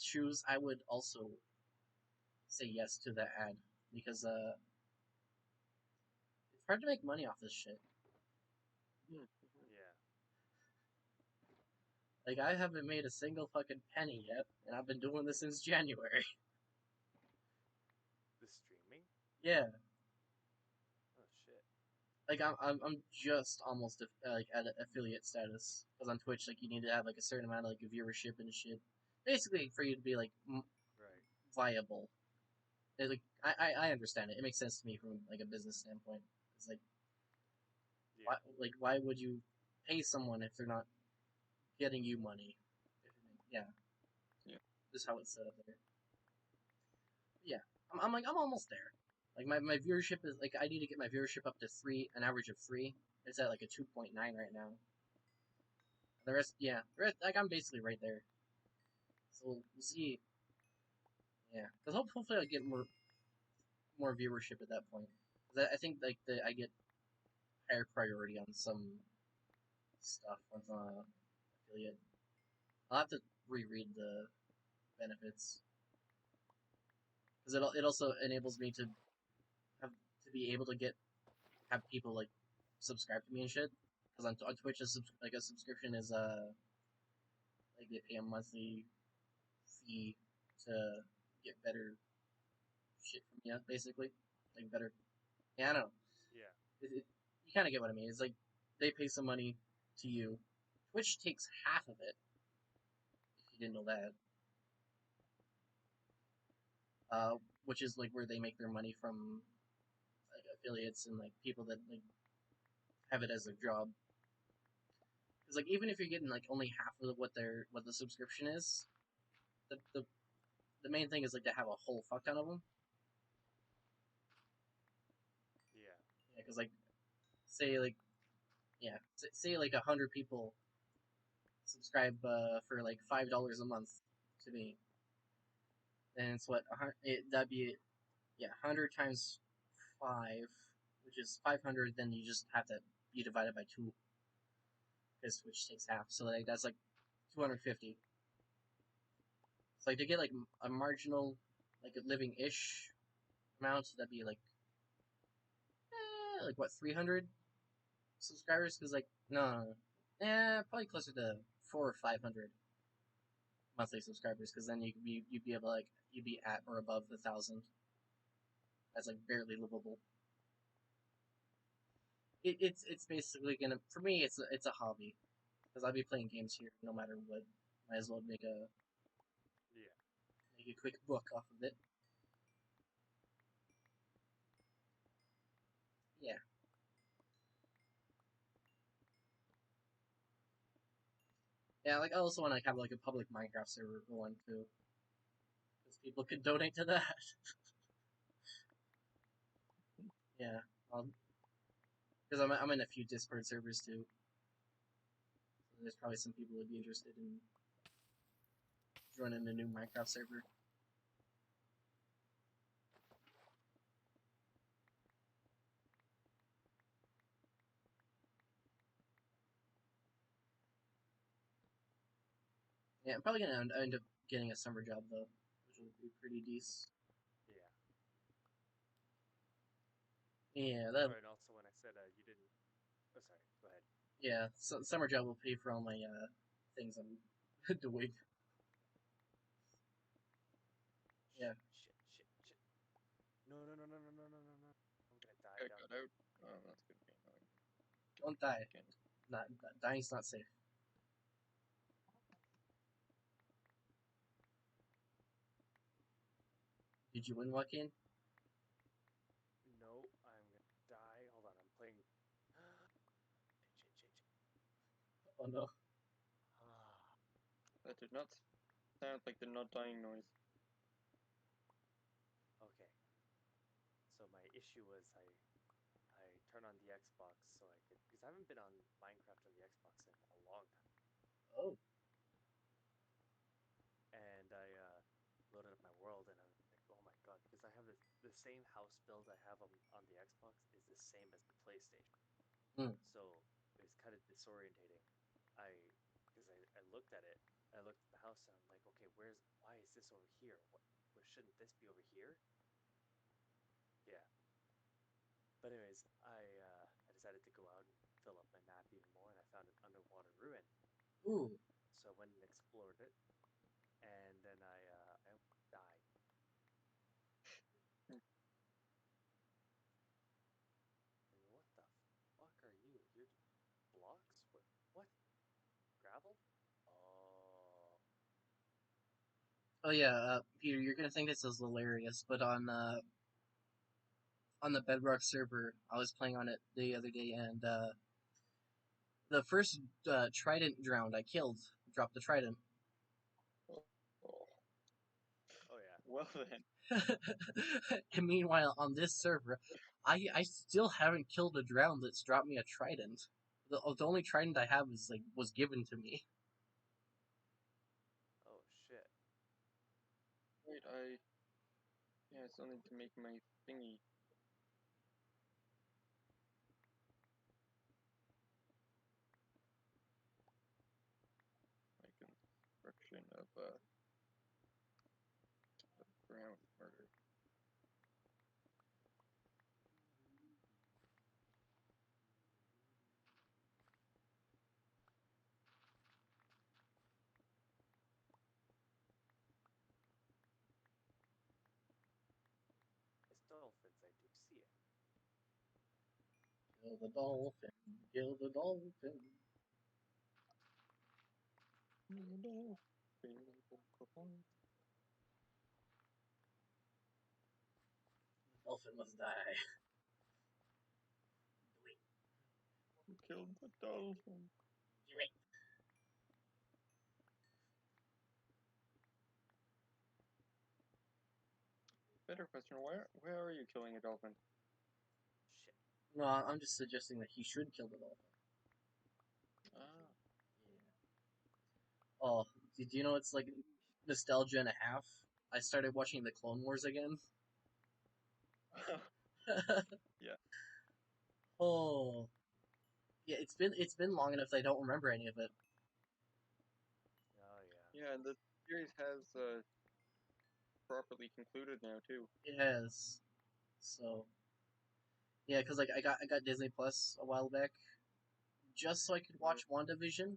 shoes, I would also say yes to that ad because it's hard to make money off this shit. Yeah. Yeah. Like, I haven't made a single fucking penny yet, and I've been doing this since January. The streaming? Yeah, Oh shit. like I'm just almost like at affiliate status because on Twitch, like you need to have like a certain amount of like viewership and shit, basically for you to be like Right. viable. Like I understand it. It makes sense to me from like a business standpoint. It's like Yeah. why would you pay someone if they're not getting you money? Yeah, Yeah. this is how it's set up there. Yeah, I'm like I'm almost there. Like my viewership is like I need to get my viewership up to three, an average of three. It's at like a 2.9 right now. The rest, yeah, the rest, like I'm basically right there. So we'll see. Yeah, because hopefully I'll get more viewership at that point. 'Cause I think like I get higher priority on some stuff on affiliate. I'll have to reread the benefits because it also enables me to have to be able to have people like subscribe to me and shit. Because on Twitch, like a subscription is like they pay a monthly fee to get better shit from you, basically, like better. Yeah, I don't know. Yeah. You kind of get what I mean. It's like they pay some money to you. Twitch takes half of it. If you didn't know that, uh, which is like where they make their money from like affiliates and like people that like have it as their job. Because like even if you're getting like only half of what the subscription is, the main thing is like to have a whole fuck ton of them. Yeah. Yeah, because like say like yeah, say like 100 people subscribe for like $5 a month to me, then it's what that'd be yeah 100 times 5, which is 500. Then you just have to be divided by two because which takes half. So like that's like 250. It's like to get like a marginal like a living ish amount. That'd be like what 300 subscribers? Because like no, probably closer to 400 or 500 monthly subscribers. Because then you'd be able to, like you'd be at or above the 1,000. That's like barely livable. It's basically gonna for me it's a hobby because I'll be playing games here no matter what. Might as well Yeah. make a quick buck off of it. Yeah, yeah. Like I also want to have like a public Minecraft server one too, because people could donate to that. Yeah, because I'm in a few Discord servers too. So there's probably some people who'd be interested in joining a new Minecraft server. Yeah, I'm probably gonna end up getting a summer job though, which will be pretty decent. Yeah. Yeah, that Oh, and also when I said you didn't. Oh, sorry. Go ahead. yeah, summer job will pay for all my things I'm doing. Yeah, Shit. No, no, no, no, no, no, no, no, no. I'm gonna die I down got there. out. Oh, that's gonna be annoying. don't die. Again. Not dying's not safe. Did you win, Joaquin? No, I'm gonna die. Hold on, I'm playing. Oh no. That did not sound like the not dying noise. Okay. So my issue was I turn on the Xbox so I could, because I haven't been on Minecraft on the Xbox in a long time, Oh. and I loaded up my world and I'm like, oh my god, because I have the same house build I have on the Xbox is the same as the PlayStation, Hmm. so it was kind of disorientating. I because I looked at it, I looked at the house and I'm like, okay, why is this over here? What shouldn't this be over here? Yeah. But anyways, I decided to go out and fill up my map even more, and I found an underwater ruin. Ooh. So I went and explored it, and then I almost died. And what the fuck are you? You're blocks? What? Gravel? Oh, Oh yeah, Peter, you're gonna think this is hilarious, but on the Bedrock server, I was playing on it the other day, and the first trident drowned. I killed, dropped the trident. Oh, oh. oh yeah. Well then, And meanwhile, on this server, I still haven't killed a drown that's dropped me a trident. The only trident I have is like was given to me. Oh shit. wait, yeah, I still need to make my thingy. My construction of ground murder. It's dolphins. I do see it. Kill the dolphin. Kill the dolphin. The dolphin must die. Do it. Who killed the dolphin? Do it. Better question, where are you killing a dolphin? Shit. No, I'm just suggesting that he should kill the dolphin. Ah. Yeah. Oh, did you know it's like nostalgia and a half? I started watching the Clone Wars again. Yeah. Oh, yeah. It's been long enough that I don't remember any of it. Oh yeah. Yeah, and the series has properly concluded now too. It has. So yeah, because like I got Disney Plus a while back, just so I could Mm. watch WandaVision.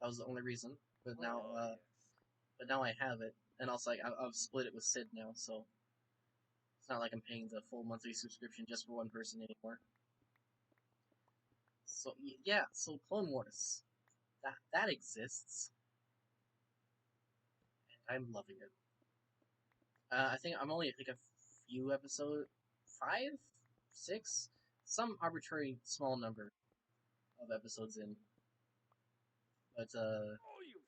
That was the only reason. But now, Oh yes. I have it, and also like I've split it with Sid now, so it's not like I'm paying the full monthly subscription just for one person anymore. So yeah, so Clone Wars that exists, and I'm loving it. I think I'm only like a few episode, five, six, some arbitrary small number of episodes in, but Oh you.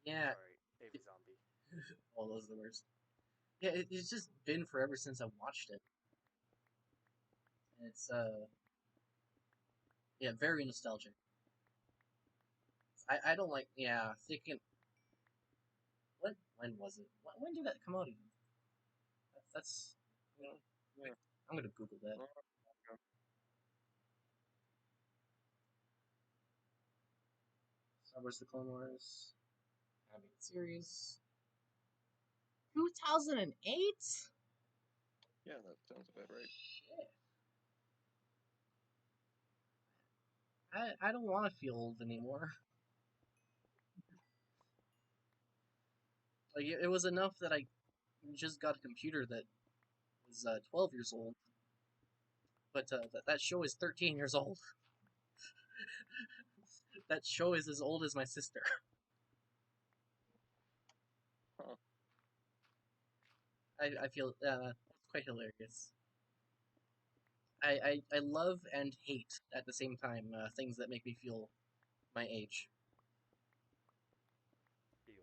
yeah, Sorry, baby zombie. all those are the worst. Yeah, it's just been forever since I watched it, and it's yeah, very nostalgic. I don't like thinking when was it? When did that come out again? That's Yeah. Yeah. I'm gonna Google that. Well, Star Wars: The Clone Wars animated series, 2008. yeah, that sounds about right. Shit, I don't want to feel old anymore. Like it was enough that I just got a computer that was 12 years old, but that show is 13 years old. That show is as old as my sister. Huh. I feel it's quite hilarious. I love and hate at the same time things that make me feel my age. Feel.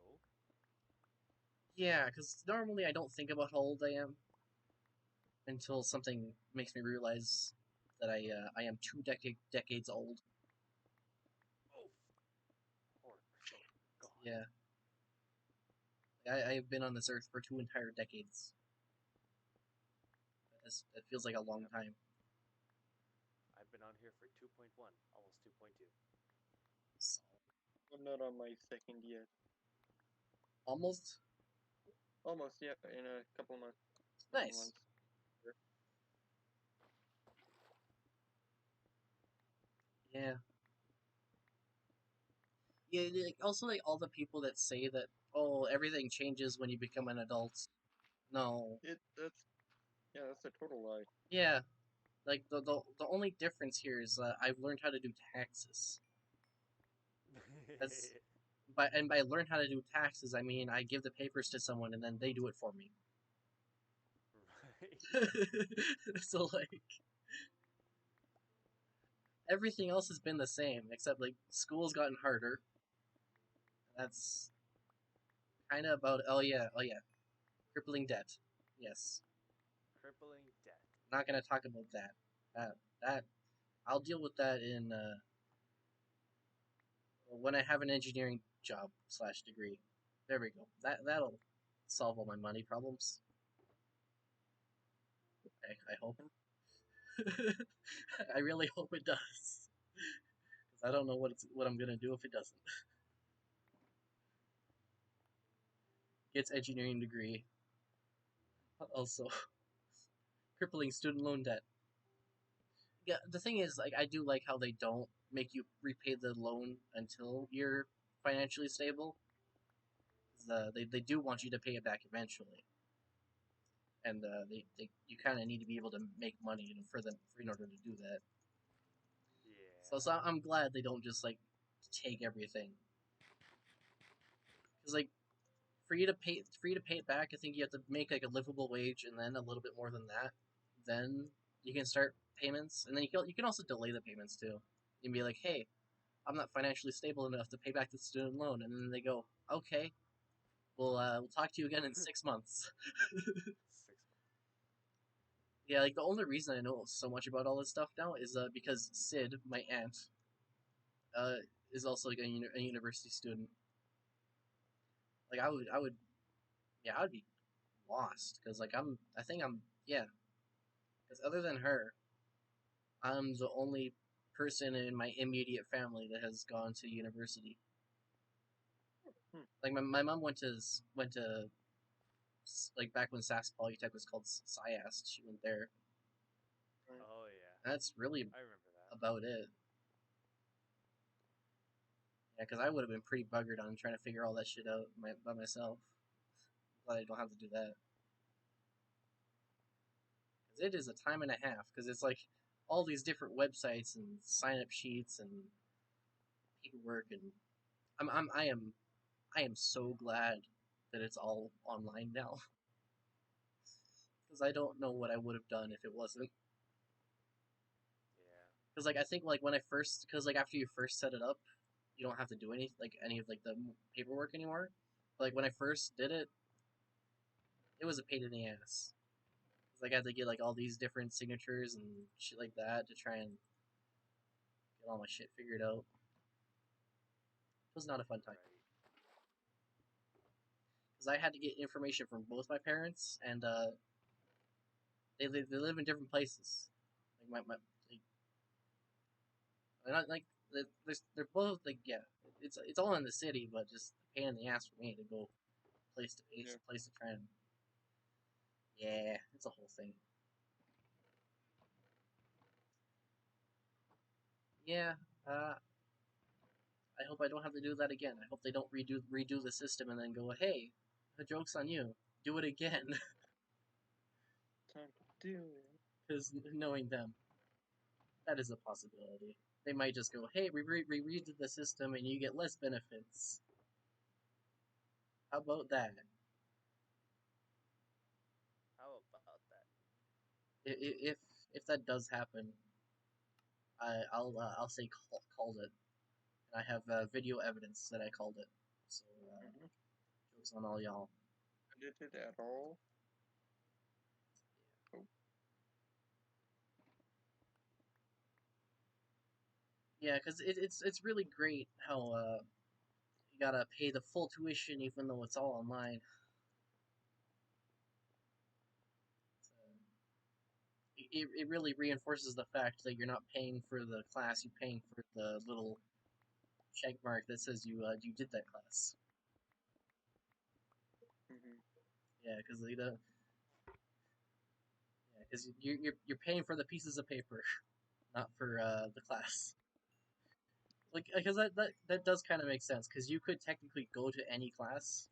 Yeah, because normally I don't think about how old I am until something makes me realize that I am decades old. Oh, horrors. God. Yeah, I've been on this earth for 2 entire decades. It feels like a long Yep. time. I've been on here for 2.1, almost 2.2. So, I'm not on my second yet. almost Almost, yeah, in a couple of months. nice. Yeah, yeah. Like, also, like all the people that say that everything changes when you become an adult. No, That's a total lie. yeah. Like the only difference here is I've learned how to do taxes. That's by learn how to do taxes, I mean I give the papers to someone and then they do it for me. Right. So like everything else has been the same except like school's gotten harder. That's kind of about oh yeah, crippling debt. Yes, Crippling debt. not gonna talk about that. That I'll deal with that in when I have an engineering job slash degree. There we go. That'll solve all my money problems. I hope. I really hope it does. Because I don't know what I'm gonna do if it doesn't. Gets engineering degree. Also, crippling student loan debt. Yeah, the thing is, like, I do like how they don't make you repay the loan until you're financially stable. They do want Yeah. you to pay it back eventually, and they you kind of need to be able to make money in order to do that. So Yeah. I'm glad they don't just like take everything. Because like for you to pay it back, I think you have to make like a livable wage and then a little bit more than that. Then you can start payments, and then you can also delay the payments too. You can be like, hey, I'm not financially stable enough to pay back the student loan, and then they go, okay, we'll talk to you again in 6 months. 6 months. Yeah, like the only reason I know so much about all this stuff now is because Sid, my aunt, uh, is also like a university student. Like yeah, I would be lost because like I think I'm yeah, because other than her, I'm the only person in my immediate family that has gone to university. Hmm. Like my mom went to like back when Sask Polytech was called SciAst. She went there. Right. Oh yeah. That's really I remember that. about it. Yeah, because I would have been pretty buggered on trying to figure all that shit out by myself. Glad I don't have to do that. Because it is a time and a half. Because it's like all these different websites and sign up sheets and paperwork and I am so glad that it's all online now. Because I don't know what I would have done if it wasn't. Yeah. Because like I think like when I first, because like after you first set it up, you don't have to do any of like the paperwork anymore. But, like when I first did it, it was a pain in the ass. 'Cause, like I had to get like all these different signatures and shit like that to try and get all my shit figured out. It was not a fun time Right. because I had to get information from both my parents, and they live in different places. Like like, they're not like they're both like yeah, it's all in the city, but just a pain in the ass for me to go Yeah. place to try and yeah, it's a whole thing. Yeah, uh, I hope I don't have to do that again. I hope they don't redo the system and then go, hey, the joke's on you. Do it again, Time to do it. because knowing them, that is a possibility. They might just go, hey, we redid the system and you get less benefits. How about that? How about that? If if that does happen, I'll say called it, and I have video evidence that I called it. So Mhm. jokes on all y'all. Edited at all? Oh, Yeah, because it's really great how you gotta pay the full tuition even though it's all online. It really reinforces the fact that you're not paying for the class, you're paying for the little check mark that says you did that class. mhm. Yeah, because you're paying for the pieces of paper, not for the class. Like because that does kind of make sense because you could technically go to any class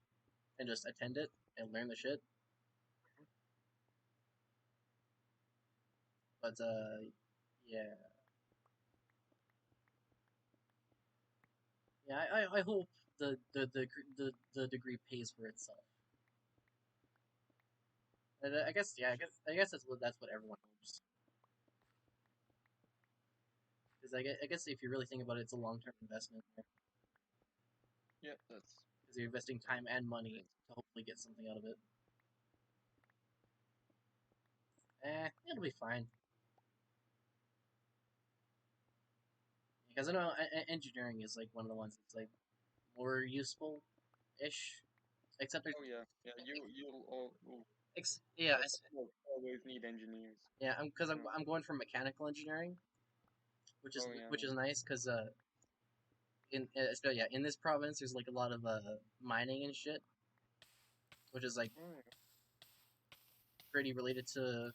and just attend it and learn the shit, but yeah. Yeah, I hope the degree pays for itself. And I guess yeah, I guess that's what everyone hopes. Because I guess if you really think about it, it's a long term investment Yep, that's because you're investing time and money it's to hopefully get something out of it. It'll be fine. Because I know engineering is like one of the ones that's like more useful ish. Except there's oh yeah, yeah. yeah, You'll always need engineers. yeah. Because Uh, I'm going for mechanical engineering, oh yeah, which yeah. is nice because yeah, in this province there's like a lot of mining and shit, which is like Oh yeah. pretty related to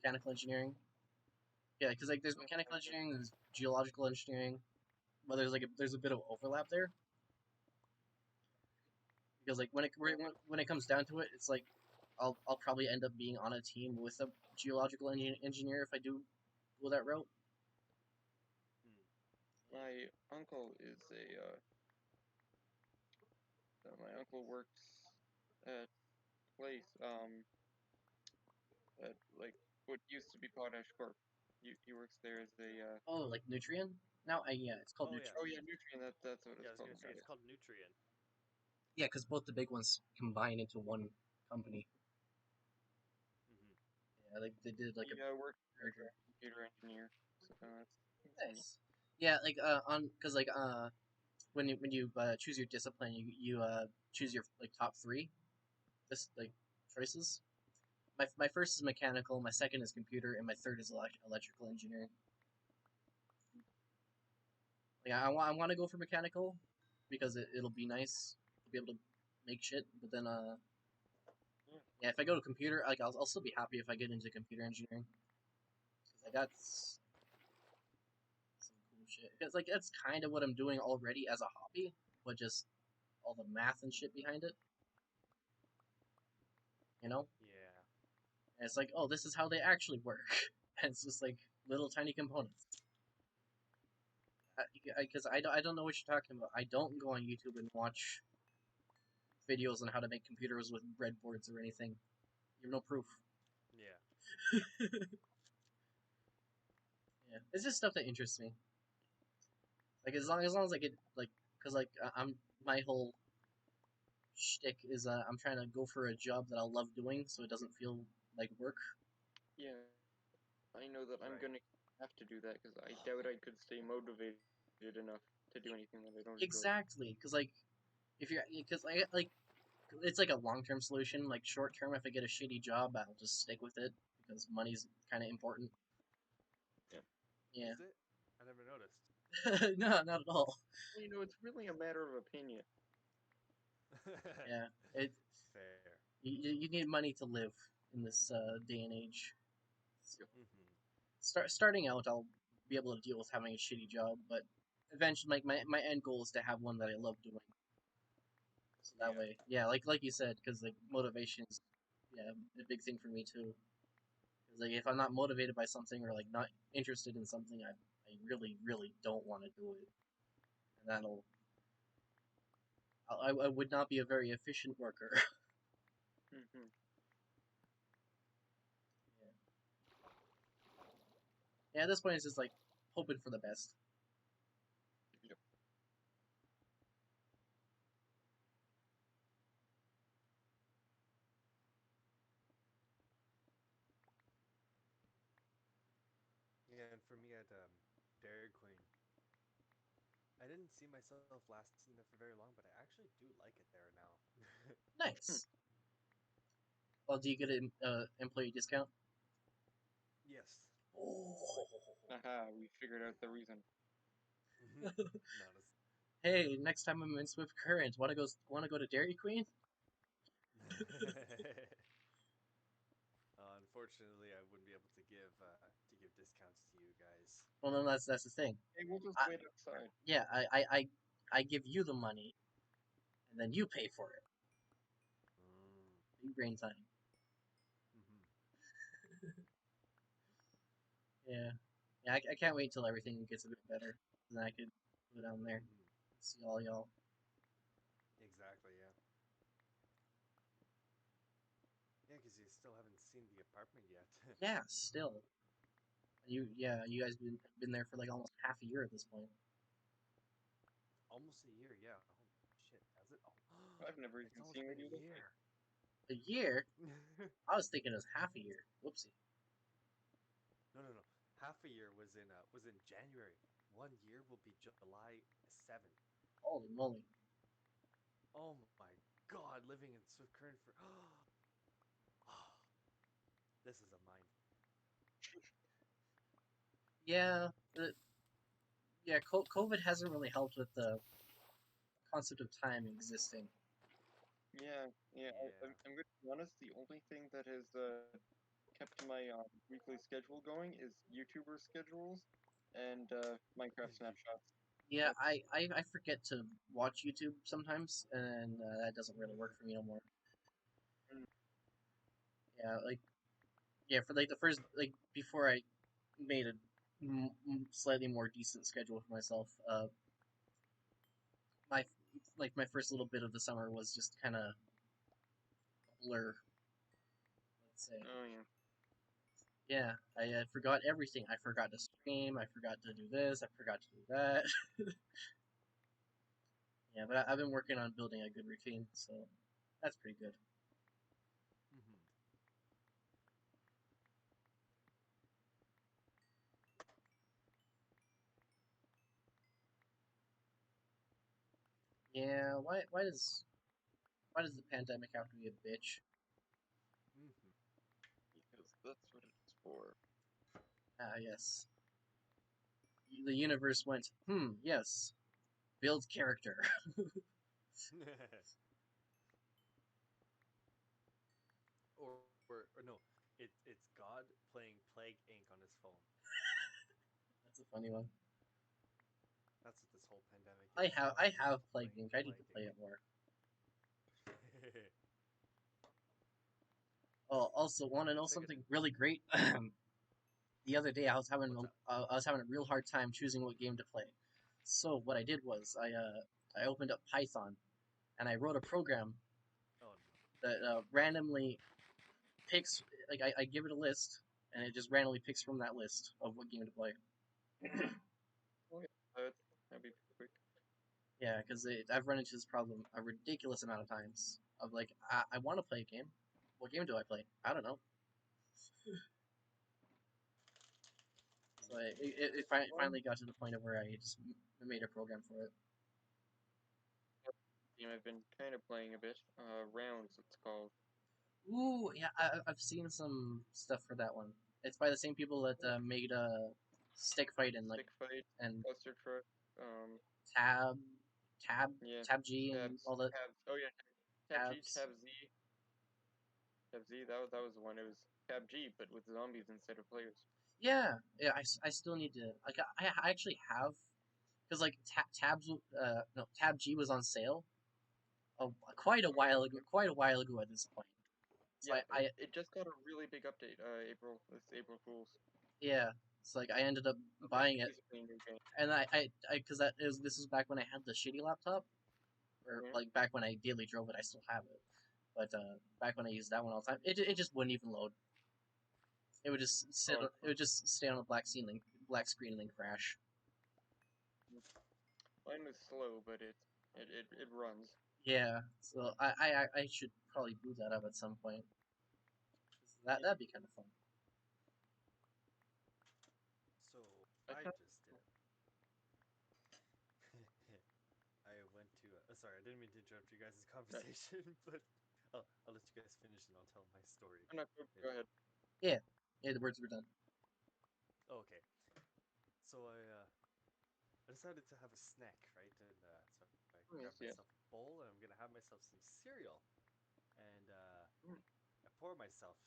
mechanical engineering. Yeah, because like there's Oh, mechanical okay. engineering, there's geological engineering, but there's a bit of overlap there because like when it comes down to it, it's like I'll probably end up being on a team with a geological engineer if I do go that route. Hmm. My uncle is my uncle works at place at like what used to be Potash Corp. He works there as a Oh, like nutrient? Now, yeah, it's called Oh yeah, nutrient. oh yeah, Nutrient. That's what yeah. it's I was called. gonna say Got it's it. called Nutrient. Yeah, because both the big ones combine into one company. Hmm. Yeah, like they did like He a works as merger. a computer engineer, so that's neat. Nice. Yeah, like on because like when you choose your discipline, you choose your like top three, this like choices. My first is mechanical, my second is computer, and my third is electrical engineering. Like I want to go for mechanical because it'll be nice to be able to make shit. But then Yeah. yeah, if I go to computer, like I'll still be happy if I get into computer engineering because I got some cool shit. Because like that's kind of what I'm doing already as a hobby, but just all the math and shit behind it. You know, Yeah. and it's like, oh, this is how they actually work. And it's just like little tiny components. Because I don't know what you're talking about. I don't go on YouTube and watch videos on how to make computers with breadboards or anything. You have no proof. Yeah. Yeah, it's just stuff that interests me. Like as long as I get like, cause like I'm my whole shtick is I'm trying to go for a job that I'll love doing, so it doesn't feel like work. Yeah, I know that I'm Right. gonna have to do that because I doubt I could stay motivated enough to do anything that I don't enjoy. Exactly, cause like if you're, cause like it's like a long term solution. Like short term, if I get a shitty job, I'll just stick with it because money's kind of important. Yeah. Yeah, Is it? I never noticed. no, not at all. You know, it's really a matter of opinion. Yeah, it Fair. you need money to live in this day and age. So Hmm. starting out, I'll be able to deal with having a shitty job, but eventually, like my end goal is to have one that I love doing. So that Yeah. way, yeah, like you said, because like motivation is yeah a big thing for me too. Because like if I'm not motivated by something or like not interested in something, I really don't want to do it, and I would not be a very efficient worker. Hmm. Yeah. Yeah, at this point, it's just like hoping for the best. Yep. Yeah, and for me at Dairy Queen, I didn't see myself lasting there for very long, but I actually do like it there now. Nice. Well, do you get an employee discount? Yes. Oh. Aha, we figured out the reason. No, that's Hey, next time I'm in Swift Current, want to go to Dairy Queen? unfortunately, I wouldn't be able to give discounts to you guys. Well, no, that's the thing. Hey, we'll just I, wait outside. yeah, I give you the money, and then you pay for it. Mm. Big brain time. Hmm. Yeah, yeah. I can't wait till everything gets a bit better. Then I could go down there and Hmm. see all y'all. Exactly. Yeah. Yeah, because you still haven't seen the apartment yet. Yeah, still. You guys been there for like almost half a year at this point. Almost a year. Yeah. Holy shit. Has it? Oh, I've never it's even almost seen what been a you look like. year. A year? I was thinking it was half a year. Whoopsie. No, no, no. Half a year was in January. 1 year will be July 7th. Holy moly. Oh my god, living in Swift Current for this is a mind. Yeah, yeah. COVID hasn't really helped with the concept of time existing. Yeah, yeah. Yeah. I'm going to be honest. The only thing that has kept my weekly schedule going is YouTuber schedules and Minecraft snapshots. Yeah, That's I forget to watch YouTube sometimes, and that doesn't really work for me no more. mm, Yeah, like yeah, for like the first like before I made a slightly more decent schedule for myself. My like my first little bit of the summer was just kind of blur. Let's say. oh yeah. Yeah, I forgot everything. I forgot to stream. I forgot to do this. I forgot to do that. Yeah, but I've been working on building a good routine, so that's pretty good. Hmm. Yeah, why does the pandemic have to be a bitch? Hmm. Because that's what it's for. Ah, yes. The universe went, yes, build character. or no, it's God playing Plague Inc. on his phone. That's a funny one. That's what this whole pandemic I is. have God I just have Plague playing Inc. I need to Plague play it more. Inc. Oh, also, want to know It's like a something really great? The other day, what's up? I was having a real hard time choosing what game to play. So what I did was I opened up Python and I wrote a program Oh no. that randomly picks like I give it a list and it just randomly picks from that list of what game to play. Oh yeah, that'd be quick. Yeah, because I've run into this problem a ridiculous amount of times. Of like, I want to play a game. What game do I play? I don't know. So it One finally got to the point of where I just made a program for it. game I've been kind of playing a bit. Rounds, it's called. Ooh, yeah, I've seen some stuff for that one. It's by the same people that made Stick Fight and like Stick fight, and cluster truck. Um, Tab, Tab, yeah, Tab G and all the tabs. Oh yeah, tab G, tabs. tab Z, tab Z. That was the one. It was tab G, but with zombies instead of players. Yeah, yeah. I still need to like I actually have because like tabs no Tab G was on sale quite a while ago. Quite a while ago at this point. So Yeah, it, I it just got a really big update. This April Fools. yeah. So like I ended up Like buying it, basically a new game. and I because that is this was back when I had the shitty laptop, or Mhm. like back when I daily drove it. I still have it, but back when I used that one all the time, it just wouldn't even load. It would just sit. Oh, It would just stay on a black screen, and then crash. mine was slow, but it runs. Yeah, so I should probably boot that up at some point. That'd be kind of fun. So I I found just did it. I went to. Sorry, I didn't mean to interrupt you guys' conversation, but I'll let you guys finish and I'll tell my story. no, go ahead. Yeah, the words were done. Oh, okay. So I decided to have a snack, right? And so I grabbed Yes, yeah. myself a bowl and I'm gonna have myself some cereal. And Mm. I pour myself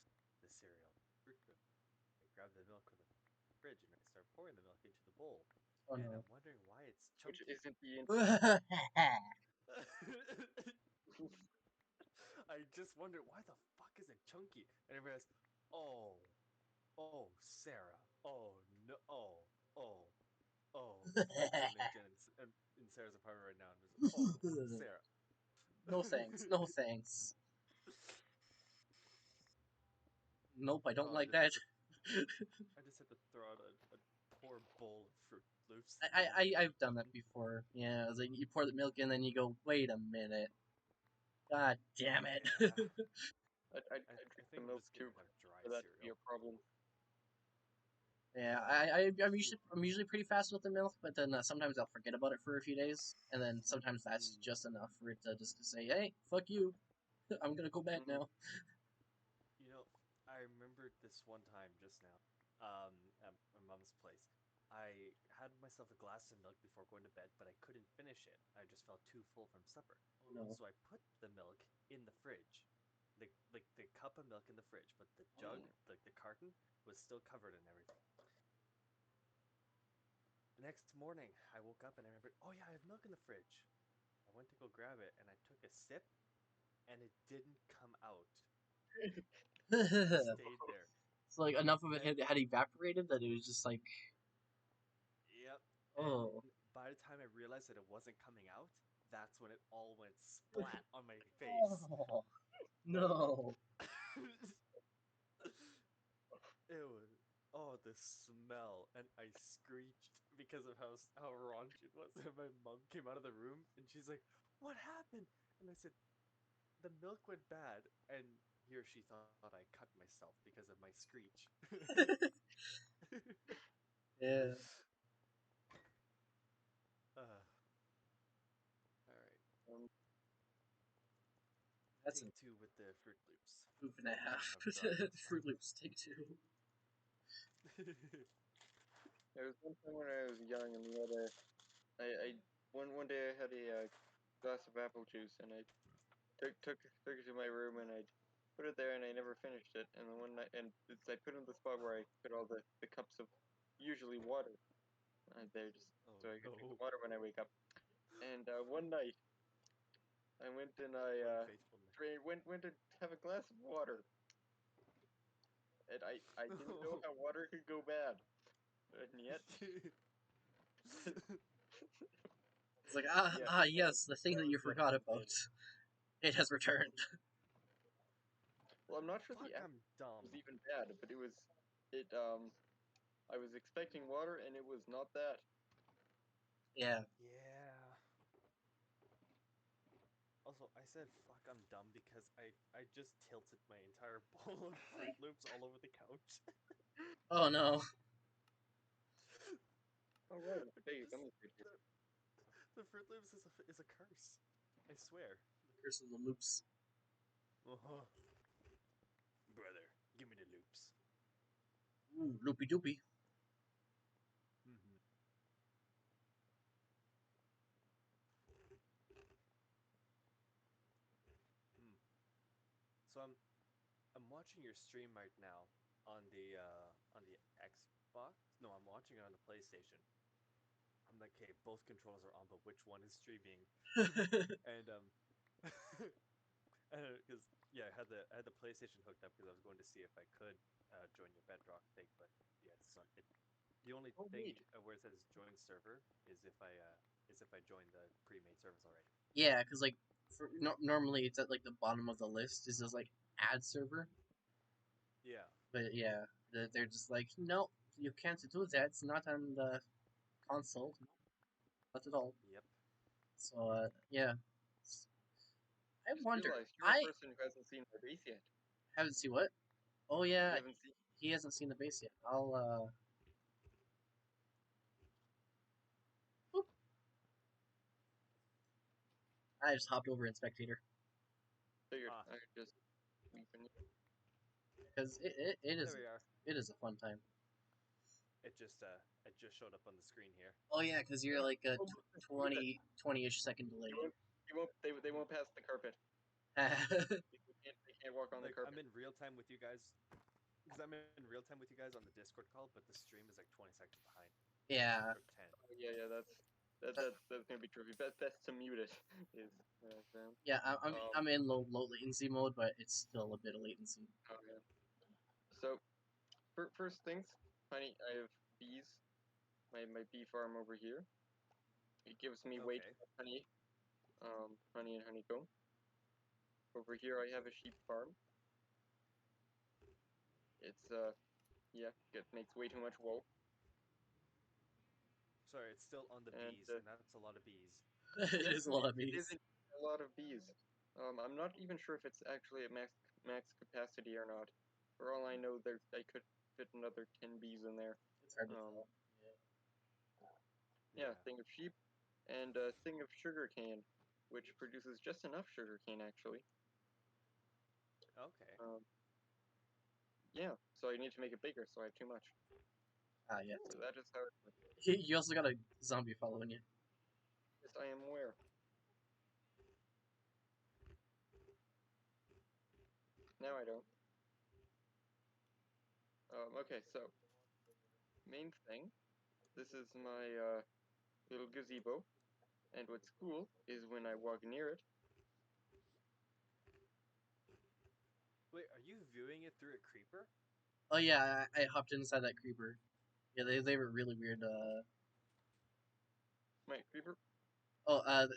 the cereal. I grab the milk from the fridge and I start pouring the milk into the bowl. Oh And I'm no. wondering why it's Which chunky. isn't the I just wonder why the fuck is it chunky? And everybody's, oh, oh, Sarah, oh no, oh, I'm like going in Jen and in Sarah's apartment right now, and just, oh, Sarah. No thanks. No thanks. Nope, I don't Oh, like that. I just had to throw out a poor bowl of Fruit Loops. I've done that before. Yeah, it's like you pour the milk in, then you go, wait a minute. God damn it. Yeah, I I drink the think I'm milk just too gonna have dry for that to be a cereal. problem. Yeah, I'm usually pretty fast with the milk, but then sometimes I'll forget about it for a few days, and then sometimes that's Mm. just enough for it to just to say, hey, fuck you, I'm gonna go bed Mhm. now. You know, I remembered this one time just now, at my mom's place. I had myself a glass of milk before going to bed, but I couldn't finish it. I just felt too full from supper. Oh no. So I put the milk in the fridge, the cup of milk in the fridge, but the jug, Mm. like the carton, was still covered in everything. The next morning, I woke up and I remembered, oh yeah, I have milk in the fridge. I went to go grab it and I took a sip and it didn't come out. It just So stayed there. like enough of it And had evaporated that it was just like, yep. And oh. by the time I realized that it wasn't coming out, that's when it all went splat on my face. Oh no. It was the smell, and I screeched because of how raunchy it was. And my mom came out of the room, and she's like, "What happened?" And I said, "The milk went bad." And here she thought I cut myself because of my screech. Yeah, uh, all right, Um, that's a take two with the Fruit Loops. poop and a Now I half. have dry this Fruit Loops take two. time. there was one time when I was young and we had one day I had a glass of apple juice and I took it to my room and I put it there and I never finished it. And then one night I put it in the spot where I put all the cups of usually water there just Oh so I could drink the no. water when I wake up. And one night I went and Unfaithfulness. went to have a glass of water and I didn't know how water could go bad. And yet It's like, yeah yes, the thing that that was you what forgot did. about. It has returned. Well, I'm not sure the Fuck, apple I'm was dumb. even bad, but it I was expecting water and it was not that. Yeah. Yeah. Also, I said fuck, I'm dumb because I just tilted my entire bowl of Fruit Loops all over the couch. Oh no. Oh right, I forget you This gummy creature. the, the Fruit Loops is a curse. I swear. The curse of the loops. Uh-huh. Brother, give me the loops. Ooh, loopy doopy. Mm-hmm. Hmm. So I'm watching your stream right now on the Xbox. No, I'm watching it on the PlayStation. I'm like, okay, both controls are on, but which one is streaming? And because yeah, I had the PlayStation hooked up because I was going to see if I could join your Bedrock thing, but yeah, it's not. The only Oh thing neat. where it says join server is if I join the pre-made servers already. Yeah, because like, normally it's at like the bottom of the list. Is just like add server, Yeah, but yeah. They're just like, no, you can't do that. It's not on the console, not at all. Yep. So yeah, I Just wonder. realized you're a I person who hasn't seen my base yet. haven't seen what? Oh You yeah, haven't seen. he hasn't seen the base yet. I'll. Boop. I just hopped over in spectator Figured Ah, I could just leave in. because it there is we are. it is a fun time. It just showed up on the screen here. Oh yeah, because you're like a Oh, look at that. 20-ish second delay. You won't. You won't. They won't pass the carpet. Yeah, They can't walk on the Like carpet. I'm in real time with you guys, because I'm in real time with you guys on the Discord call, but the stream is like 20 seconds behind or 10. Oh, yeah, that's gonna be tricky. Best to mute it is. yeah. Um, I'm in low latency mode, but it's still a bit of latency. oh, yeah. So first things, honey, I have bees. My bee farm over here. It gives me way too Okay. much honey. Honey and honeycomb. Over here, I have a sheep farm. It's yeah, it makes way too much wool. Sorry, it's still on the And bees, and that's a lot of bees. It is a lot of it is bees. a lot of bees. I'm not even sure if it's actually at max capacity or not. For all I know, I could fit another 10 bees in there. It's hard to Um, tell. yeah, thing of sheep and a thing of sugarcane, which produces just enough sugarcane actually. Okay. Um, yeah, so I need to make it bigger, so I have too much. Ah, yeah. So that is how it works. You also got a zombie following you. Yes, I am aware. Now I don't. Okay, so main thing. This is my little gazebo, and what's cool is when I walk near it. Wait, are you viewing it through a creeper? Oh yeah, I hopped inside that creeper. Yeah, they were really weird. My creeper.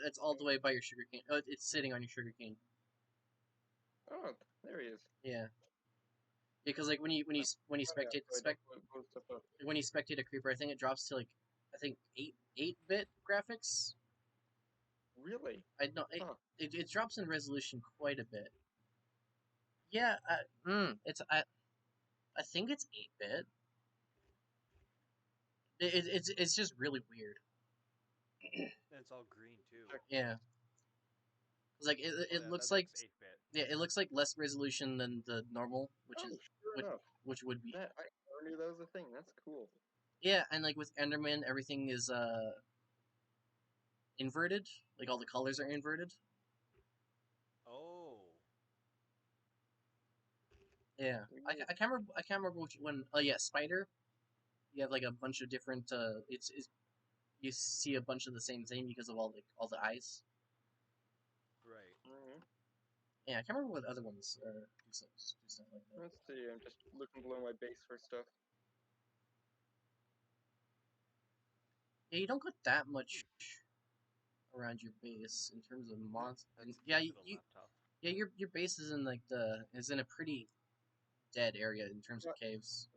It's all the way by your sugarcane. Oh, it's sitting on your sugarcane. Oh, there he is. Yeah, because like when you Oh yeah, spectate so I don't blow stuff up. when you spectate a creeper, I think it drops to like I think 8-bit graphics. Really? I know Huh. it drops in resolution quite a bit. Yeah, it's I think it's 8-bit. It's just really weird. And it's all green too. Check. Yeah, 'cause, like Oh it yeah, looks that like looks 8-bit. yeah, it looks like less resolution than the normal, which Oh, is sure which enough. which would be That I never knew that was a thing. That's cool. yeah, and like with Enderman, everything is inverted. Like all the colors are inverted. Oh. Yeah, Weird. I can't remember which one. Oh yeah, Spider. You have like a bunch of different. It's you see a bunch of the same thing because of all the eyes. Right. Mm-hmm. Yeah, I can't remember what other ones do stuff like that. Let's see. I'm just looking below my base for stuff. Yeah, you don't get that much around your base in terms of Nope. monsters. That's Yeah, capital laptop. yeah your base is in like the is in a pretty dead area in terms of But caves.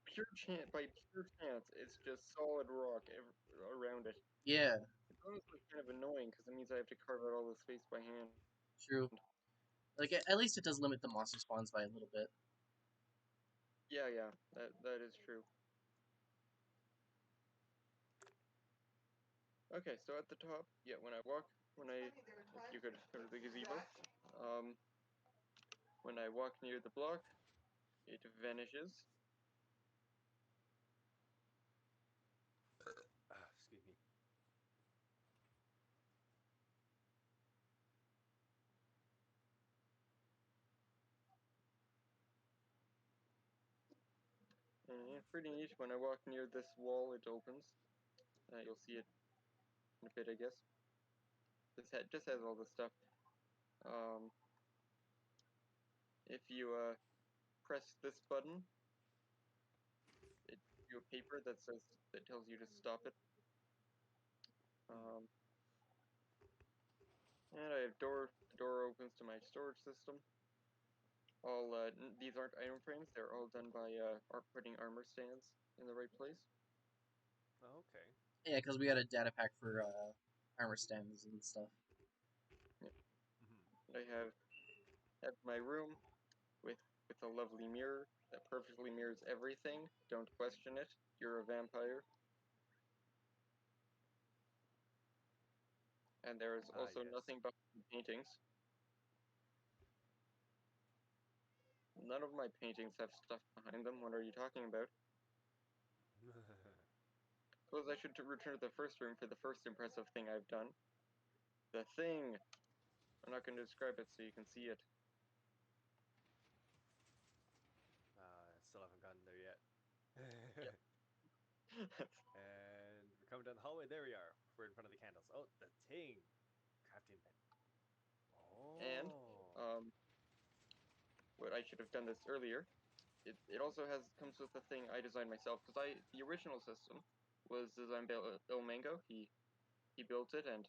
pure chance, by pure chance, it's just solid rock around it. Yeah, It's honestly kind of annoying because it means I have to carve out all the space by hand. true. Like at least it does limit the monster spawns by a little bit. Yeah, yeah, that is true. Okay, so at the top, yeah, if you could go to the gazebo, um, when I walk near the block, it vanishes. Excuse me. And yeah, pretty neat. When I walk near this wall, it opens. You'll see it in a bit, I guess. Just has all this stuff. Um, if you press this button, it gives you a paper that tells you to stop it. Um, and I have the door opens to my storage system. these aren't item frames. They're all done by putting armor stands in the right place. Oh, okay. Yeah, because we got a data pack for armor stands and stuff. Mm-hmm. I have my room with a lovely mirror that perfectly mirrors everything. Don't question it. You're a vampire. And there is Ah, also yes. nothing but paintings. None of my paintings have stuff behind them. What are you talking about? Suppose I should return to the first room for the first impressive thing I've done. The thing! I'm not going to describe it so you can see it. Still haven't gotten there yet. Yep. And we're coming down the hallway. There we are. We're in front of the candles. Oh, the ting. Crafting thing. And, Oh. what I should have done this earlier, it also comes with the thing I designed myself, because the original system was designed by Il Mango. He built it, and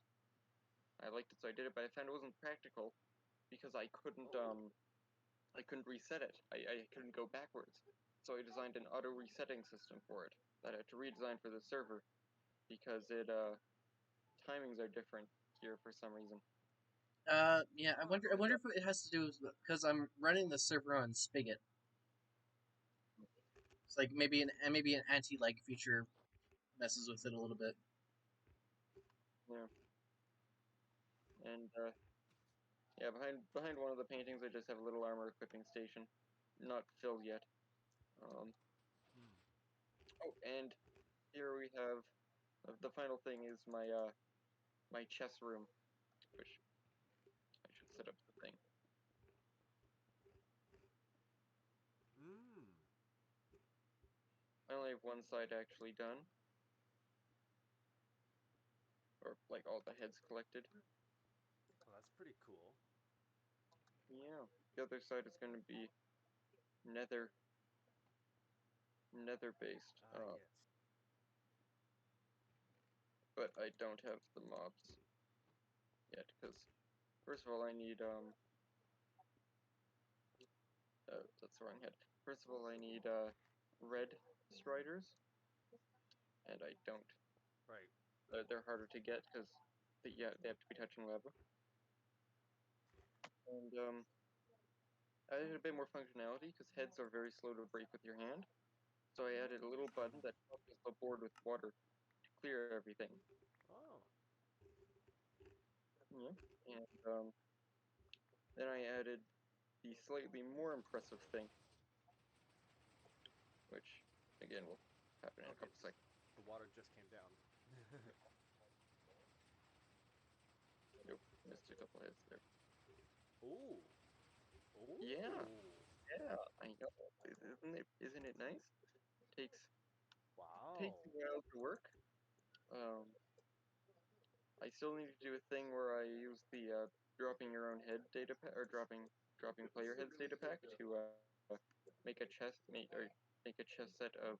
I liked it, so I did it, but I found it wasn't practical, because I couldn't reset it. I couldn't go backwards. So I designed an auto resetting system for it that I had to redesign for the server because timings are different here for some reason. Yeah, I wonder. I wonder if it has to do with because I'm running the server on Spigot. It's like maybe an anti-lag feature messes with it a little bit. Yeah. And yeah, behind one of the paintings I just have a little armor equipping station. Not filled yet. Um Hmm. oh, and here we have the final thing is my chess room, which I should set up the thing. Hmm. I only have one side actually done, or like all the heads collected. Well, that's pretty cool. Yeah. The other side is going to be nether nether based. Ah, yes. But I don't have the mobs yet because first of all I need that's the wrong head. First of all I need red striders, and I don't. Right. They're harder to get because they have to be touching lava. And I added a bit more functionality because heads are very slow to break with your hand. So I added a little button that fills the board with water to clear everything. Oh. Yeah. And then I added the slightly more impressive thing, which again will happen in a Okay. couple seconds. The water just came down. Nope, missed a couple hits there. Ooh. Yeah, Ooh. yeah, I know. Isn't it nice? Takes takes a Wow. while to work. Um, I still need to do a thing where I use the dropping your own head data pack or dropping player heads data pack to make a chest make a chess set of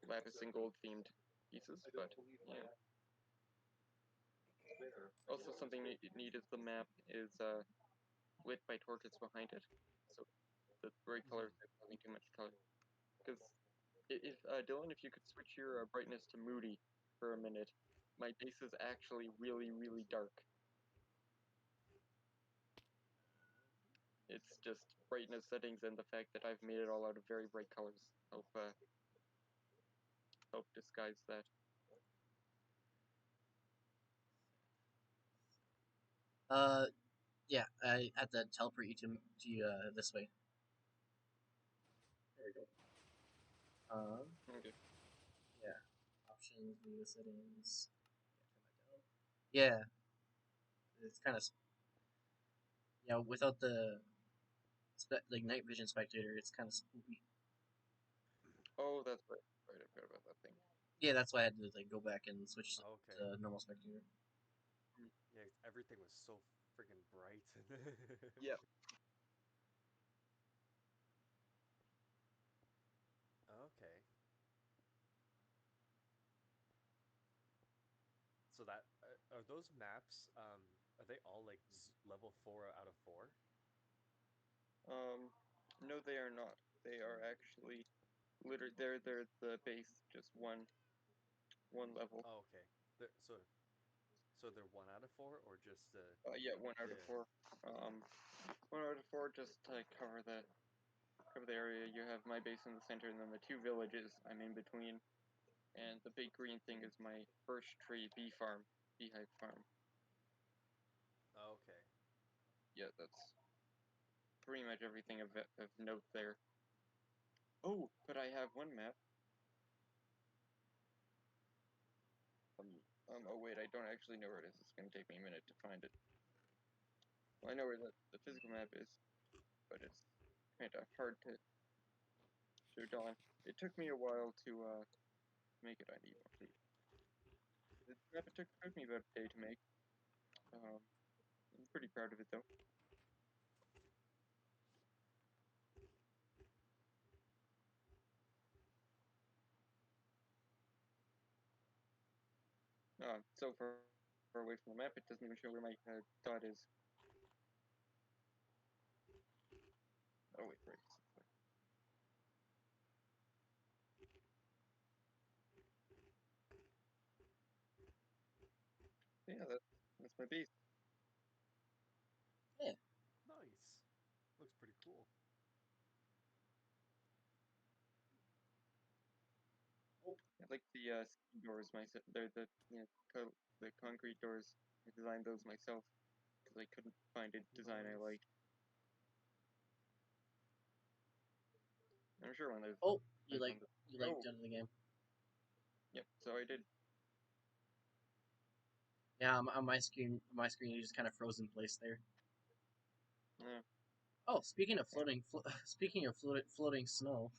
lapis and gold themed pieces. But yeah, also something neat is the map is lit by torches behind it, so the bright colors Hmm. is having too much color. Because if Dylan, if you could switch your brightness to moody for a minute, my base is actually really dark. It's just brightness settings and the fact that I've made it all out of very bright colors help disguise that. Uh, yeah, I had to teleport you to this way. There we go. Okay. Yeah, options, video settings. Yeah, turn that down. Yeah, it's kind of without the like night vision spectator, it's kind of spooky. Oh, that's right. Right, I forgot about that thing. Yeah, that's why I had to like go back and switch Okay. to normal spectator. Yeah, everything was so freaking bright. Yeah. Okay. So that are those maps? Are they all like level 4 out of 4? No, they are not. They are actually literally they're the base, just one level. Oh, okay. So they're 1 out of 4, or just Yeah, one out of the. four. Um, 1 out of 4 just to cover the area. You have my base in the center, and then the two villages I'm in between. And the big green thing is my first tree bee farm, beehive farm. Oh, okay. Yeah, that's pretty much everything of note there. Oh, but I have one map. Oh wait, I don't actually know where it is. It's gonna take me a minute to find it. Well, I know where the physical map is, but it's kind of hard to show Dawn. It took me a while to make it. I need one, please. The map took me about a day to make. Um, I'm pretty proud of it though. So far away from the map, it doesn't even show where my dot is. Oh wait, right. Yeah, that's my base. Yeah. Nice. Looks pretty cool. Oh, I like the screen doors myself. They're the concrete doors. I designed those myself because I couldn't find a design I Nice. liked. I'm sure when oh, there's one that you like oh done the game. yep. So I did. Yeah, on my screen, you just kind of froze in place there. Yeah. Oh, speaking of speaking of floating snow,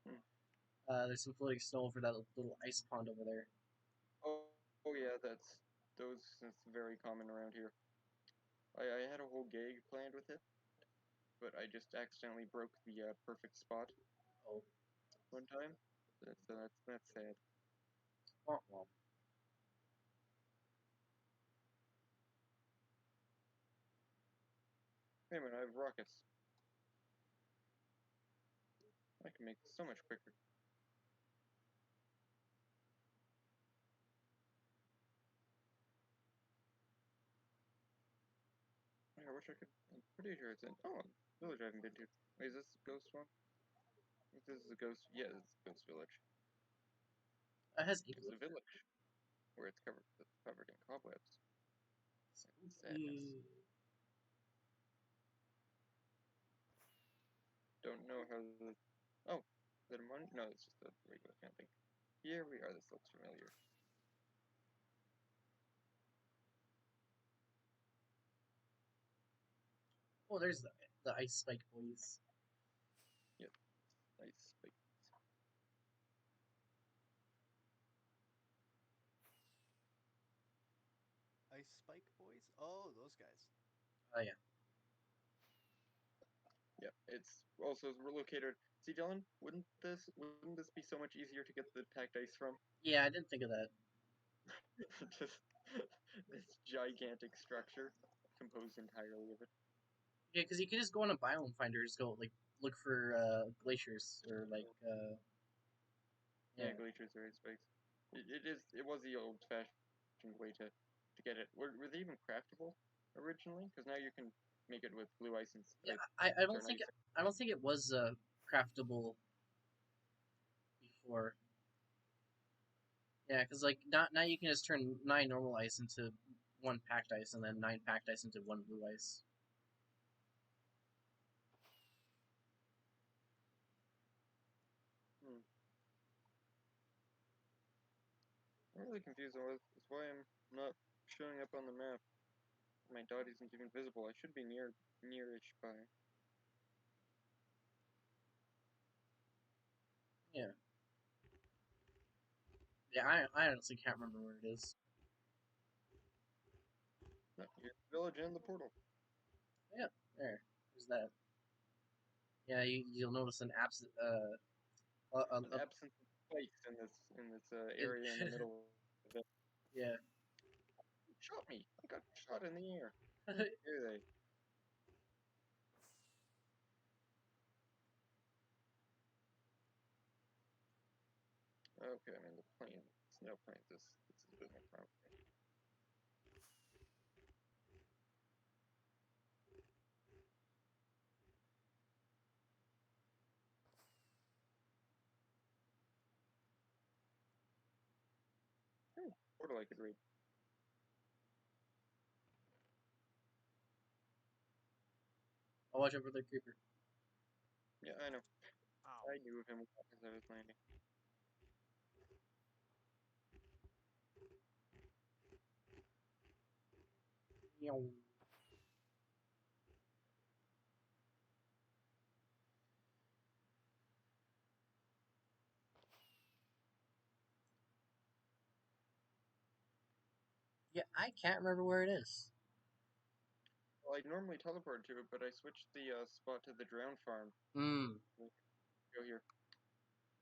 Hmm. there's some floating snow over that little ice pond over there. Oh yeah, that's very common around here. I had a whole gig planned with it, but I just accidentally broke the perfect spot Oh, one time. That's sad. womp womp. Hey man, I have rockets. I can make this so much quicker. I wish I could. I'm pretty sure it's in. Oh, village I haven't been to. Wait, is this a ghost one? I think this is a ghost. Yeah, this is a ghost village. It has It's a English. village where it's covered in cobwebs. Sadness. Spooky. Don't know how the. Oh, is it a money? No, it's just a regular camping. Here we are. This looks familiar. Oh, there's the ice spike boys. Yep, nice. Like, Ice Spike Boys? Oh, those guys. Oh yeah, yeah, it's also located. See, Dylan, wouldn't this be so much easier to get the packed ice from? yeah. I didn't think of that. Just this gigantic structure composed entirely of it. Yeah, because you could just go on a biome finder, just go like look for glaciers or like Yeah, yeah. glaciers are ice spikes. It was the old-fashioned way to get it. Were they even craftable originally? Because now you can make it with blue ice and Yeah, I don't certain think ice. I don't think it was craftable before. Yeah, because like now you can just turn 9 normal ice into one packed ice, and then 9 packed ice into one blue ice. Hmm. I'm really confused on is why I'm not showing up on the map. My dot isn't even visible. I should be nearish by. Yeah, yeah. I honestly can't remember where it is. No, here's the village and the portal. Yeah, there's that. Yeah, you'll notice an absent An absence of place in this area in the middle of it. yeah. Shot me! I got shot in the air. Here they. Okay, I mean the plane, snow planes. This is a bit more complicated. Oh, portal I could read. I'll watch out for the creeper. Yeah, I know. Ow. I knew of him as I was landing. Meow. Yeah, I can't remember where it is. Well, I normally teleport to it, but I switched the spot to the drown farm. Hmm. Go here.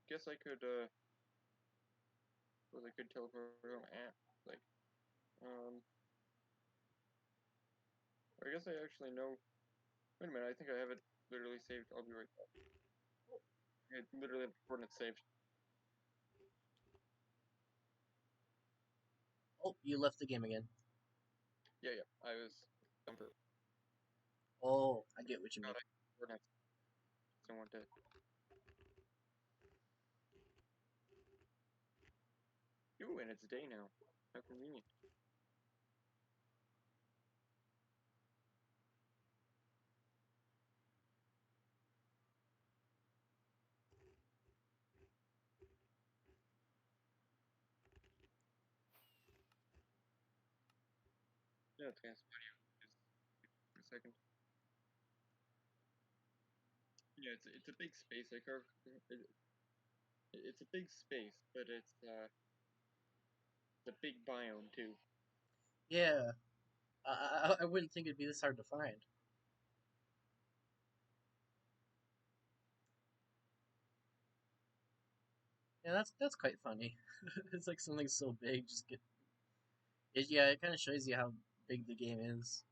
Guess I could suppose I could teleport home at like I guess I actually know. Wait a minute, I think I have it literally saved. I'll be right back. I literally have the coordinates saved. Oh, you left the game again. Yeah, I was dumper. Oh, I get what you God, mean. I coordinates. Someone did. Ooh, and it's day now. How convenient. Yeah, it's gonna spot you just for a second. Yeah, it's a big space. I carved. It's a big space, but it's a big biome too. Yeah, I wouldn't think it'd be this hard to find. Yeah, that's quite funny. It's like something so big just get. Yeah, it kind of shows you how big the game is.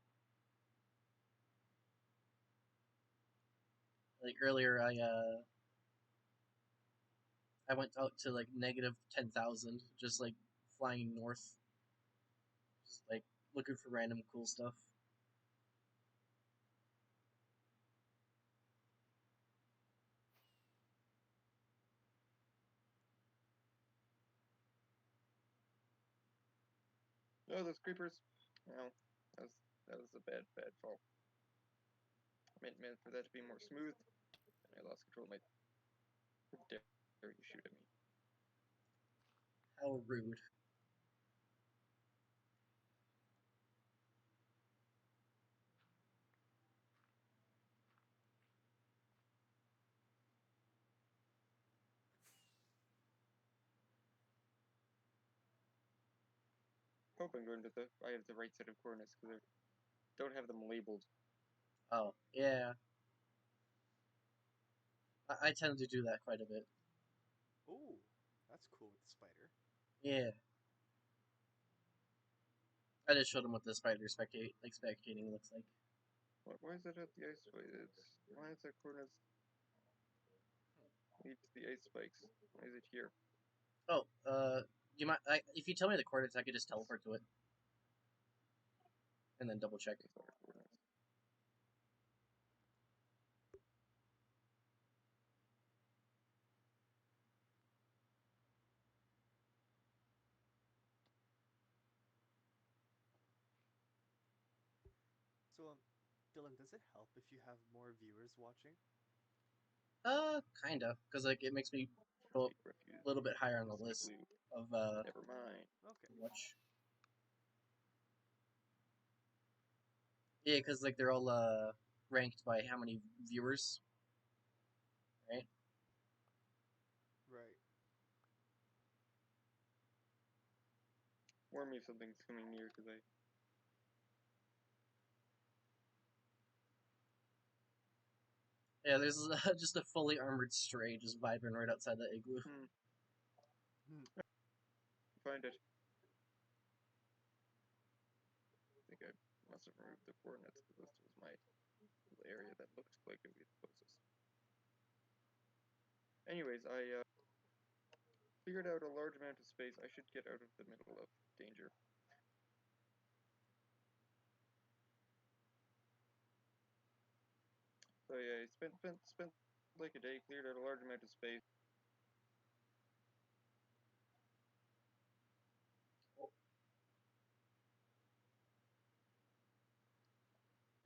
Like earlier, I went out to like negative 10,000, just like flying north, just like looking for random cool stuff. Oh, those creepers. Well, that was that was a bad fall. Meant for that to be more smooth, and I lost control of my. How dare you shoot at me? How rude. Hope I'm going to the. I have the right set of coordinates because I don't have them labeled. Oh, yeah. I tend to do that quite a bit. Oh, that's cool with the spider. Yeah. I just showed him what the spider spectating looks like. Why is it at the ice spike? Why is that coordinates lead to the ice spikes? Why is it here? Oh, you might. If you tell me the coordinates, I could just teleport to it and then double check. These are coordinates. So, Dylan, does it help if you have more viewers watching? Kinda, because like it makes me go up Take refuge. a little bit higher on the Sea list blue. of Never mind. Okay. watch. Yeah, because like they're all ranked by how many viewers, right? Right. Warn me if something's coming near because I. Yeah, there's just a fully armored stray just vibing right outside the igloo. Hmm. Find it. I think I must have removed the coordinates because this was my little area that looked like it would be the closest. Anyways, cleared out a large amount of space. I should get out of the middle of danger. So yeah, I spent like a day, cleared out a large amount of space.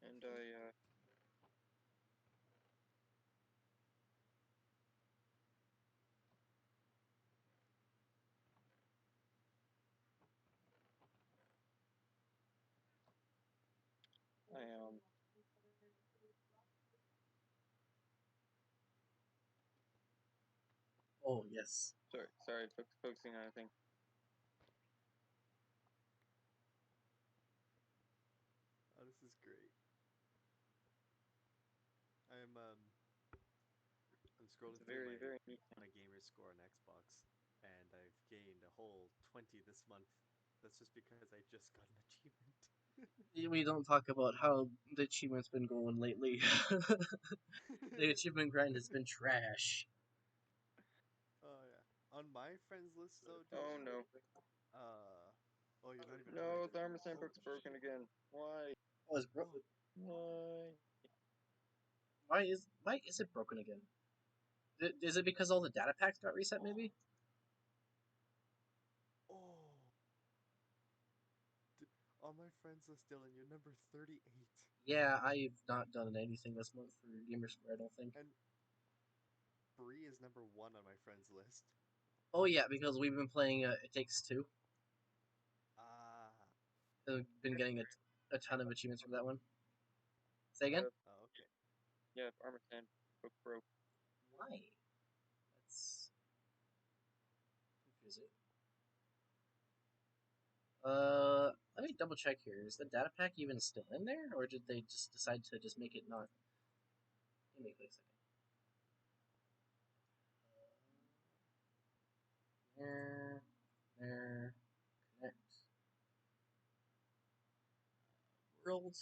And I Oh yes. sorry, focusing on a thing. Oh, this is great. I'm It's scrolling a through very very neat thing. my gamer score on Xbox, and I've gained a whole 20 this month. That's just because I just got an achievement. We don't talk about how the achievement's been going lately. The achievement grind has been trash. Oh yeah. On my friends list though, dude. Oh no, Uh oh, you're not even on my. no, the armor Oh sandbook's broken shit. again. Why? Oh, it's Oh Why? why is it broken again? Is it because all the data packs got reset? Maybe. oh. On my friends list, Dylan, you're number 38, Yeah, I've not done anything this month for Gamerscore. I don't think. and Bree is number 1 on my friends list. Oh yeah, because we've been playing It Takes Two. Ah. I've been getting a ton of achievements for that one. Say again? Oh, okay. Yeah, armor sandbook broke. Why? That's confusing. Let me double check here. Is the data pack even still in there, or did they just decide to just make it not? Give me a quick second. There, there, connect. World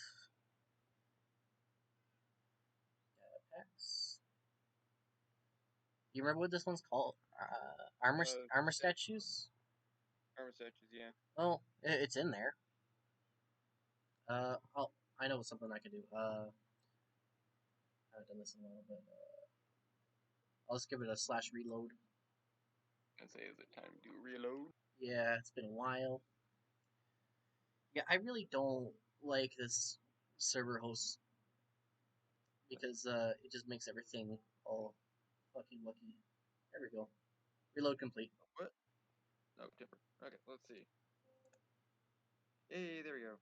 data packs. You remember what this one's called? Armor Yeah, statues. armor statues. Yeah. Oh, it's in there. I know something I can do. I haven't done this in a while, but I'll just give it a slash reload. And say, is it time to reload? Yeah, it's been a while. Yeah, I really don't like this server host because it just makes everything all fucking lucky. There we go. Reload complete. What? No, different. Okay, let's see. Hey, there we go.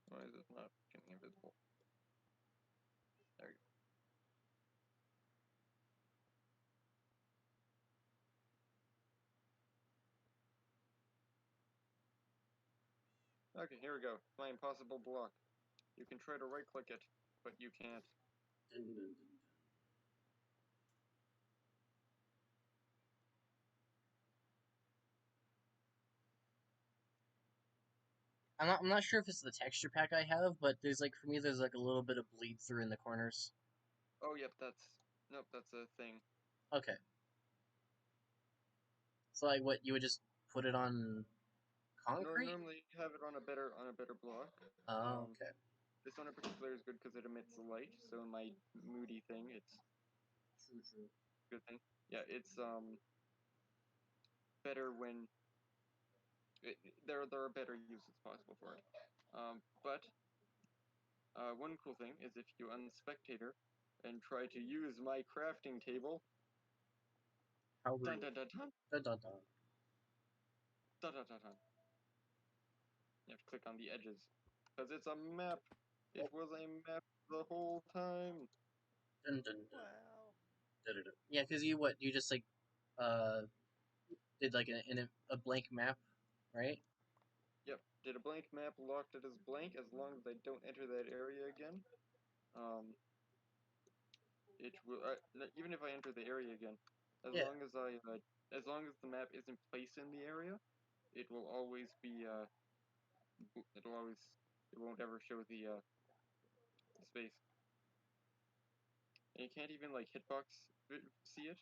Why is it not getting invisible? There we go. Okay, here we go. My impossible block. You can try to right click it, but you can't. Dun, dun, dun, dun. I'm not sure if it's the texture pack I have, but there's like for me there's like a little bit of bleed through in the corners. Oh, yep, nope, that's a thing. Okay. So like what you would just put it on concrete? Normally you have it on a better block. Oh, okay. This one in particular is good because it emits light. So in my moody thing, it's True, true. a good thing. Yeah, it's better when there are better uses possible for it. But one cool thing is if you unspectator and try to use my crafting table, How dun rude. dun dun dun Dun dun dun. dun dun dun dun. You have to click on the edges because it's a map. Oh, It was a map the whole time. dun dun dun. Wow. Dun, dun, dun. Yeah, because you what you just like uh did like a blank map, right? Yep, did a blank map, locked it as blank as long as I don't enter that area again. Um, it will even if I enter the area again, as Yeah. long as as long as the map isn't placed in the area, it will always be it'll always it won't ever show the space. And you can't even like see it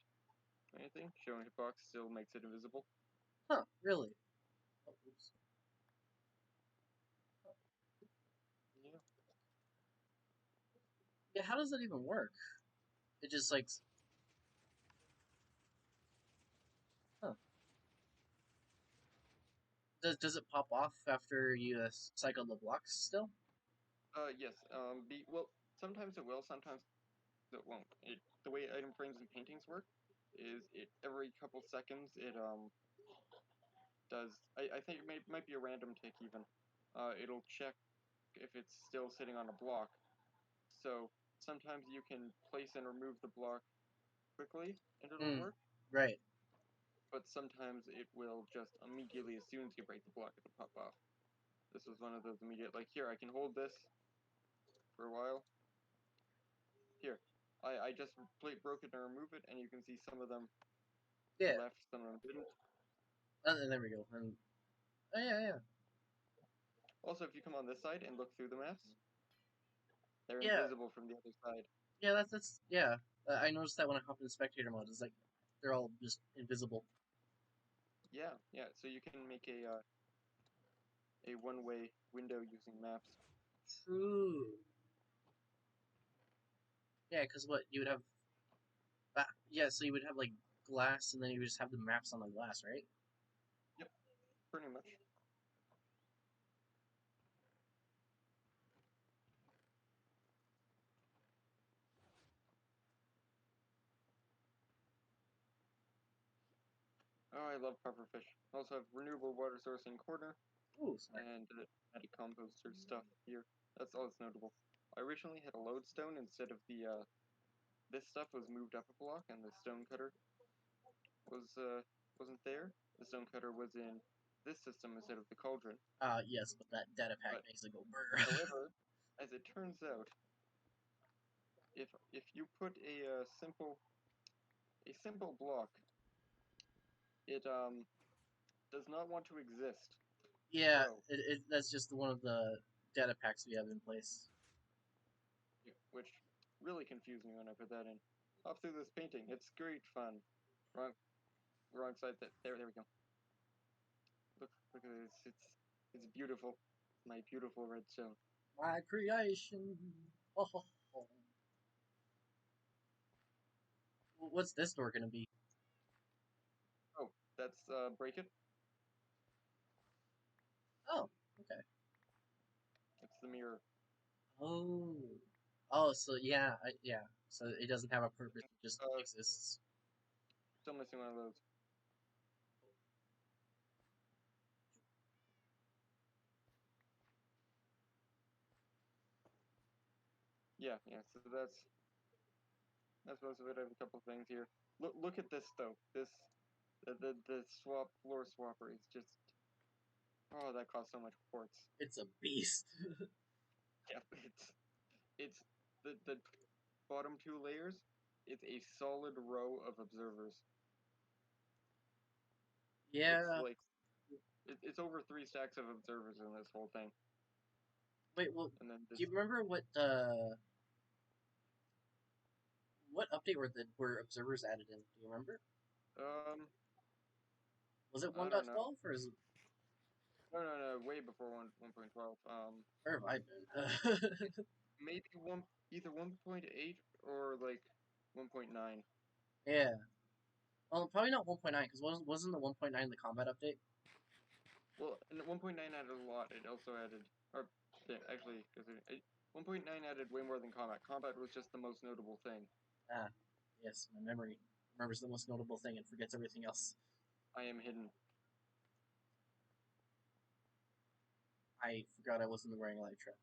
or anything. Showing hitbox still makes it invisible. Huh? Really? Oh, oops. Yeah. Yeah. How does that even work? It just like, huh? Does it pop off after you cycle the blocks still? Yes. Well, sometimes it will, sometimes it won't. The way item frames and paintings work is it every couple seconds it does. I think might be a random tick even. It'll check if it's still sitting on a block. So sometimes you can place and remove the block quickly and it'll Hmm. work. Right. But sometimes it will just immediately, as soon as you break the block, it'll pop off. This was one of those immediate. Like here, I can hold this for a while. Here, I just broke it and remove it, and you can see some of them Yeah. left, some of them didn't. And there we go. And oh yeah, yeah, Also, if you come on this side and look through the maps, they're yeah, invisible from the other side. yeah. That's yeah. I noticed that when I hop in spectator mode, it's like they're all just invisible. Yeah, yeah. So you can make a one-way window using maps. True. Yeah, because what you would have. Yeah, so you would have like glass, and then you would just have the maps on the glass, right? Yep, pretty much. Oh, I love pufferfish. Also have renewable water source in corner Ooh, smart. and added composter stuff here. That's all that's notable. I originally had a lodestone instead of the this stuff was moved up a block and the stone cutter was wasn't there. The stone cutter was in this system instead of the cauldron. Yes, but that data pack But makes it go brr. however, as it turns out, if you put a simple block, it does not want to exist. Yeah, So, that's just one of the data packs we have in place. which really confused me when I put that in. Hop through this painting. It's great fun. Wrong, wrong side. There we go. Look at this. It's beautiful. My beautiful redstone. My creation. Oh, ho, ho. What's this door gonna be? Oh, that's break it. Oh, okay. It's the mirror. Oh, oh, so yeah, yeah. So it doesn't have a purpose; it just Uh, exists. Still missing one of those. Yeah, yeah. So that's most of it. I have a couple things here. Look at this though. The swap floor swapper is just oh that costs so much quartz. It's a beast. Yeah, it's the bottom two layers. It's a solid row of observers. It's Yeah. like it's over 3 stacks of observers in this whole thing, Wait. Well, and then do you this remember what update were observers added in? Do you remember? um Was it I don't know. 1.12 or is it No, way before 1.12. where have I been? Maybe either 1.8 or like 1.9. Yeah. Well, probably not 1.9 because wasn't the 1.9 the combat update? Well, and 1.9 added a lot. It also added, or yeah, actually, 1.9 added way more than combat. Combat was just the most notable thing. Ah, yes. My memory remembers the most notable thing and forgets everything else. I am hidden. I forgot I wasn't wearing a light trap.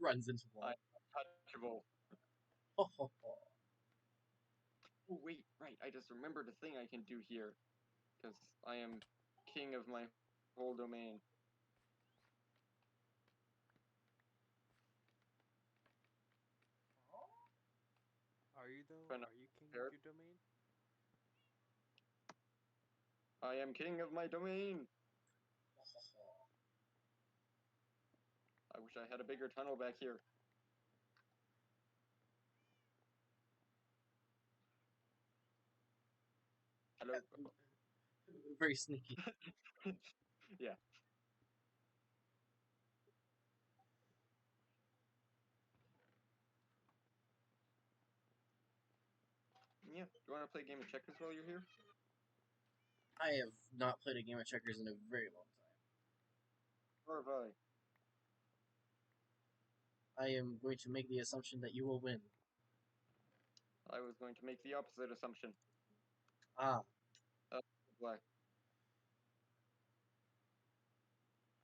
Runs into I'm wall. untouchable. Ho ho ho. Oh wait, right. I just remembered a thing I can do here because I am king of my whole domain. though? Trying to Are you king prepare of it. your domain? I am king of my domain. I wish I had a bigger tunnel back here. Hello. Very sneaky. Yeah. Yeah. Do you want to play a game of checkers while you're here? I have not played a game of checkers in a very long time. Or have I? I am going to make the assumption that you will win. I was going to make the opposite assumption. Ah, Black.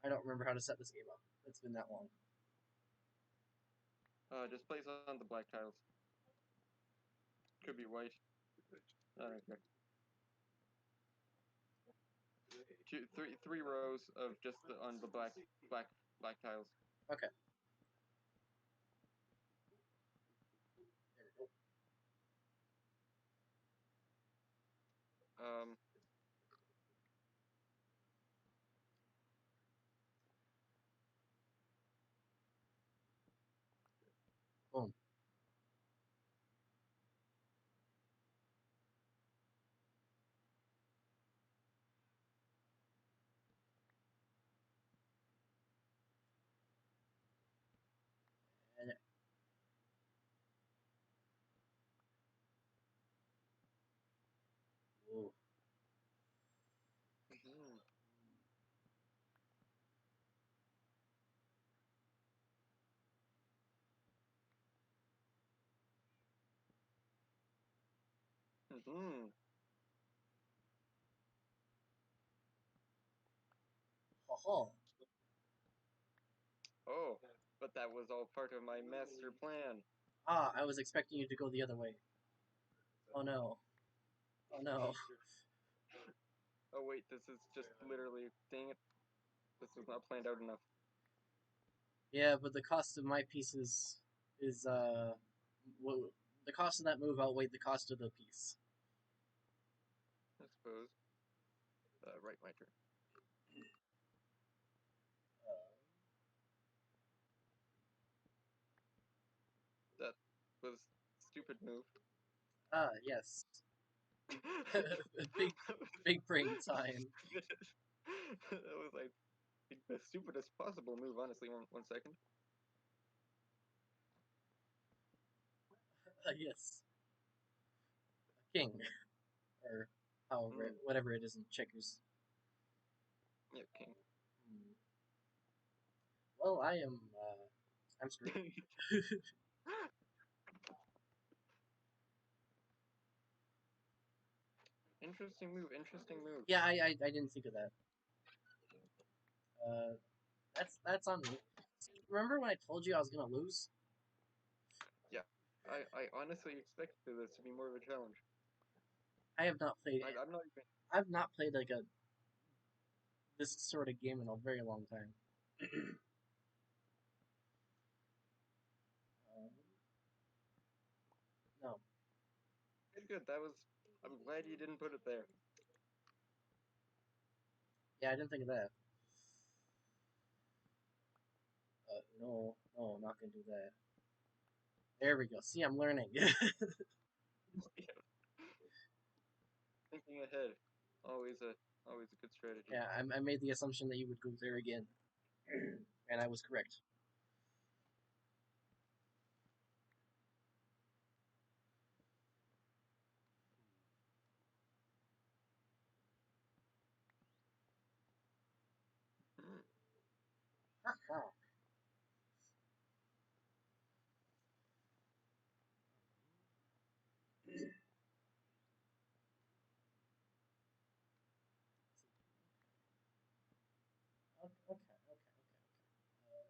I don't remember how to set this game up. It's been that long. Just place on the black tiles. Could be white. I don't care. Three rows of just on the black tiles. Okay. There we go. Um. Boom. And whoa. Mhm. Mhm. Ha. Oh, but that was all part of my master plan. Ah, I was expecting you to go the other way. Oh no. Oh no. Oh wait, this is just literally. Dang it! This was not planned out enough. Yeah, but the cost of my pieces is well, the cost of that move outweighed the cost of the piece. I suppose. Right, my turn. Uh, That was stupid move. yes. that Big brain time. was, I think, the stupidest possible move. Honestly, one second. Yes. King. Or however, Mm, whatever it is in checkers. yeah, king. Hmm. Well, I'm screwed. Interesting move. Interesting move. Yeah, I didn't think of that. Uh, that's on me. See, remember when I told you I was gonna lose? Yeah, I honestly expected this to be more of a challenge. I have not played. I'm not even. I've not played like a this sort of game in a very long time. um, no, Good. That was. I'm glad you didn't put it there. yeah, I didn't think of that. No, I'm not gonna do that. There we go. See, I'm learning. Thinking ahead. Always a good strategy. Yeah, I made the assumption that you would go there again, and I was correct. Hmm. Okay.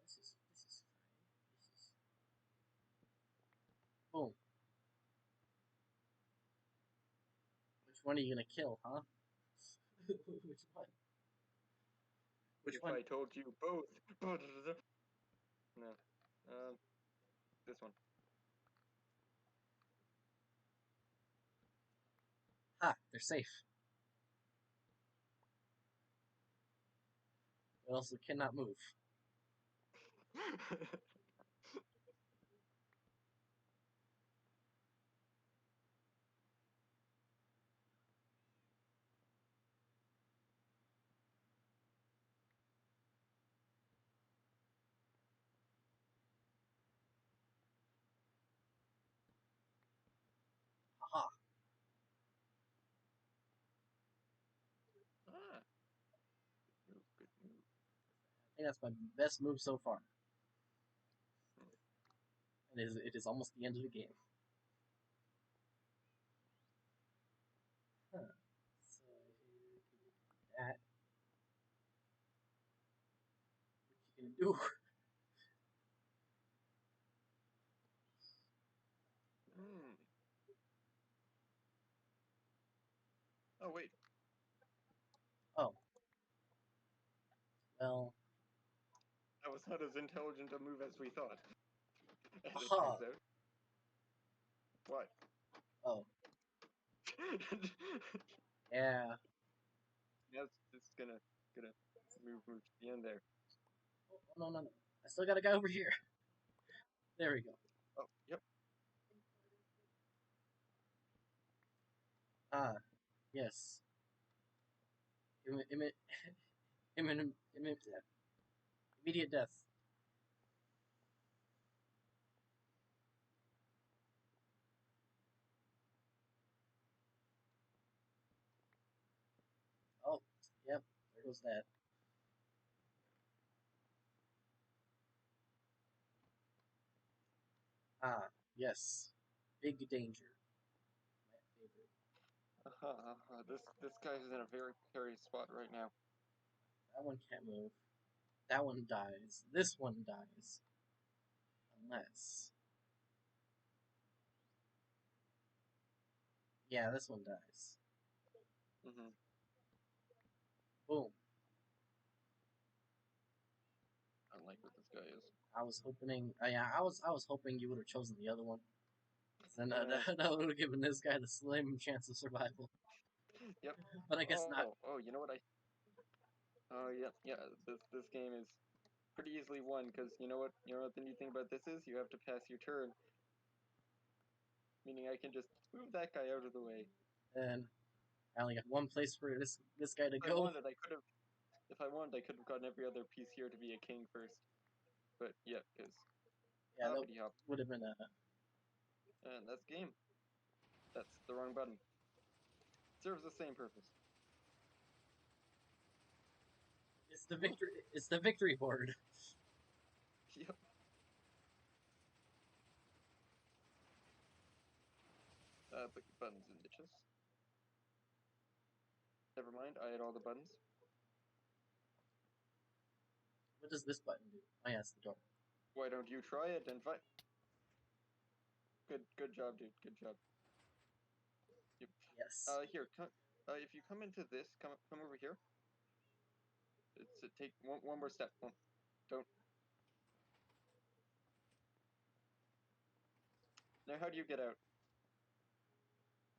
This is fine. This is boom. Which one are you gonna kill, huh? Which one? Which If one? I told you both. No. This one. Ah, they're safe. But also cannot move. Aha. Ah, good move, good move. I think that's my best move so far. It is almost the end of the game. Huh. So here can do that. What you gonna do? Hmm. Oh wait, Oh. Well. that was not as intelligent a move as we thought. As it Aha. turns out. What? Oh. Yeah. Now it's gonna move to the end there. Oh, no, no, no. I still got a guy over here. There we go. Oh, yep. Ah. Yes. Immediate, immediate death. Oh. Yep. There goes that. Ah. Yes. Big danger. My favorite. This guy is in a very precarious spot right now. That one can't move. That one dies. This one dies. Unless. Yeah, this one dies. Mm-hmm. Boom. I don't like what this guy is. I was hoping. Yeah, I was hoping you would have chosen the other one. Then Yeah. that would have given this guy the slim chance of survival. Yep. But I guess not. Oh, you know what Oh, yeah. This game is pretty easily won because you know what the neat thing about this is? You have to pass your turn, meaning I can just move that guy out of the way. And I only got one place for this guy to If I go. wanted, I could have. If I wanted, I could have gotten every other piece here to be a king first. But yeah, because Yeah, that hoppity hop, would have been a. and that's game. That's the wrong button. Serves the same purpose. It's the victory. It's the victory board. Yep. Put your buttons in, bitches. Never mind, I had all the buttons. What does this button do? Oh yeah, it's the door. Why don't you try it and fight? Good job, dude. Good job. Yep. Yes. Here, come. If you come into this, come over here. Take one more step. Don't. Now, how do you get out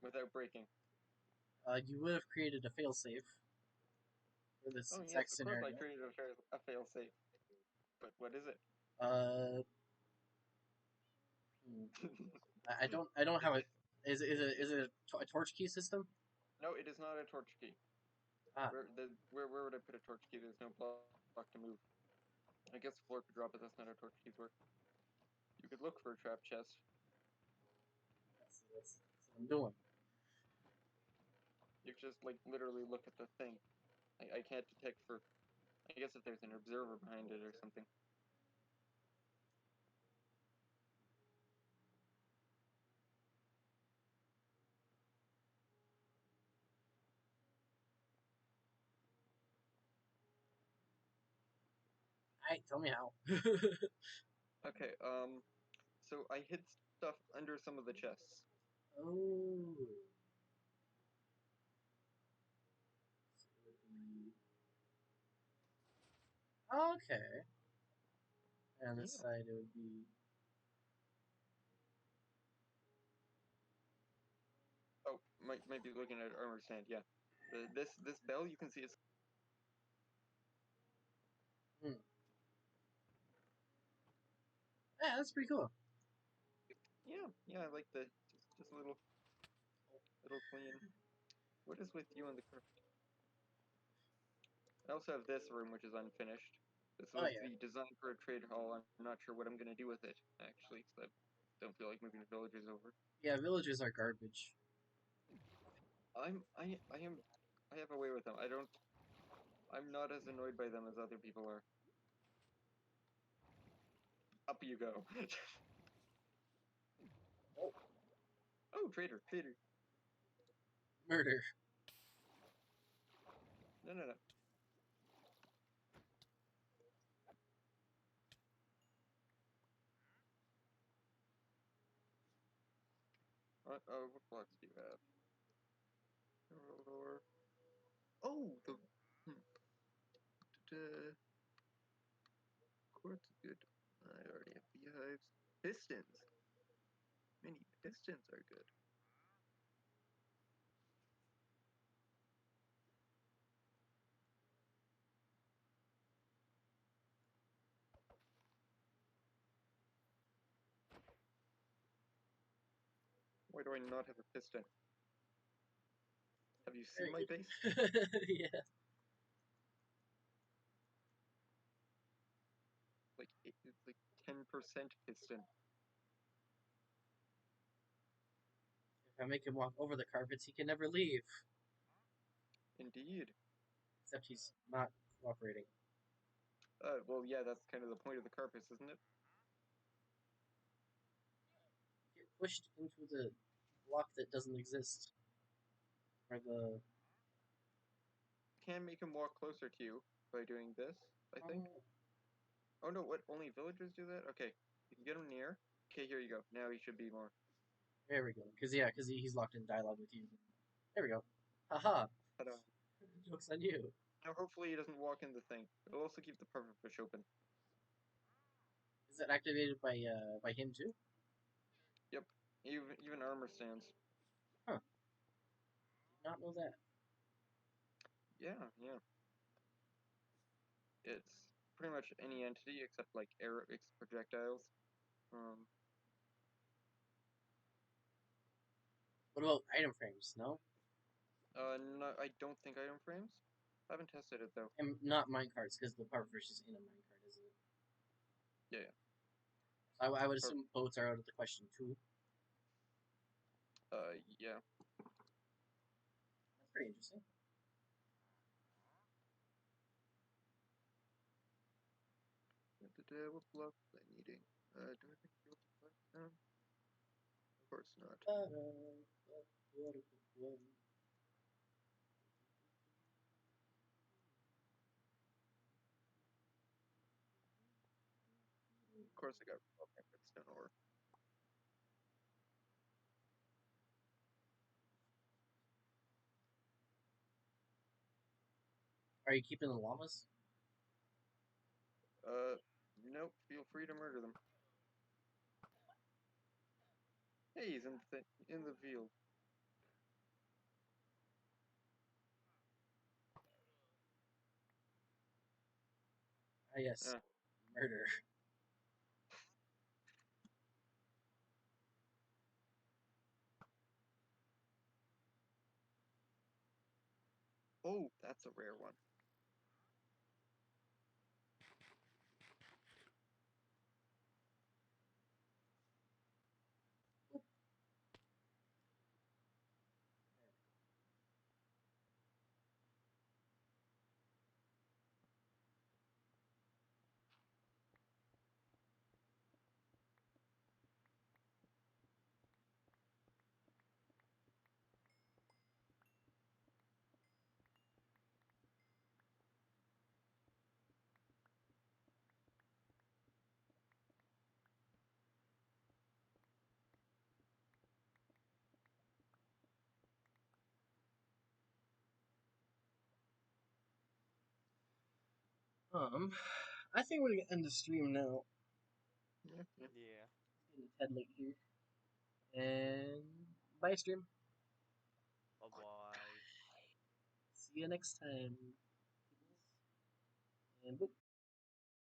without breaking? You would have created a failsafe for this Oh exact yes, of course I scenario. created a fail safe. But what is it? Uh, hmm, I don't have a. Is it a torch key system? No, it is not a torch key. Ah, Where would I put a torch key? There's no block to move. I guess the floor could drop, but that's not how torch keys work. You could look for a trap chest. that's what I'm doing. You could just like literally look at the thing. I can't detect for. I guess if there's an observer behind it or something. Alright, tell me how. Okay. So I hid stuff under some of the chests. Oh. So it would be... Okay. And this Yeah. side it would be. Oh, might be looking at armor stand. Yeah, this bell you can see is. Hmm. Yeah, that's pretty cool. Yeah, I like the just a little clean. What is with you and the carpet? I also have this room which is unfinished. This Oh was yeah, the design for a trade hall. I'm not sure what I'm gonna do with it actually, because I don't feel like moving the villagers over. yeah. Villages are garbage. I have a way with them. I'm not as annoyed by them as other people are. Up you go. Oh, Oh, traitor. murder. No. What blocks do you have? Or oh, the hmm, quartz is good. I already have beehives. Pistons. Mini pistons are good. Why do I not have a piston? Have you seen Very my base? good. Yeah. It's like 10% piston. If I make him walk over the carpets, he can never leave. Indeed. Except he's not cooperating. Well, yeah, that's kind of the point of the carpets, isn't it? Get pushed into the block that doesn't exist. Or the. You can make him walk closer to you by doing this, I think. Oh, Oh no, what? Only villagers do that? Okay, you can get him near. Okay, here you go. Now he should be more. there we go. Because he's locked in dialogue with you. There we go. Haha. Ta-da. Joke's on you. Now hopefully he doesn't walk in the thing. It'll also keep the puffer fish open. Is that activated by him too? Yep. Even armor stands. Huh. Did not know that. Yeah. It's pretty much any entity except like air projectiles. Um, What about item frames? No? no, I don't think item frames. I haven't tested it though. And not minecarts, because the pufferfish is in a minecart, isn't it? Yeah. I would Or, assume boats are out of the question too. yeah. That's pretty interesting. What blocks am I needing? Do I think build a platform? Of course not. Of course I got redstone ore. Are you keeping the llamas? Nope. Feel free to murder them. Hey, he's in the field. Ah, yes. Ah. Murder. Oh, that's a rare one. I think we're gonna end the stream now. Yeah. Yeah. It's getting a tad late here. And bye, stream. See you next time. And boop.